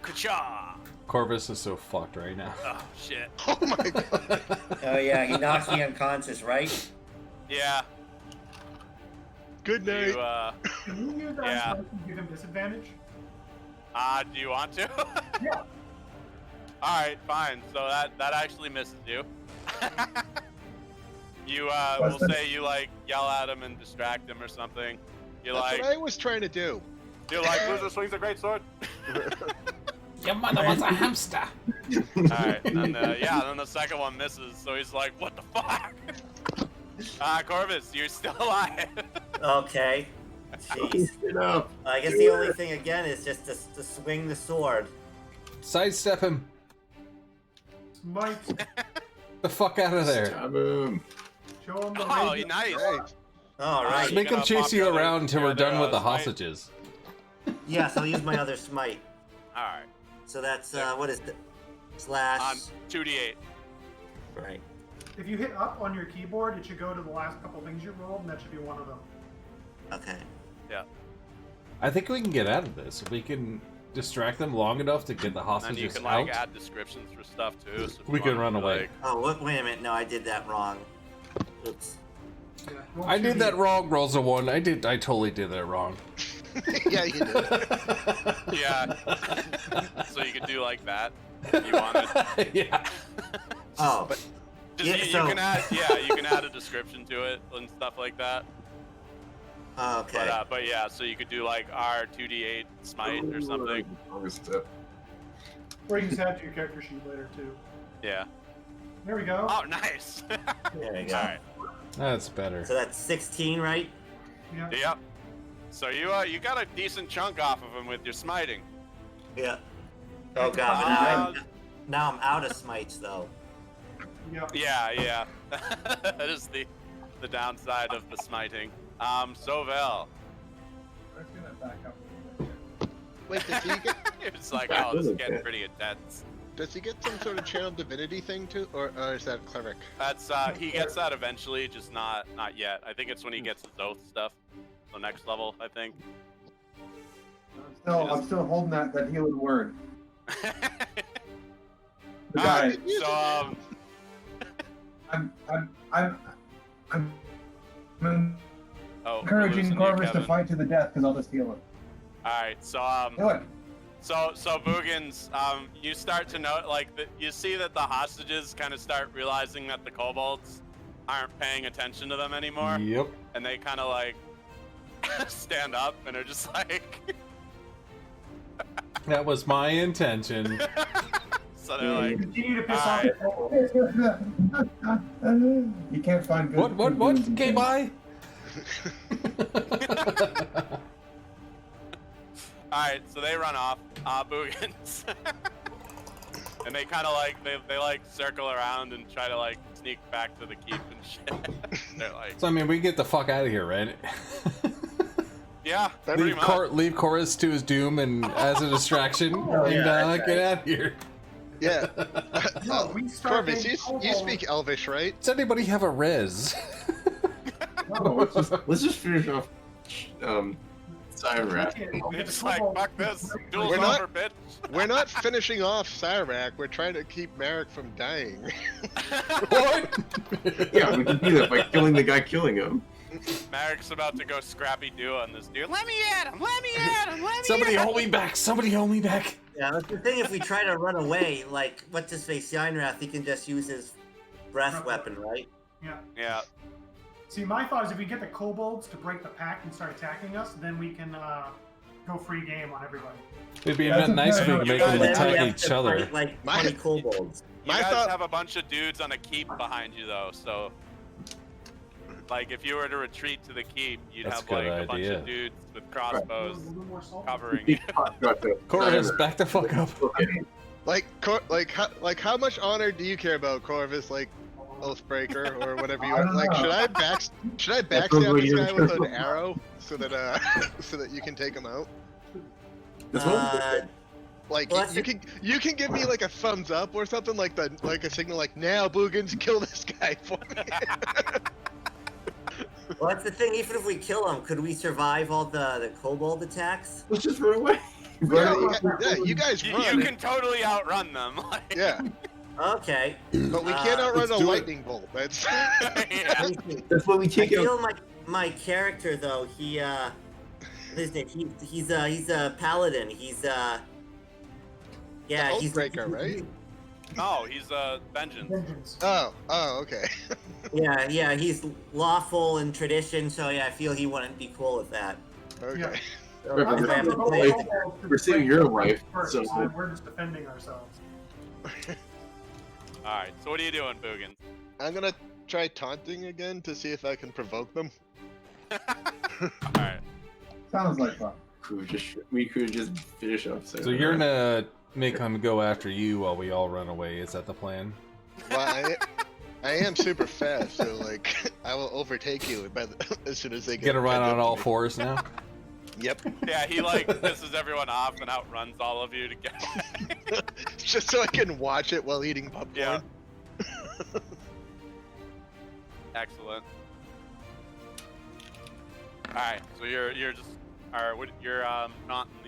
Ka-cha! Corvus is so fucked right now. Oh, shit. Oh my god. Oh yeah, he knocks me unconscious, right? Yeah. Good night. You, Can you use that Yeah. to give him disadvantage? do you want to? Yeah. Alright, fine. So that actually misses you. You, we'll say you, like, yell at him and distract him or something. You're That's like, what I was trying to do. you're like, Loser swings a great sword. Your mother was a hamster. Alright, and then the second one misses, so he's like, what the fuck? Corvus, you're still alive. Okay. Jeez. get up. I guess the only thing again is just to swing the sword. Sidestep him. Smite. The fuck out of there. Stab him. Show him the Oh, radiant nice. Right. All Alright, right. Just make you him gonna chase pop you your other- around until your we're done other, with the smite? hostages. Yes, I'll use my other smite. Alright. So that's what is it? Slash. 2d8. Right. If you hit up on your keyboard, it should go to the last couple things you rolled, and that should be one of them. Okay. Yeah. I think we can get out of this. We can distract them long enough to get the And hostages you can out. like add descriptions for stuff too. So if We you can wanted run to, away. like- Oh, wait a minute. No, I did that wrong. Oops. Yeah, roll I did 2d8. that wrong, rolls a 1. I totally did that wrong. Yeah, you did. Yeah. So you could do like that if you wanted. Yeah. Oh. Just, Yeah, you so- can add, you can add a description to it and stuff like that. Okay. But yeah, so you could do like R2d8 smite or something. Or you can just add to your character sheet later, too. Yeah. There we go. Oh, nice. There we go. All right. That's better. So that's 16, right? Yeah. Yep. So you got a decent chunk off of him with your smiting. Yeah. Oh god, but now I'm out of smites though. Yeah. Yeah. That is the downside of the smiting. Sovel. I'm gonna back up a little bit. Wait, does he get It's like, oh, this is getting pretty intense. does he get some sort of channel divinity thing too, or is that cleric? That's he gets that eventually, just not yet. I think it's when he gets his oath stuff. So next level, I think. I'm still holding that healing word. The Alright, guy, so I'm oh, we're encouraging losing you, Corvus to Kevin. fight to the death because I'll just heal him. Alright, so Hey, look, So Boogans, you start to know, like, you see that the hostages kind of start realizing that the kobolds aren't paying attention to them anymore, Yep. and they kind of like stand up and are just like, That was my intention. so they're like, Continue to piss Alright. off. you can't find good. What? good dudes in Okay, Kenya. bye. alright, so they run off, Boogans, and they kind of like, they like circle around and try to like sneak back to the keep and shit. They're like, So I mean, we can get the fuck out of here, right? yeah, pretty leave, much. leave Chorus to his doom and as a distraction, and yeah, get out of here. Yeah. No, we start Corvus, getting you kobolds. speak Elvish, right? Does anybody have a res? No, let's just finish off Siren Rat. It's like, fuck this, duel's We're not- over, bitch. We're not finishing off Cyrac. We're trying to keep Merrick from dying. What? Yeah, we can do that by killing the guy killing him. Merrick's about to go Scrappy Doo on this dude. Let me at him! Let me at him! Let me Somebody at hold me back! Somebody hold me back! Yeah, that's the thing. If we try to run away, like what's his face, Yinrath, he can just use his breath weapon, right? Yeah. Yeah. See, my thought is if we get the kobolds to break the pact and start attacking us, then we can go free game on everybody. It'd be That's nice if we a could good make them idea. attack Then we have each to other. fight, like My- 20 kobolds. You My guys thought- have a bunch of dudes on a keep behind you, though, so... Like, if you were to retreat to the keep, you'd That's have, a good like, a bunch idea. of dudes with crossbows A little more salt. covering you. Corvus, back the fuck up. Like how much honor do you care about, Corvus? Like Oathbreaker or whatever you I are. don't Like, know. should I backstab probably this guy your with an turn. arrow so that so that you can take him out? Like Well, that's you can give me like a thumbs up or something like a signal like now Boogans kill this guy for me. Well, that's the thing. Even if we kill him, could we survive all the kobold attacks? Let's just run away. Yeah, you guys You run. can totally outrun them. Like, Yeah, Okay. but we can't outrun let's a do it. lightning bolt. That's yeah. That's why we I take out. feel my character though. He what is it? He's a paladin. He's yeah. He's Oathbreaker, right? No, he's Vengeance. Vengeance. Oh, okay. Yeah. He's lawful in tradition. So yeah, I feel he wouldn't be cool with that. Okay. Yeah. So Right, that's but why I have to Both play- kobolds could We're saving break your the life, first, so- then we're just defending ourselves. Alright, so what are you doing, Boogans? I'm gonna try taunting again to see if I can provoke them. Alright. Sounds like fun. We could just finish up. So you're gonna make them go after you while we all run away. Is that the plan? Well, I am super fast, so like I will overtake you as soon as they Get around catch up on to all me. fours now. Yep. Yeah, he like pisses everyone off and outruns all of you to get Just so I can watch it while eating popcorn. Yeah. Excellent. Alright, so you're just you're taunting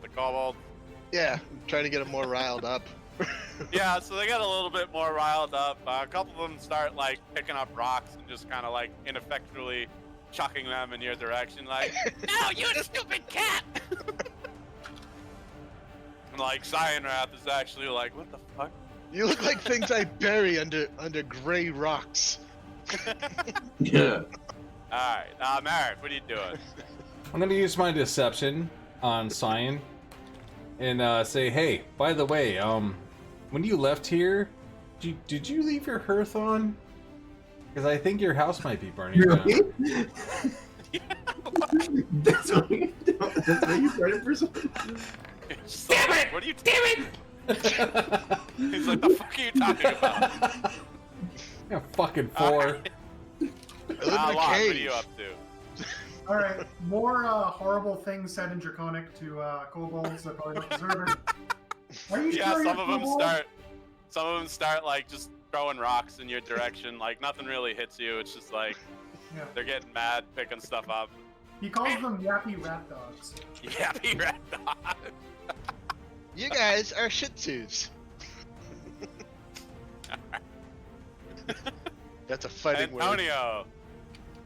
the kobold. Yeah, I'm trying to get them more riled up. Yeah, so they get a little bit more riled up. A couple of them start like picking up rocks and just kind of like ineffectually chucking them in your direction, like, "No, you stupid cat!" And like Cyanrath is actually like, "What the fuck?" You look like things I bury under gray rocks. Yeah. All right, Merrick, what are you doing? I'm gonna use my deception on Cyan and say, hey, by the way, when you left here, did you leave your hearth on? Because I think your house might be burning down. That's what you started for something. Damn it! What are you? Damn it! He's like, "The fuck are you talking about?" Yeah, fucking four. I live in a Lon, what are cave. you up to? All right, more horrible things said in Draconic to kobolds that probably don't deserve it. Are you Yeah, sure some you're of them kobold? start like just throwing rocks in your direction. Like nothing really hits you. It's just like Yeah. they're getting mad, picking stuff up. He calls them yappy rat dogs. Yappy rat dog. You guys are Shih Tzus. That's a fighting word. Antonio.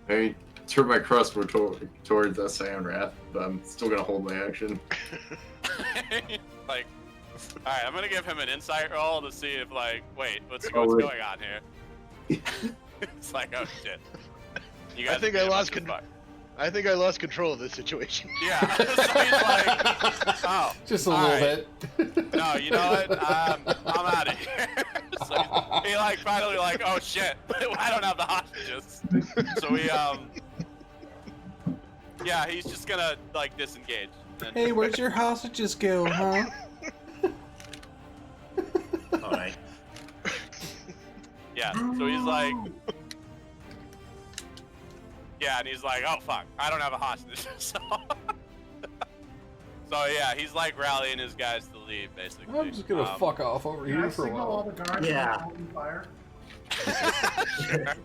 I turn my crossbow towards Cyanrath, but I'm still gonna hold my action. Like, all right, I'm gonna give him an insight roll to see if like, wait, what's Oh, wait. going on here? It's like, oh shit. You guys I think are I being a lost bunch of fuck. I think I lost control of this situation. Yeah. So he's like, oh, Just a all little right. bit. No, you know what? I'm out of here. So he like finally like, oh shit, I don't have the hostages. So we yeah, he's just gonna like disengage. And, Hey, where'd your hostages go, huh? All right. yeah, so he's like, yeah, and he's like, oh fuck, I don't have a hostage. So, so yeah, he's like rallying his guys to leave basically. I'm just gonna fuck off over Can I here for a signal all while. the guards Yeah. to open fire? Sure.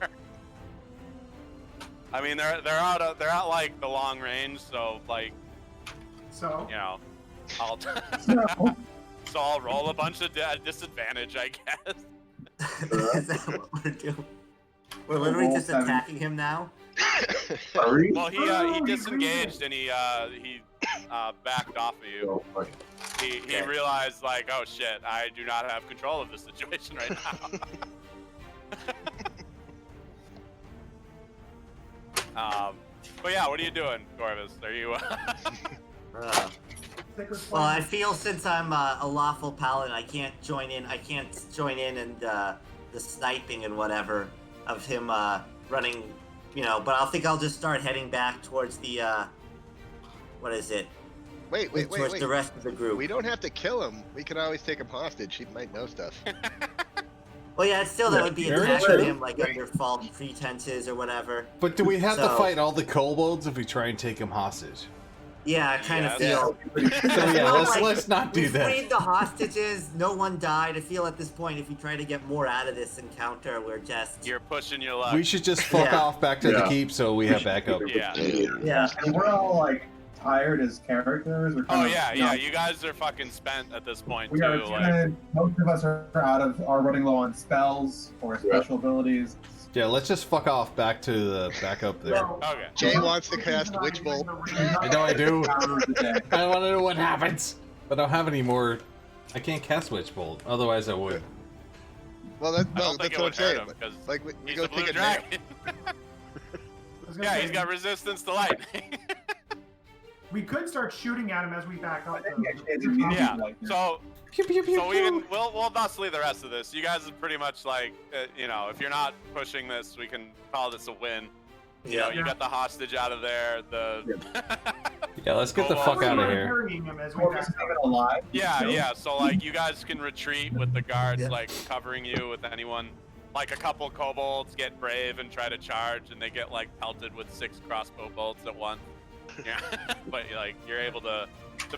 I mean, they're out like the long range, so like, So, you know, I'll No. so I'll roll a bunch of disadvantage, I guess. Is that what we're doing? We're literally Roll just 7. attacking him now. Are we? Well, he disengaged and he backed off of you. Oh, fuck. He realized like, oh shit, I do not have control of this situation right now. But yeah, what are you doing, Corvus? Are you? Sacred Well, I flame. feel since I'm a lawful paladin, I can't join in. I can't join in and the sniping and whatever of him running. But I think I'll just start heading back towards the what is it? Wait. Towards the rest of the group. We don't have to kill him. We could always take him hostage. He might know stuff. Well, yeah, still that would be very attacking true. him like under false pretenses or whatever. But do we have to So- fight all the kobolds if we try and take him hostage? Yeah, I kind of Yes. feel. So yeah, let's not do We that. freed the hostages. No one died. I feel at this point, if we try to get more out of this encounter, we're just. You're pushing your luck. We should just fuck Yeah. off back to the Yeah. keep so we have backup. Yeah. Yeah. And we're all like tired as characters. We're kind Oh of, yeah, you know, yeah. You guys are fucking spent at this point We too. are Like, timid. Most of us are running low on spells or special abilities. Yeah, let's just fuck off back to the backup there. No, okay. Jay wants to cast Witch Bolt. I know I do. Hour of the day. I want to know what happens. But I don't have any more. I can't cast Witch Bolt. Otherwise, I would. Well, I don't that's think it what I'm would hurt saying. him because Like, we he's go a blue take a nap. dragon. I was gonna Yeah, say, he's got resistance to lightning. We could start shooting at him as we back up. Though. Yeah. So Pew, pew, pew, So pew. we'll thusly the rest of this. You guys are pretty much like, if you're not pushing this, we can call this a win. You know, you got the hostage out of there. Yeah, let's get the Oh, fuck well, out of We're here. carrying him as we Or back just up. make it alive. yeah. So like, you guys can retreat with the guards Yeah. like covering you with anyone. Like a couple kobolds get brave and try to charge, and they get like pelted with 6 crossbow bolts at once. Yeah, but like you're able to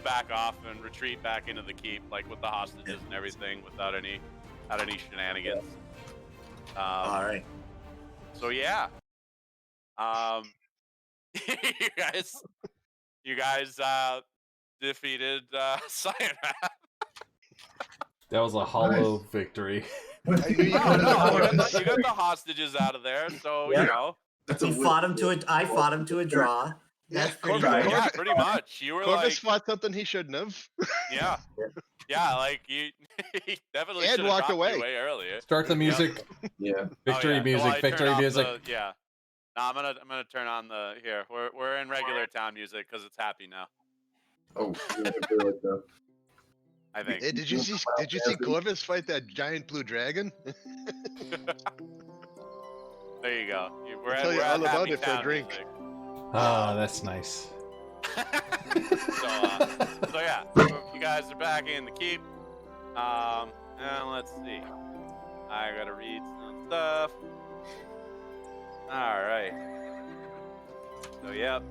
back off and retreat back into the keep, like with the hostages and everything, without any shenanigans. All right. So yeah, you guys defeated Cyanide. That was a hollow victory. No, you got the hostages out of there, so Yeah. you know. That's I fought him to a draw. That's pretty Corvus- good. Yeah, pretty much. You were Corvus like, fought something he shouldn't have. yeah, like you he definitely And should have walked dropped away. you way earlier. Start the music. Yeah. Victory Oh, yeah. music. Well, I Victory turned off music. yeah. No, I'm gonna turn on the here. We're in regular town music because it's happy now. Oh, yeah, I feel like that. I think. Hey, did you see Corvus fight that giant blue dragon? There you go. We're I'll at, tell you we're all at about happy it for a town drink. music. Ah, that's nice. So yeah, you guys are back in the keep. And let's see. I gotta read some stuff. All right. So yep,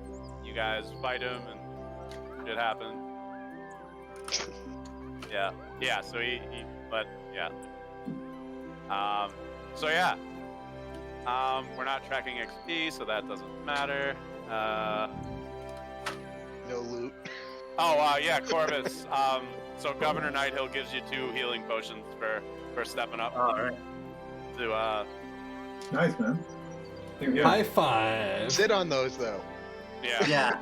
you guys fight him and shit happens. Yeah. So but yeah. So yeah. We're not tracking XP, so that doesn't matter. No loot. Yeah, Corvus. So Governor Nighthill gives you 2 healing potions for stepping up. All right. To Nice, man. Here, High five. Sit on those though. yeah. Yeah.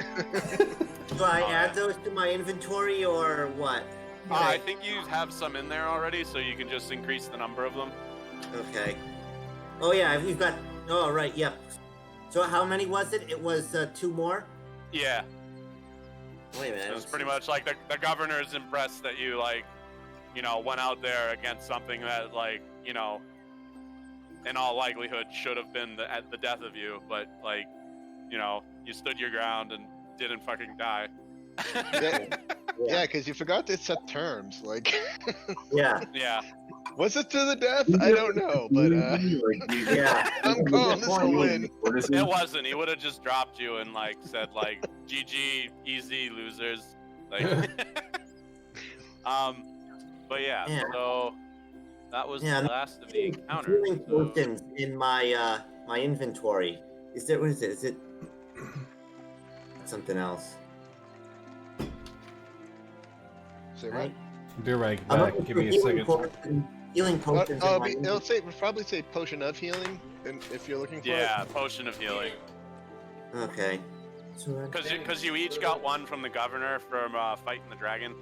Do I add those to my inventory or what? I think you have some in there already, so you can just increase the number of them. Okay. Oh yeah, we've got. Oh right, yep. So how many was it? It was 2 more. Yeah. Wait a minute. It was pretty much like the governor is impressed that you went out there against something that in all likelihood should have been the death of you, but you stood your ground and didn't fucking die. Yeah, because you forgot to set terms. Like, Yeah. Yeah. was it to the death? I don't know, but Yeah. I'm calling this a win. It wasn't. He would have just dropped you and said GG, easy losers. But yeah, Yeah. so that was Yeah, the last of the encounters. Healing So, potions in my my inventory. Is there? What is it? Is it something else? Say what? Right. Be right I'm back. looking Give for me a healing second. potion Healing potions. in my it'll probably say potion of healing, if you're looking for it. Yeah, potion of healing. Okay. So Because you each got one from the governor from fighting the dragon.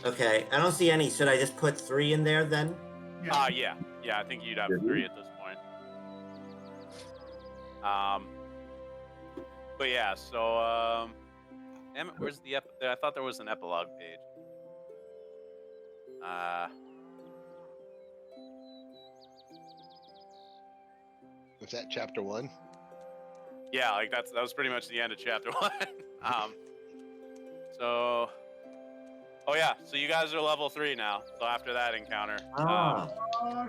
okay, I don't see any. Should I just put 3 in there then? Yeah. I think you'd have 3 at this point. But yeah, so Emmett, where's the I thought there was an epilogue page. Was that chapter 1? Yeah, like that was pretty much the end of chapter 1. So oh yeah, so you guys are level 3 now. So after that encounter, Oh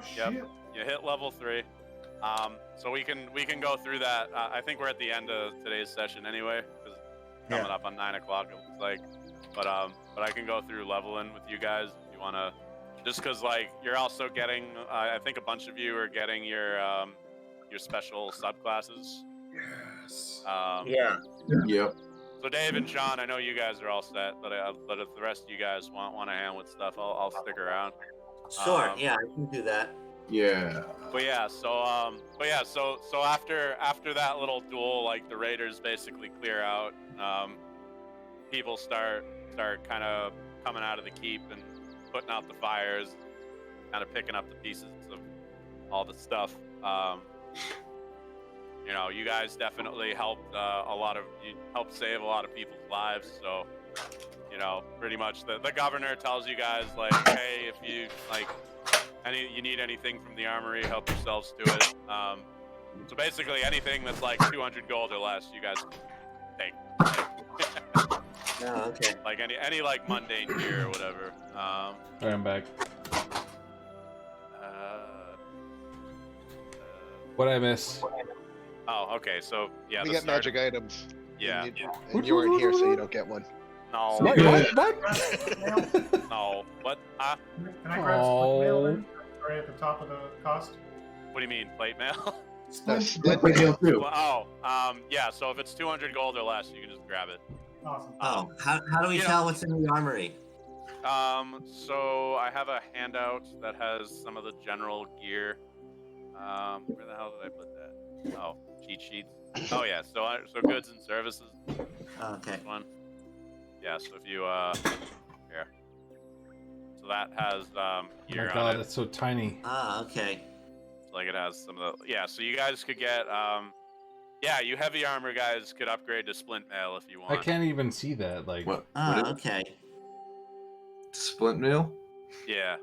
shit! yep, you hit level 3. So we can go through that. I think we're at the end of today's session anyway, because coming up on 9 o'clock it looks like. But I can go through leveling with you guys if you wanna. Just because like you're also getting, I think a bunch of you are getting your special subclasses. Yes. Yeah. Yep. So Dave and Sean, I know you guys are all set, but if the rest of you guys want a hand with stuff, I'll stick around. Sure. Yeah, I can do that. Yeah. But yeah, so after that little duel, like the raiders basically clear out. People start kind of coming out of the keep and putting out the fires, kind of picking up the pieces of all the stuff. You know, you guys definitely helped you helped save a lot of people's lives. So, you know, pretty much the governor tells you guys like, hey, if you like you need anything from the armory, help yourselves to it. So basically anything that's like 200 gold or less, you guys take. Oh, okay. Like any like mundane gear or whatever. Alright, I'm back. What'd I miss? Oh, okay. So yeah, We the get start- magic items. Yeah. And you weren't here, so you don't get one. No. What? No. What? Huh? Can I grab split mail then? Right at the top of the cost. What do you mean, plate mail? No, split Wait, mail. too. Well, yeah. So if it's 200 gold or less, you can just grab it. Awesome. Oh, how do we yeah. tell what's in the armory? So I have a handout that has some of the general gear. Where the hell did I put that? Oh, cheat sheets. Oh yeah. So goods and services. Okay. This one. Yeah. So if you here. So that has Oh gear my on god, it. it's so tiny. Ah, okay. Like it has some of the so you guys could get yeah, you heavy armor guys could upgrade to splint mail if you want. I can't even see that. Like, What? Ah, What is okay. Splint mail? Yeah.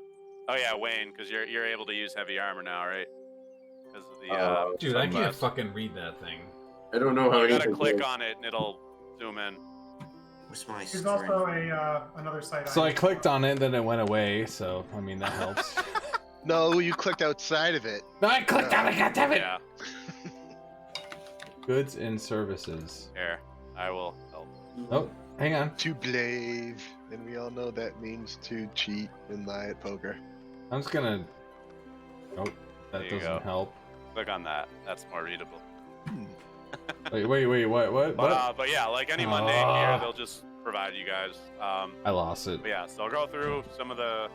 Oh yeah, Wayne, because you're able to use heavy armor now, right? Because of the dude, I can't subclass. fucking read that thing. I don't know how You gotta anything click goes. on it and it'll zoom in. What's my There's strength? also another site. So I clicked on it, then it went away. So I mean that helps. No, you clicked outside of it. No, I clicked on it. God damn it! Yeah. Goods and services. Here, I will help. Oh, hang on. To blave. And we all know that means to cheat and lie at poker. I'm just gonna. Oh, There that you doesn't go. help. Click on that. That's more readable. Wait, what? But yeah, like any mundane gear, they'll just provide you guys. I lost it. But yeah, so I'll go through some of the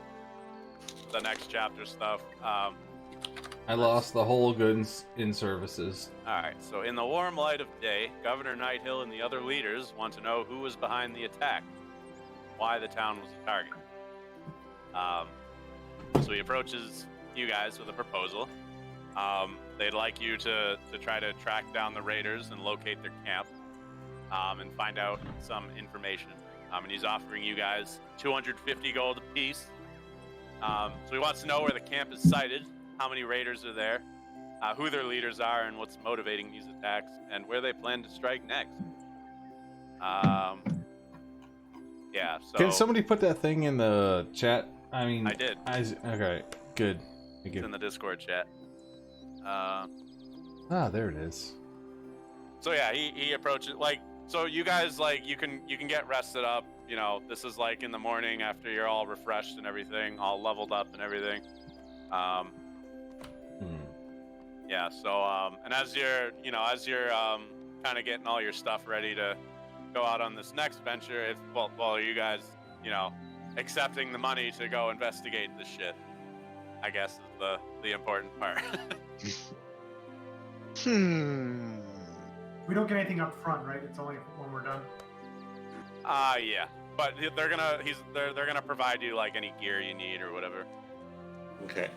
next chapter stuff. I lost the whole goods in services. Alright, so in the warm light of day, Governor Nighthill and the other leaders want to know who was behind the attack, why the town was a target. So he approaches you guys with a proposal. They'd like you to try to track down the raiders and locate their camp, and find out some information. And he's offering you guys 250 gold apiece. So he wants to know where the camp is sited, how many raiders are there, who their leaders are, and what's motivating these attacks, and where they plan to strike next. Yeah, so... Can somebody put that thing in the chat? I mean, I did. Okay, good. Thank It's in you. the Discord chat. There it is. So yeah, he approaches so you guys you can get rested up. You know, this is like in the morning after you're all refreshed and everything, all leveled up and everything. Yeah. So and as you're kind of getting all your stuff ready to go out on this next venture, you guys accepting the money to go investigate this shit. I guess is the important part. We don't get anything up front, right? It's only when we're done. Yeah, but they're gonna provide you like any gear you need or whatever. Okay.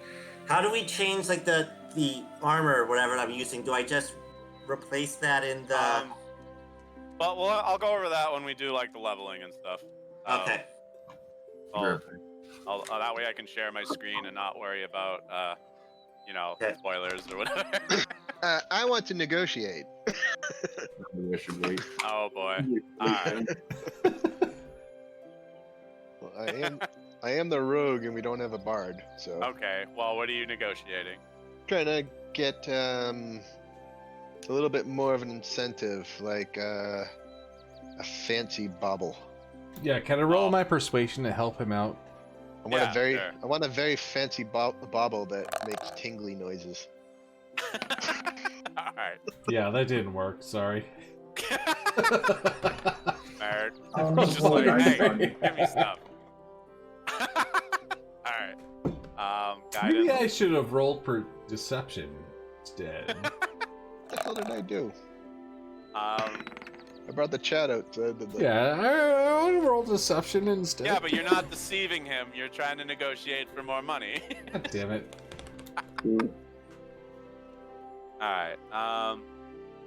How do we change like the armor or whatever I'm using? Do I just replace that in the? But I'll go over that when we do like the leveling and stuff. Okay. That way I can share my screen and not worry about Okay. spoilers or whatever. I want to negotiate. I should wait. Oh boy. Alright. Well, I am the rogue, and we don't have a bard, so Okay. Well, what are you negotiating? trying to get a little bit more of an incentive, like a fancy bauble. Yeah, can I roll my persuasion to help him out? I want Yeah, a very, sure. I want a very fancy bauble that makes tingly noises. Alright. Yeah, that didn't work. Sorry. Nerd. I'll It's just roll like, dice hey, on you. give me stuff. Alright. Maybe Guidance. I should have rolled for deception instead. What the hell did I do? I brought the chat out. So I did the... Yeah, I would have rolled deception instead. Yeah, but you're not deceiving him. You're trying to negotiate for more money. God damn it. Alright.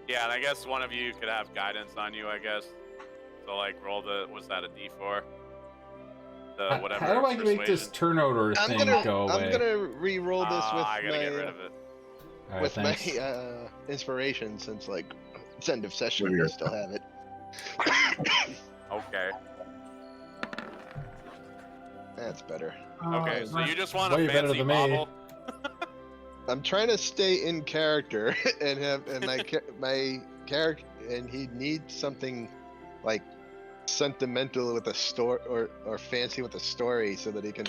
Yeah, and I guess one of you could have guidance on you, I guess. So, like, roll the... Was that a D4? The whatever. How do I make this persuasion. turnover thing go away? I'm gonna re-roll this with I gotta my get rid of it. All right, with thanks. my inspiration, since like it's end of session, Weird. I still have it. Okay. That's better. Okay, so you just want a Way better fancy than me. bauble? I'm trying to stay in character and have my character, and he needs something like sentimental with a story or fancy with a story so that he can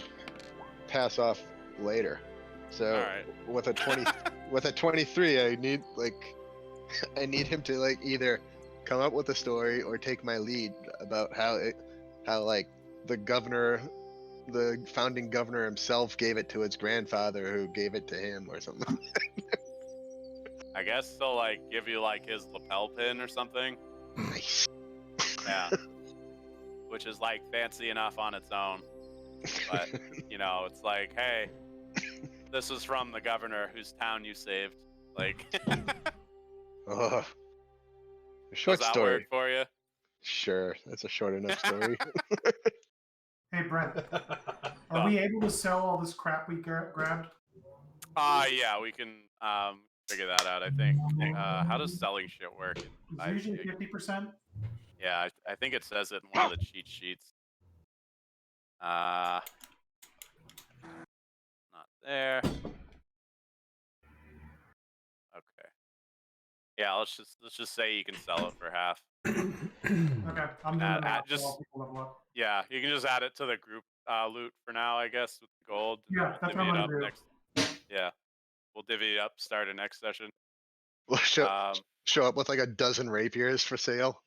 pass off later. So Alright. with a 23, I need him to like either come up with a story or take my lead about how like the founding governor himself gave it to his grandfather, who gave it to him, or something. I guess they'll, like, give you, like, his lapel pin or something. Nice. Yeah. Which is, like, fancy enough on its own. But, it's like, hey, this is from the governor whose town you saved. Like, Oh, a short does that story. work for you? Sure, that's a short enough story. Hey, Brent, are we able to sell all this crap we grabbed? Yeah, we can figure that out, I think. How does selling shit work? It's usually 50%. Yeah, I think it says it in one of the cheat sheets. Not there. Okay. Yeah, let's just say you can sell it for half. Okay, I'm doing that. just- I'll level up. Yeah, you can just add it to the group loot for now, I guess, with the gold. Yeah, that's what I'm gonna do. Yeah, we'll divvy it up, start a next session. We'll show up with like a dozen rapiers for sale.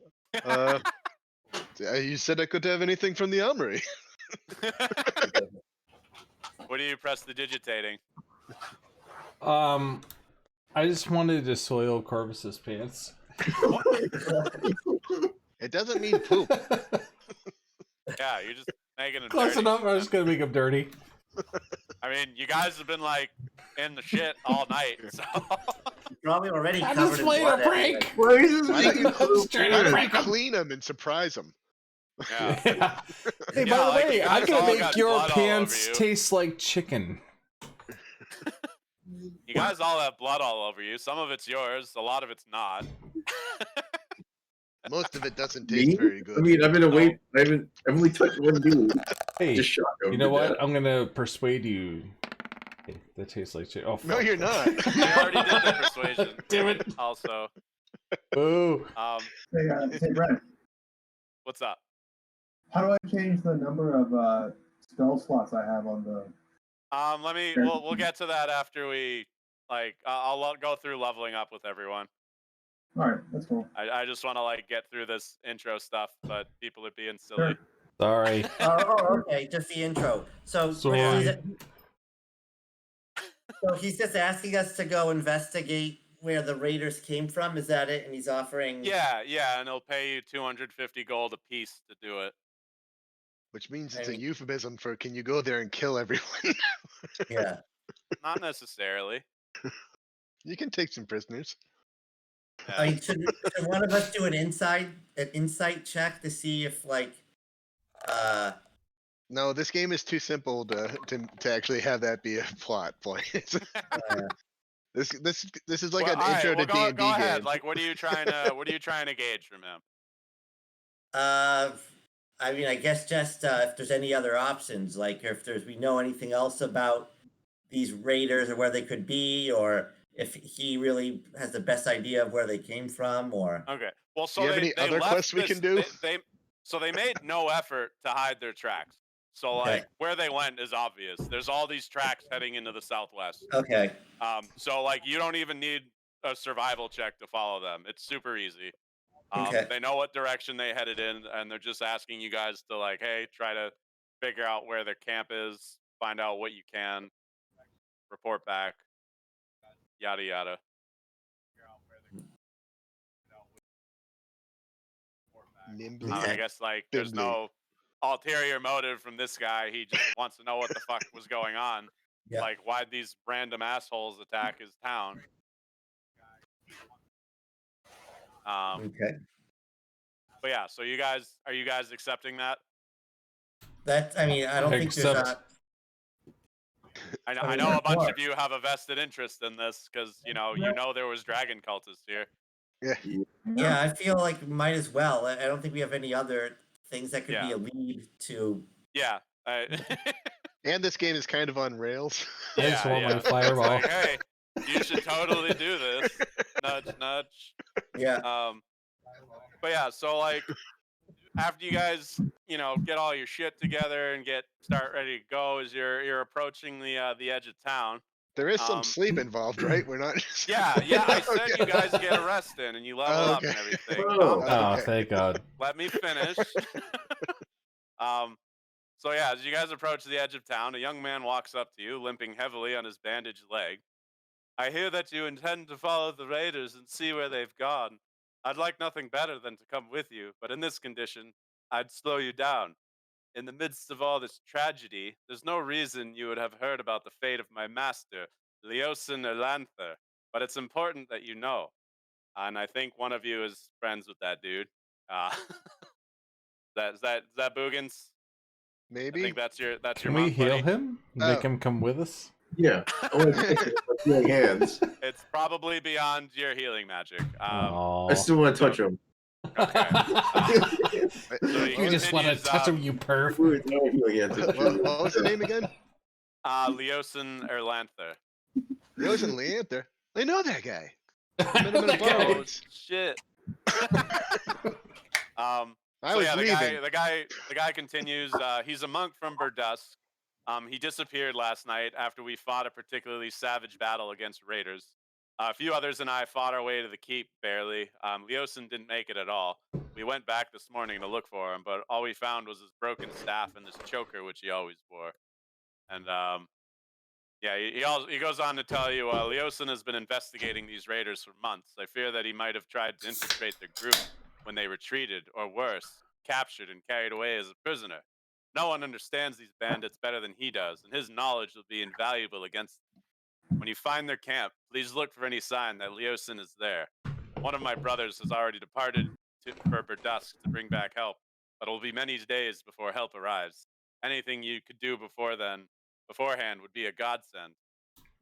You said I could have anything from the armory. What do you press the digitating? I just wanted to soil Corvus's pants. It doesn't mean poop. Yeah, you're just making it Close dirty. enough. I was gonna make him dirty. I mean, you guys have been like in the shit all night, so Probably already I covered just in played blood a anyway. prank. Why don't you Straight why up don't you prank him. clean them and surprise them? yeah. Yeah. Hey, Yeah, by the like, way, you I'm guys gonna all make got your blood all over pants you. taste like chicken. You guys all have blood all over you. Some of it's yours, a lot of it's not. Most of it doesn't Me? taste very I good. mean, I've been away. I've only touched one dude. Hey, Just shot him you know to what? death. I'm gonna persuade you. Hey, that tastes like chicken. Oh, No, fuck. you're not. We already did the persuasion. Damn it. Also, Ooh. Hey, Brent, what's up? how do I change the number of spell slots I have on the? We'll get to that after we I'll go through leveling up with everyone. All right, that's cool. I just want to like get through this intro stuff, but people are being silly. Sure. Sorry. Oh, okay, just the intro. So Sorry. let's see So he's just asking us to go investigate where the raiders came from. Is that it? And he's offering. Yeah, and he'll pay you 250 gold a piece to do it. Which means I it's a mean- euphemism for can you go there and kill everyone? Yeah. Not necessarily. You can take some prisoners. Yeah. I mean, should one of us do an insight check to see if No, this game is too simple to actually have that be a plot point. This is like Well, an all right, intro to well, D&D go ahead. game. Like, what are you trying to gauge from him? I mean, I guess just if there's any other options, like if we know anything else about these raiders or where they could be, or if he really has the best idea of where they came from, or Okay. Well, Do so you have they any they other left quests we this. can do? They made no effort to hide their tracks. So Okay. like where they went is obvious. There's all these tracks heading into the southwest. okay, So like you don't even need a survival check to follow them. It's super easy. Okay. They know what direction they headed in, and they're just asking you guys to like, hey, try to figure out where their camp is, find out what you can, report back, yada yada. Nimbly. I guess like there's Bimbley. no ulterior motive from this guy. He just wants to know what the fuck was going on. Yeah. Like why'd these random assholes attack his town? Okay. But yeah, so are you guys accepting that? I mean, I don't think there's Except- I know a bunch of you have a vested interest in this because you know there was dragon cultists here. Yeah, I feel like we might as well. I don't think we have any other things that could be Yeah. a lead to. Yeah. And this game is kind of on rails. I just want my It's fireball. like, hey, you should totally do this. Nudge, nudge. Yeah. But yeah, so like after you guys, get all your shit together and start ready to go, as you're approaching the edge of town. There is some sleep involved, right? We're not. Just... Yeah. I said Okay. you guys get a rest in and you level up and Okay. everything. Oh. Oh, Okay. thank God. Let me finish. So yeah, as you guys approach the edge of town, a young man walks up to you, limping heavily on his bandaged leg. I hear that you intend to follow the raiders and see where they've gone. I'd like nothing better than to come with you, but in this condition, I'd slow you down. In the midst of all this tragedy, there's no reason you would have heard about the fate of my master, Leosin Erlanther, but it's important that you know. And I think one of you is friends with that dude. Is that Boogans? Maybe. I think that's your Can monk, we heal buddy. him? Make Oh. him come with us? Yeah. I want to healing hands. It's probably beyond your healing magic. Aw. I still want to touch him. Okay. So You just want to continues, touch him, you perf. Ooh, no healing hands. What was the name again? Leosin Erlanther. Rose and Leanther. I know that guy. I met him in a That bar guy. once. Shit. I So was yeah, leaving. the guy continues. He's a monk from Burdusk. He disappeared last night after we fought a particularly savage battle against raiders. A few others and I fought our way to the keep barely. Leosin didn't make it at all. We went back this morning to look for him, but all we found was his broken staff and this choker, which he always wore. And yeah, he goes on to tell you, Leosin has been investigating these raiders for months. I fear that he might have tried to infiltrate the group when they retreated, or worse, captured and carried away as a prisoner. No one understands these bandits better than he does, and his knowledge will be invaluable against them. When you find their camp, please look for any sign that Leosin is there. One of my brothers has already departed for Burdusk to bring back help, but it will be many days before help arrives. Anything you could do beforehand would be a godsend.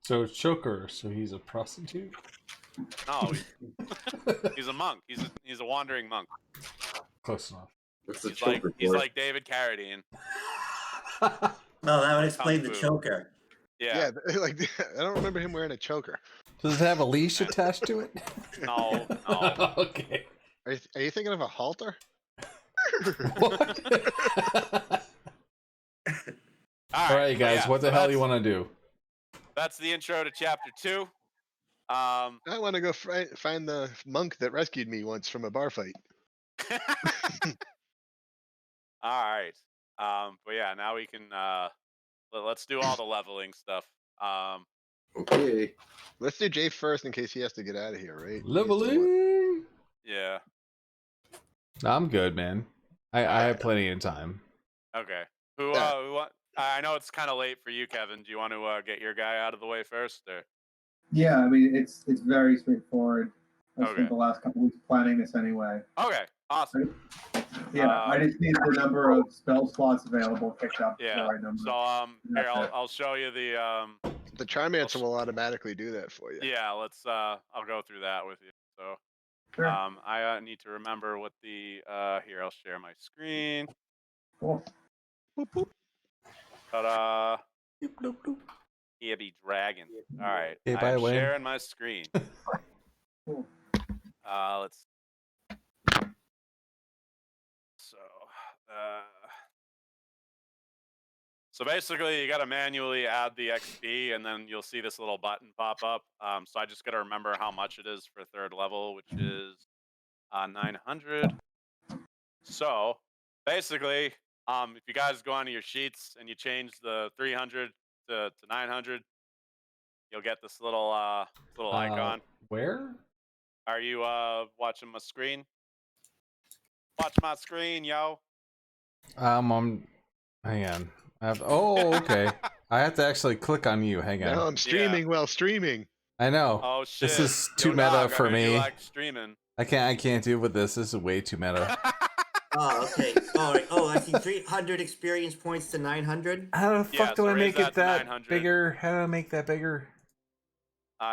So it's choker, so he's a prostitute? No, he's a monk. He's a wandering monk. Close enough. What's the He's choker he's for? like David Carradine. Oh, that would explain the Kung Fu. choker. Yeah. Like I don't remember him wearing a choker. Does it have a leash attached to it? No. Okay. Are you thinking of a halter? All right, guys, yeah, what the so hell do you want to do? That's the intro to chapter 2. I want to go find the monk that rescued me once from a bar fight. All right. But yeah, now we can let's do all the leveling stuff. Okay. Let's do Jay first in case he has to get out of here, right? Leveling. Yeah. I'm good, man. I have plenty of time. Okay. Who Yeah. who want? I know it's kind of late for you, Kevin. Do you want to get your guy out of the way first, or? Yeah, I mean it's very straightforward. I Okay. spent the last couple weeks planning this anyway. Okay. Awesome. Yeah, I just need the number of spell slots available picked up Yeah. the right number. So here That's it. I'll show you the The Charmancer will automatically do that for you. Yeah. Let's I'll go through that with you. So Sure. I need to remember what the here I'll share my screen. Cool. Boop, boop. Ta-da. Here be dragon. All right. Hey, by the I'm way. sharing my screen. Cool. Let's. So, so basically, you got to manually add the XP, and then you'll see this little button pop up. So I just got to remember how much it is for third level, which is 900. So basically, if you guys go onto your sheets and you change the 300 to 900, you'll get this little icon. Where? Are you watching my screen? Watch my screen, yo. I'm. Hang on. Oh, okay. I have to actually click on you. Hang on. Now I'm streaming while streaming. I know. Oh shit. This is too Yo, meta dog, for I heard you me. like streaming. I can't do with this. This is way too meta. Oh, okay. All right. Oh, I see 300 experience points to 900. How the fuck Yeah, do so I raise make that it to that 900. bigger? How do I make that bigger?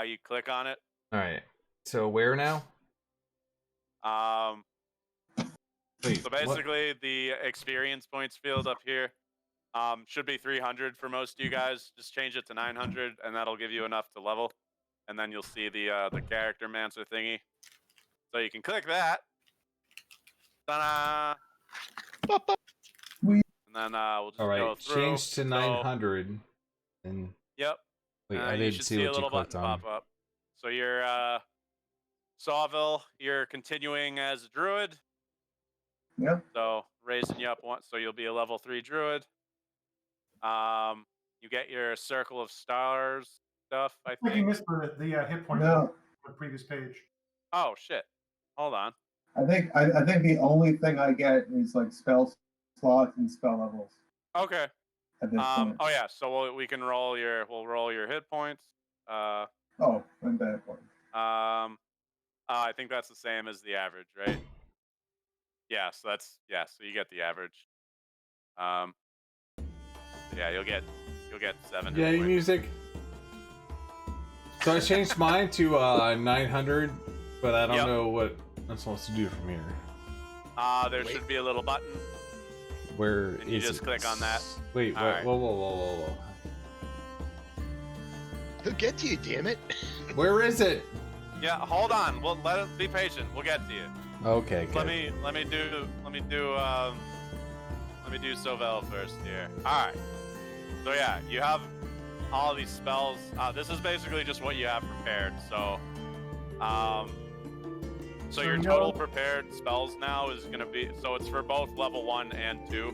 You click on it. All right. So where now? Wait, So basically, the experience points field up here should be 300 for most of you guys. Just change it to 900, and that'll give you enough to level. And then you'll see the character mancer thingy. So you can click that. Ta-da! Sweet. And then we'll just All right. go through. Change to 900. And Yep. wait, And I you didn't should see see a what you little clicked button on. pop up. So you're Sawville, you're continuing as a druid. Yep. So raising you up once, so you'll be a level 3 druid. You get your circle of stars stuff, I I think you think. missed the hit point No. on the previous page. Oh shit! Hold on. I think the only thing I get is like spell slots and spell levels Okay. at this point. Oh yeah. So we can roll your. We'll roll your hit points. Oh, I'm bad point. I think that's the same as the average, right? Yeah. So that's So you get the average. Yeah, you'll get 7. Yay, hit points. music. So I changed mine to 900, but I don't know what I'm supposed to do from here. There should be a little button. Where And you is just it? click on that. Wait, All right. whoa. He'll get to you, damn it. Where is it? Yeah, hold on. Well, let us be patient. We'll get to you. Okay, good. Let me do Sovell first here. All right. So yeah, you have all these spells. This is basically just what you have prepared. So, your total prepared spells now is gonna be, so it's for both level 1 and 2,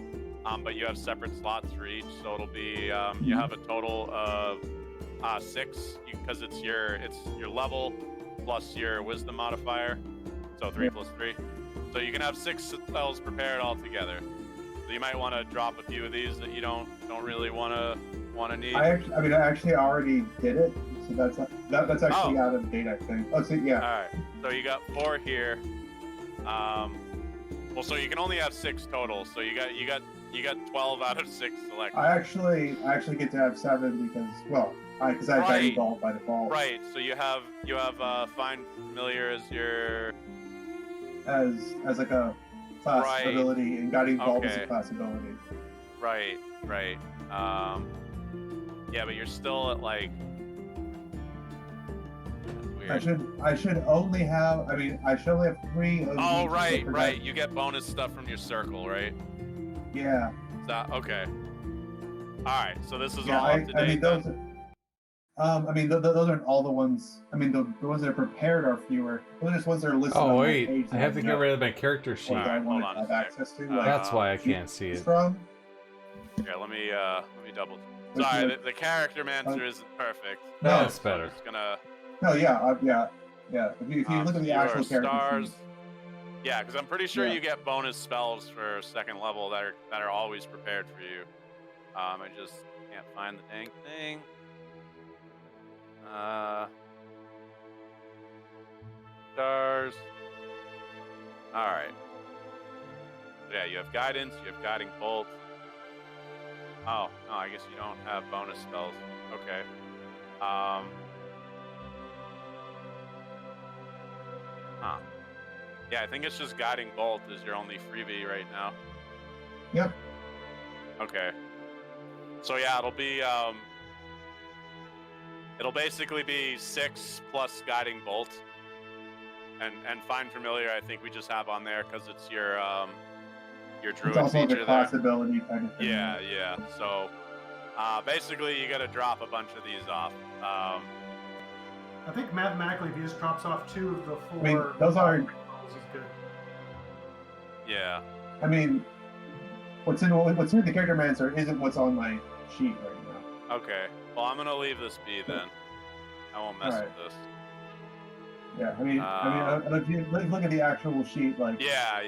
but you have separate slots for each. So it'll be you have a total of 6 because it's your level plus your wisdom modifier. So 3 plus 3. So you can have 6 spells prepared all together. So you might want to drop a few of these that you don't really want to need. I actually already did it, so that's actually out of date, I think. Oh, so yeah. All right. So you got 4 here. Well, so you can only have 6 total. So you got 12 out of 6 selected. I actually get to have 7 because I have Guiding Bolt by default. Right. So you have Find Familiar as your as like a class ability, and Guiding Bolt is a class ability. Right. Yeah, but you're still at like. That's weird. I should only have 3 of Oh, each right. You get bonus stuff from your circle, right? Yeah. Okay. All right. So this is Yeah, all up to date. those aren't all the ones. The ones that are prepared are fewer. Those are just ones that are listed on Oh my wait, page. I have to get rid of my character sheet. Ones I Alright, hold want on to a have sec. access to. That's why I can't see it. From. Yeah, let me double. Sorry, the character mancer isn't perfect. No. That's better. I'm just gonna. No, yeah, yeah. If you look So at the you actual are character stars. sheet, Yeah, because I'm pretty sure Yeah. you get bonus spells for second level that are always prepared for you. I just can't find the dang thing. Stars. All right. Yeah, you have guidance. You have guiding bolt. Oh no, I guess you don't have bonus spells. Okay. Huh. Yeah, I think it's just guiding bolt is your only freebie right now. Yep. Okay. So yeah, it'll basically be 6 plus guiding bolt, and find familiar. I think we just have on there because it's your It's druid also like feature a class there. ability kind of thing. Yeah. So basically, you got to drop a bunch of these off. I think mathematically, if he just drops off 2 of the 4, I mean, those are. is good. Yeah. I mean, what's in the character mancer isn't what's on my sheet right now. Okay. Well, I'm gonna leave this be then. I won't mess Alright. with this. Yeah, I mean, if you look at the actual sheet, like Yeah.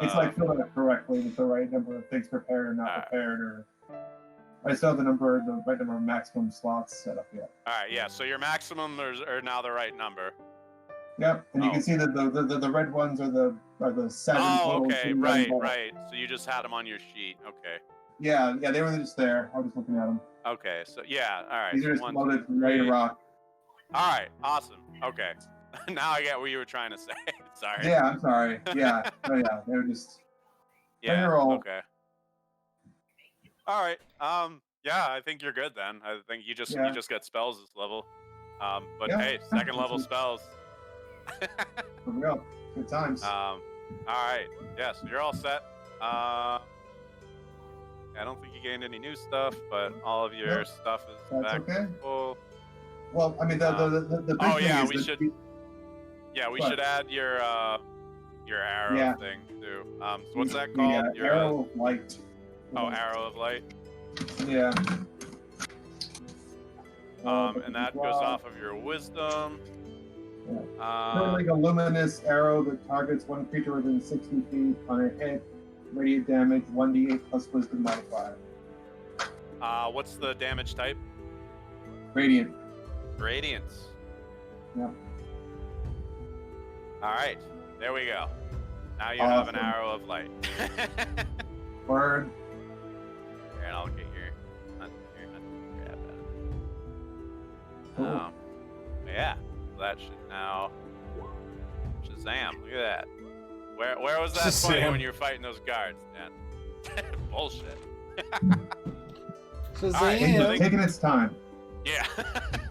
it's like filled out correctly with the right number of things prepared or not prepared, or I still have the right number of maximum slots set up yet. All right. Yeah. So your maximum are now the right number. Yep, and you can see that the red ones are the 7 Oh, total. okay. shooting Right. bolt. Right. So you just had them on your sheet. Okay. Yeah, they were just there. I was just looking at them. Okay. So yeah. All right. These are So just 1, 2, loaded from ready to 3. rock. All right. Awesome. Okay. Now I get what you were trying to say. Sorry. Yeah, I'm sorry. Yeah, yeah, they were just. Yeah. Roll. Okay. All right. Yeah, I think you're good then. I think you just get spells this level. But Yeah. hey, second level spells. For real, good times. All right. Yeah, so you're all set. I don't think you gained any new stuff, but all of your stuff is That's back okay. full. Well, I mean, the big thing yeah, is we should. Yeah, we should add your arrow thing too. So what's that called? The arrow of light. Oh, arrow of light. Yeah. And that goes off of your wisdom. Like a luminous arrow that targets one creature within 60 feet on a hit. Radiant damage 1d8 plus wisdom modifier. What's the damage type? Radiant. Radiance. Yep. All right, there we go. Now you have an arrow of light. Word. Here, and I'll get your grab at it. Cool. Yeah, so that should now Shazam. Look at that. Where was that Shazam. point when you were fighting those guards, man? Bullshit. Shazam. All right, so Taking its time. yeah,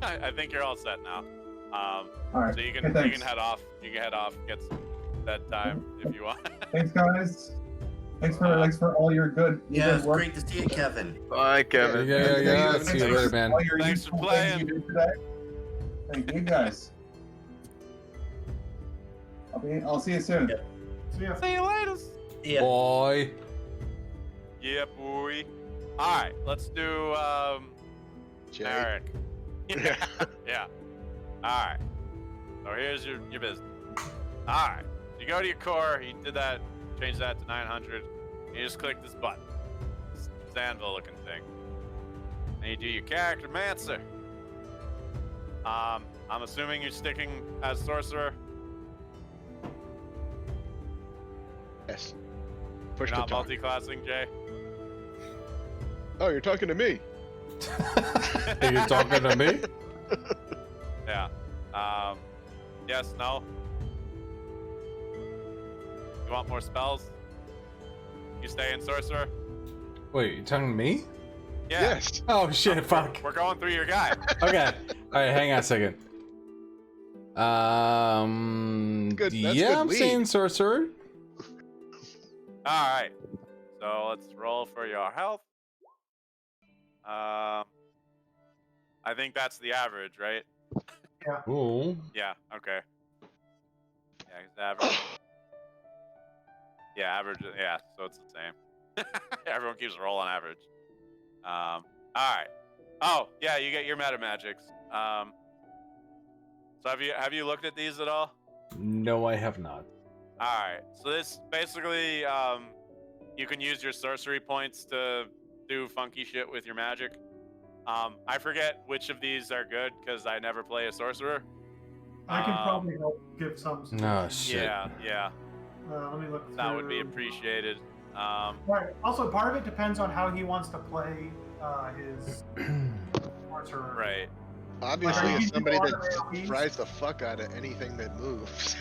I think you're all set now. All right. So you can head off. You can head off. Get some bedtime if you want. Thanks, guys. Thanks for all your good. Yeah, it's work. great to see you, Kevin. Bye, Kevin. Yeah. See you later, man. All your Thanks for useful things playing. you did today. Thank you, guys. I'll see you soon. So yeah, See you later. Yeah. Boy. Yeah, boy. All right, let's do Jay. Eric. Yeah. All right. So here's your business. All right. You go to your core. You did that. Change that to 900. You just click this button. This anvil-looking thing. And you do your character mancer. I'm assuming you're sticking as sorcerer. Yes. You're Push the not talk. multi-classing, Jay. Oh, you're talking to me. Are you talking to me? Yeah. Yes, no. You want more spells? You stay in sorcerer? Wait, you talking to me? Yeah. Yes. Oh shit! Fuck. We're going through your guy. Okay. All right, hang on a second. Good, that's Yeah, good I'm lead. saying sorcerer. All right. So let's roll for your health. I think that's the average, right? Ooh. Yeah. Okay. Yeah, it's average. Yeah, average. Yeah, so it's the same. Everyone keeps rolling average. All right. Oh, yeah, you get your meta magics. So have you looked at these at all? No, I have not. All right. So this basically, you can use your sorcery points to do funky shit with your magic. I forget which of these are good because I never play a sorcerer. I can probably help give some Oh, suggestions. shit. Yeah. Let me look through. That would be appreciated. Right. Also, part of it depends on how he wants to play his sorcerer. Right. Obviously, Like, it's somebody that AoEs? fries the fuck out of anything that moves.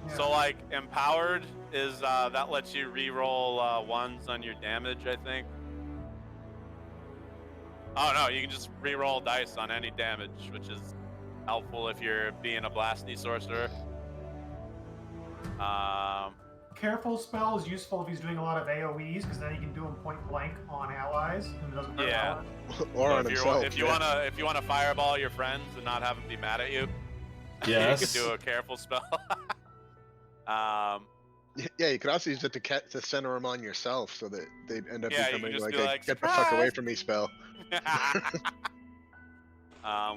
Yeah. So like empowered is that lets you re-roll ones on your damage, I think. Oh no, you can just re-roll dice on any damage, which is helpful if you're being a blasty sorcerer. Careful spell is useful if he's doing a lot of AoEs, because then he can do them point blank on allies and it doesn't hurt Yeah. allies. Or So on himself. if you wanna fireball your friends and not have them be mad at you, Yes. you can do a careful spell. Yeah, you could also use it to center them on yourself, so that they end up Yeah, you can becoming just like be a like, get the fuck away "Surprise!" from me spell.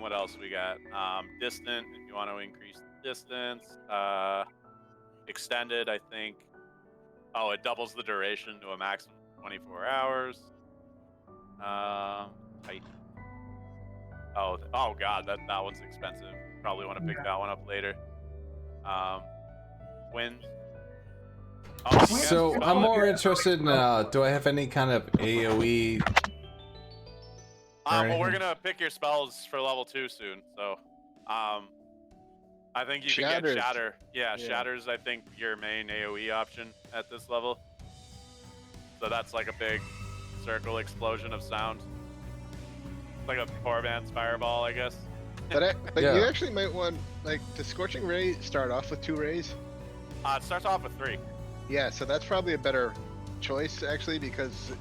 What else we got? Distant, if you want to increase the distance. Extended, I think. Oh, it doubles the duration to a maximum of 24 hours. Tight. Oh god, that one's expensive. Probably want to pick that one up later. Wind. Oh, you can So spell I'm it. more interested in, do I have any kind of AoE? Well, we're anything? gonna pick your spells for level 2 soon, so I think you can Shatters. get Shatter. Yeah, Yeah. Shatter's I think your main AoE option at this level. So that's like a big circle explosion of sound. Like a poor man's fireball, I guess. But Yeah. you actually might want, like, does Scorching Ray start off with 2 rays? It starts off with 3. Yeah, so that's probably a better choice actually, because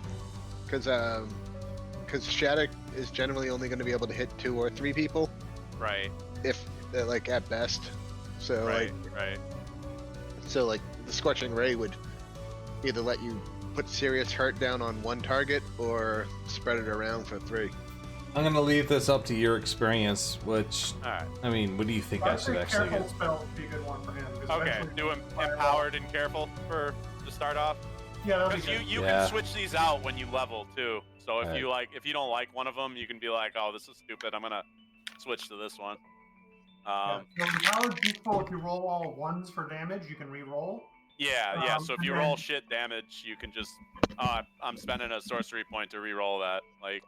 Shattuck is generally only going to be able to hit 2 or 3 people, Right. if like at best. So Right. like the Scorching Ray would either let you put serious hurt down on one target or spread it around for 3. I'm gonna leave this up to your experience, which, All right. I mean, what do you think I should actually Careful get? spell would be a good one for him. 'cause Okay. eventually- Do empowered and careful to start off. Yeah, that'll be Because good. you Yeah. can switch these out when you level too. So if Right. if you don't like one of them, you can be like, oh, this is stupid. I'm gonna switch to this one. Yeah. So empowered's useful if you roll all ones for damage, you can re-roll. Yeah. So if and you then- roll shit damage, you can just, I'm spending a sorcery point to re-roll that. Like,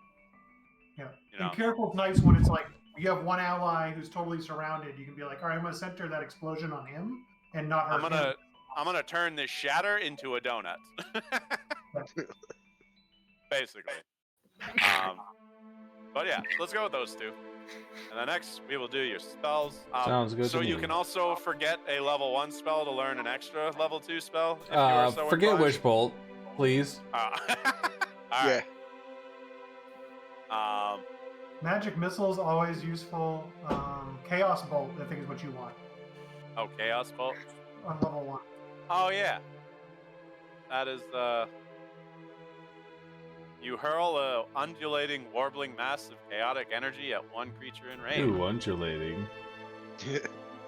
Yeah. you know. And careful's nice when it's like you have one ally who's totally surrounded. You can be like, all right, I'm gonna center that explosion on him and not hurt him. I'm gonna turn this shatter into a donut. Basically. But yeah, let's go with those two. And then next, we will do your spells. Sounds good So to you me. can also forget a level 1 spell to learn an extra level 2 spell. If you are so Forget inclined. Wish Bolt, please. All Yeah. right. Magic missiles always useful. Chaos bolt, I think, is what you want Oh, Chaos Bolt. on level 1. Oh yeah. That is you hurl a undulating, warbling mass of chaotic energy at one creature in range. Ooh, undulating.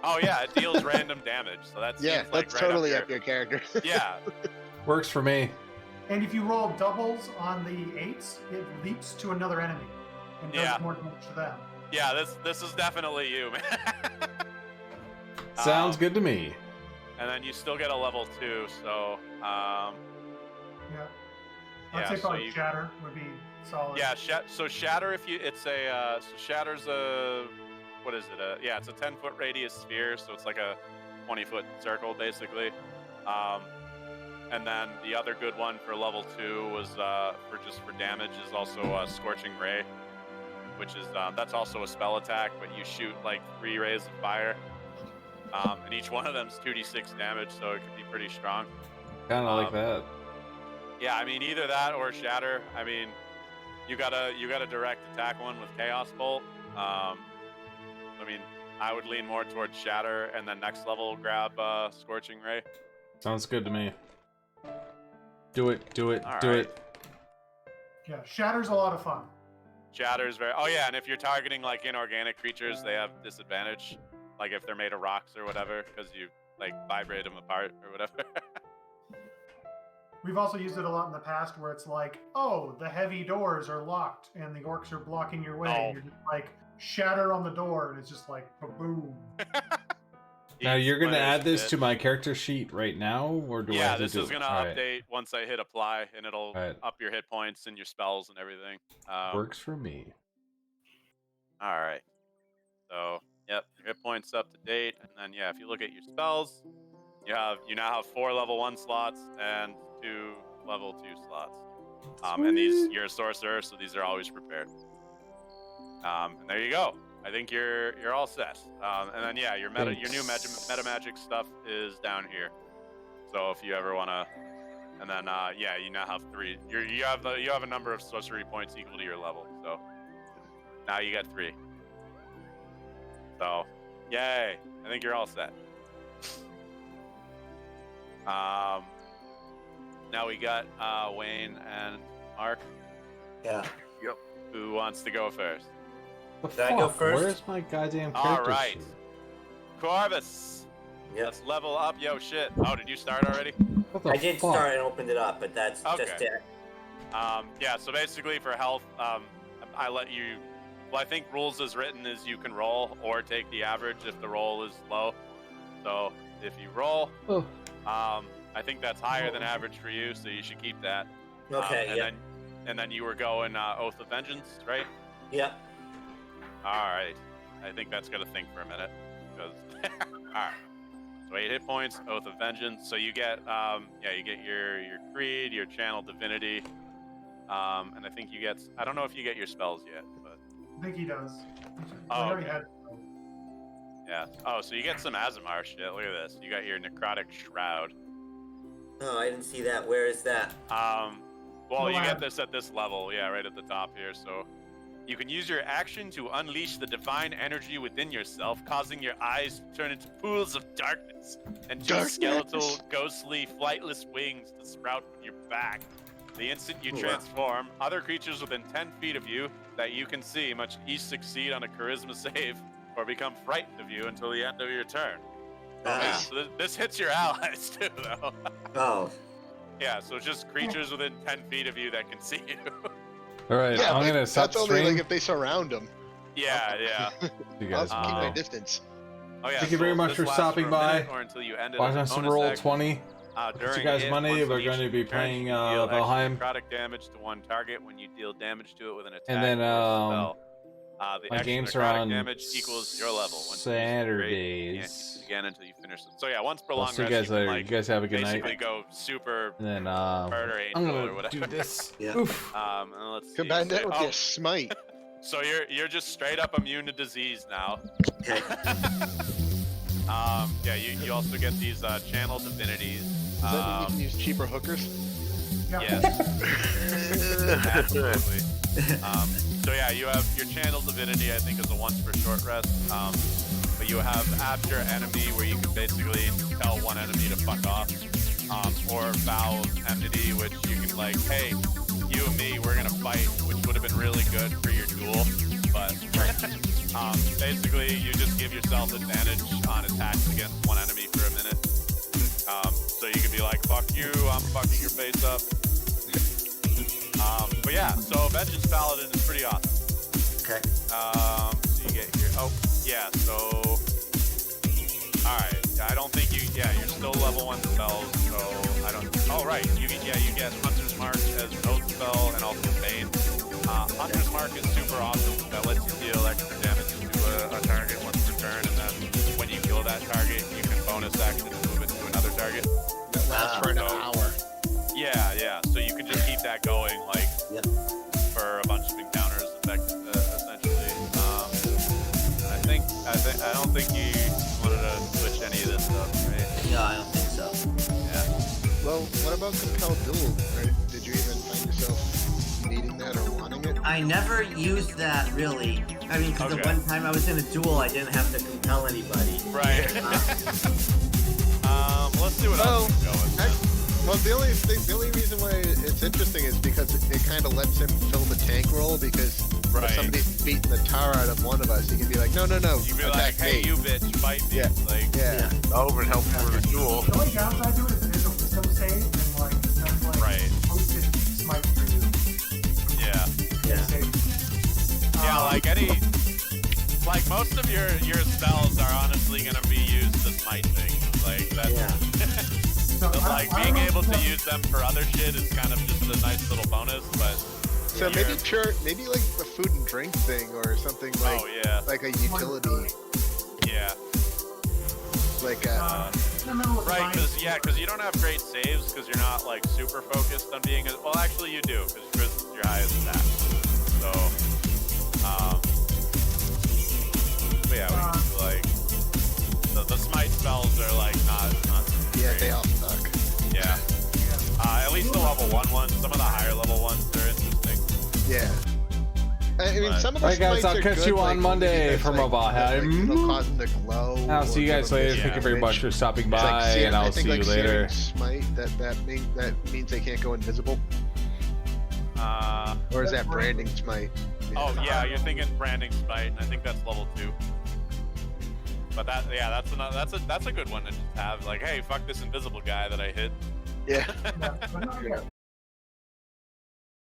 Oh yeah, it deals random damage, so that's Yeah, like that's right totally up up your character. Yeah, Works for me. And if you roll doubles on the 8s, it leaps to another enemy and does Yeah. more damage to them. yeah. This is definitely you, man. Sounds good to me. And then you still get a level 2, so Yeah. I'd Yeah, say so probably you- Shatter would be solid. yeah. So shatter, if you, it's a so shatter's a, what is it? Yeah, it's a 10-foot radius sphere, so it's like a 20-foot circle basically. And then the other good one for level 2 was for damage is also Scorching Ray, which is that's also a spell attack, but you shoot like 3 rays of fire, and each one of them's 2d6 damage, so it can be pretty strong. Kind of like that. Yeah, I mean either that or Shatter. I mean, you got a direct attack one with Chaos Bolt. I mean, I would lean more towards Shatter, and then next level grab Scorching Ray. Sounds good to me. Do it, do it, All do right. it. Yeah, Shatter's a lot of fun. Shatter is very. Oh yeah, and if you're targeting like inorganic creatures, they have disadvantage, like if they're made of rocks or whatever, because you like vibrate them apart or whatever. We've also used it a lot in the past where it's like, oh, the heavy doors are locked and the orcs are blocking your way. Oh. And you're just like, shatter on the door, and it's just like, boom. Now you're gonna Splinters add this bit. to my character sheet right now, or do I Yeah, have to this do is it? gonna All right. update once I hit apply, and it'll Alright. up your hit points and your spells and everything. Works for me. All right. So, yep, your hit points up to date, and then yeah, if you look at your spells, you now have 4 level 1 slots and 2 level 2 slots. And you're a sorcerer, so these are always prepared. And there you go. I think you're all set. And then yeah, your new meta magic stuff is down here. So if you ever wanna, and then yeah, you now have 3. You have a number of sorcery points equal to your level. So now you got 3. So, yay! I think you're all set. Now we got Wayne and Mark. Yeah. Who wants to go first? Did I go first? Where's my goddamn All character right. sheet? Corvus. Yep. Let's level up. Yo, shit. Oh, did you start already? What the I did fuck? start and opened it up, but that's Okay. just it. Yeah, so basically for health, I let you. Well, I think rules as written is you can roll or take the average if the roll is low. So if you roll, Oh. I think that's higher than average for you, so you should keep that. Okay, yep. And then you were going Oath of Vengeance, right? Yep. All right. I think that's gonna think for a minute, because all right. So 8 hit points, Oath of Vengeance. So you get you get your creed, your channel divinity, and I think you get. I don't know if you get your spells yet, but I think he does. Oh, We already okay. had. yeah. Oh, so you get some Azamar shit. Look at this. You got your necrotic shroud. Oh, I didn't see that. Where is that? Well, you Wow. get this at this level, yeah, right at the top here. So you can use your action to unleash the divine energy within yourself, causing your eyes to turn into pools of darkness and 2 Darkness. skeletal, ghostly, flightless wings to sprout from your back. The instant you transform, other creatures within 10 feet of you that you can see must each succeed on a charisma save or become frightened of you until the end of your turn. So this hits your allies too, though. Oh. Yeah, so it's just creatures within 10 feet of you that can see you. All right, Yeah, I'm but gonna stop that's only stream. like if they surround him. Yeah. You I'll guys keep my know. distance. Oh yeah. Thank you very so much this for lasts stopping a by. minute or until you end it Watching as a some bonus roll action. 20. During Thank you guys it, money. once We're on going to each be turn, playing you can deal extra Valheim. necrotic damage to one target when you deal damage to it with an attack And then, or a spell. The my extra games necrotic are on damage equals your level. Once you use it, great, you can't use Saturdays. it again until you finish it. So yeah, once per I'll long see you rest, guys you can, later. like, You guys have a good basically night. go super And then murder I'm angel or gonna whatever. do this. Yeah. Oof. And let's see. Combine that with Oh, your smite. so you're just straight up immune to disease now. Okay. Yeah, you also get these channel divinities. Does that mean you can use cheaper hookers? Yeah. Yes. Absolutely. So yeah, you have your channel divinity, I think, is a once per short rest. But you have after enemy, where you can basically tell one enemy to fuck off. Or vow of enmity, which you can like, hey, you and me, we're gonna fight, which would have been really good for your duel. But basically, you just give yourself advantage on attacks against one enemy for a minute. So you can be like, fuck you, I'm fucking your face up. But yeah, so Vengeance Paladin is pretty awesome. Okay. So you get here. Oh, yeah, so. Alright, I don't think you. Yeah, you're still level 1 spells, so I don't. Oh, right, you get Hunter's Mark as an oath spell and also Bane. Hunter's Mark is super awesome. That lets you deal extra damage to a target once per turn, and then when you kill that target, you can bonus action move it to another target. That lasts for an So- hour. Yeah. So you can just keep that going, like, Yep. for a bunch of encounters, essentially. I don't think you wanted to switch any of this stuff, right? No, I don't think so. Yeah. Well, what about Compel Duel? Or did you even find yourself needing that or wanting it? I never used that really. I mean, because the Okay. one time I was in a duel, I didn't have to compel anybody. Right. Let's see what else we go with. Well, the only reason why it's interesting is because it kind of lets him fill the tank role, because If Right. somebody's beating the tar out of one of us, you can be like, no, You'd be like, attack hey, me. you bitch, fight me. Yeah. Like, Yeah. That would help for the duel. The only downside to it is it is a wisdom save, and like that's like Right. posted smite for you. yeah. Yeah. Save. Yeah, like most of your spells are honestly gonna be used to smite things. Like that's So but, like I being don't able to know- use them for other shit is kind of just a nice little bonus. But So maybe like the food and drink thing or something like oh yeah, like a utility, yeah, like in the middle of the right. night. Because you don't have great saves because you're not like super focused on being. Well, actually you do because your highest stat. So, but yeah, we can do, like the smite spells are like not yeah, great. they all suck. Yeah. At least the level 1 ones. Some of the higher level ones are interesting. Yeah. I mean, But- some of the Alright, guys, smites I'll are catch good, you like, on Monday because, from like, Valheim. it'll cause them to glow. I'll or see you give guys them later. this Thank you very much damage. for stopping It's by, like searing- and I I'll think see like you searing later. Smite that means they can't go invisible, or is that branding smite? Oh yeah, you're thinking branding smite, and I think that's level 2. But that's a good one to just have. Like, hey, fuck this invisible guy that I hit. Yeah. Yeah, but no, yeah.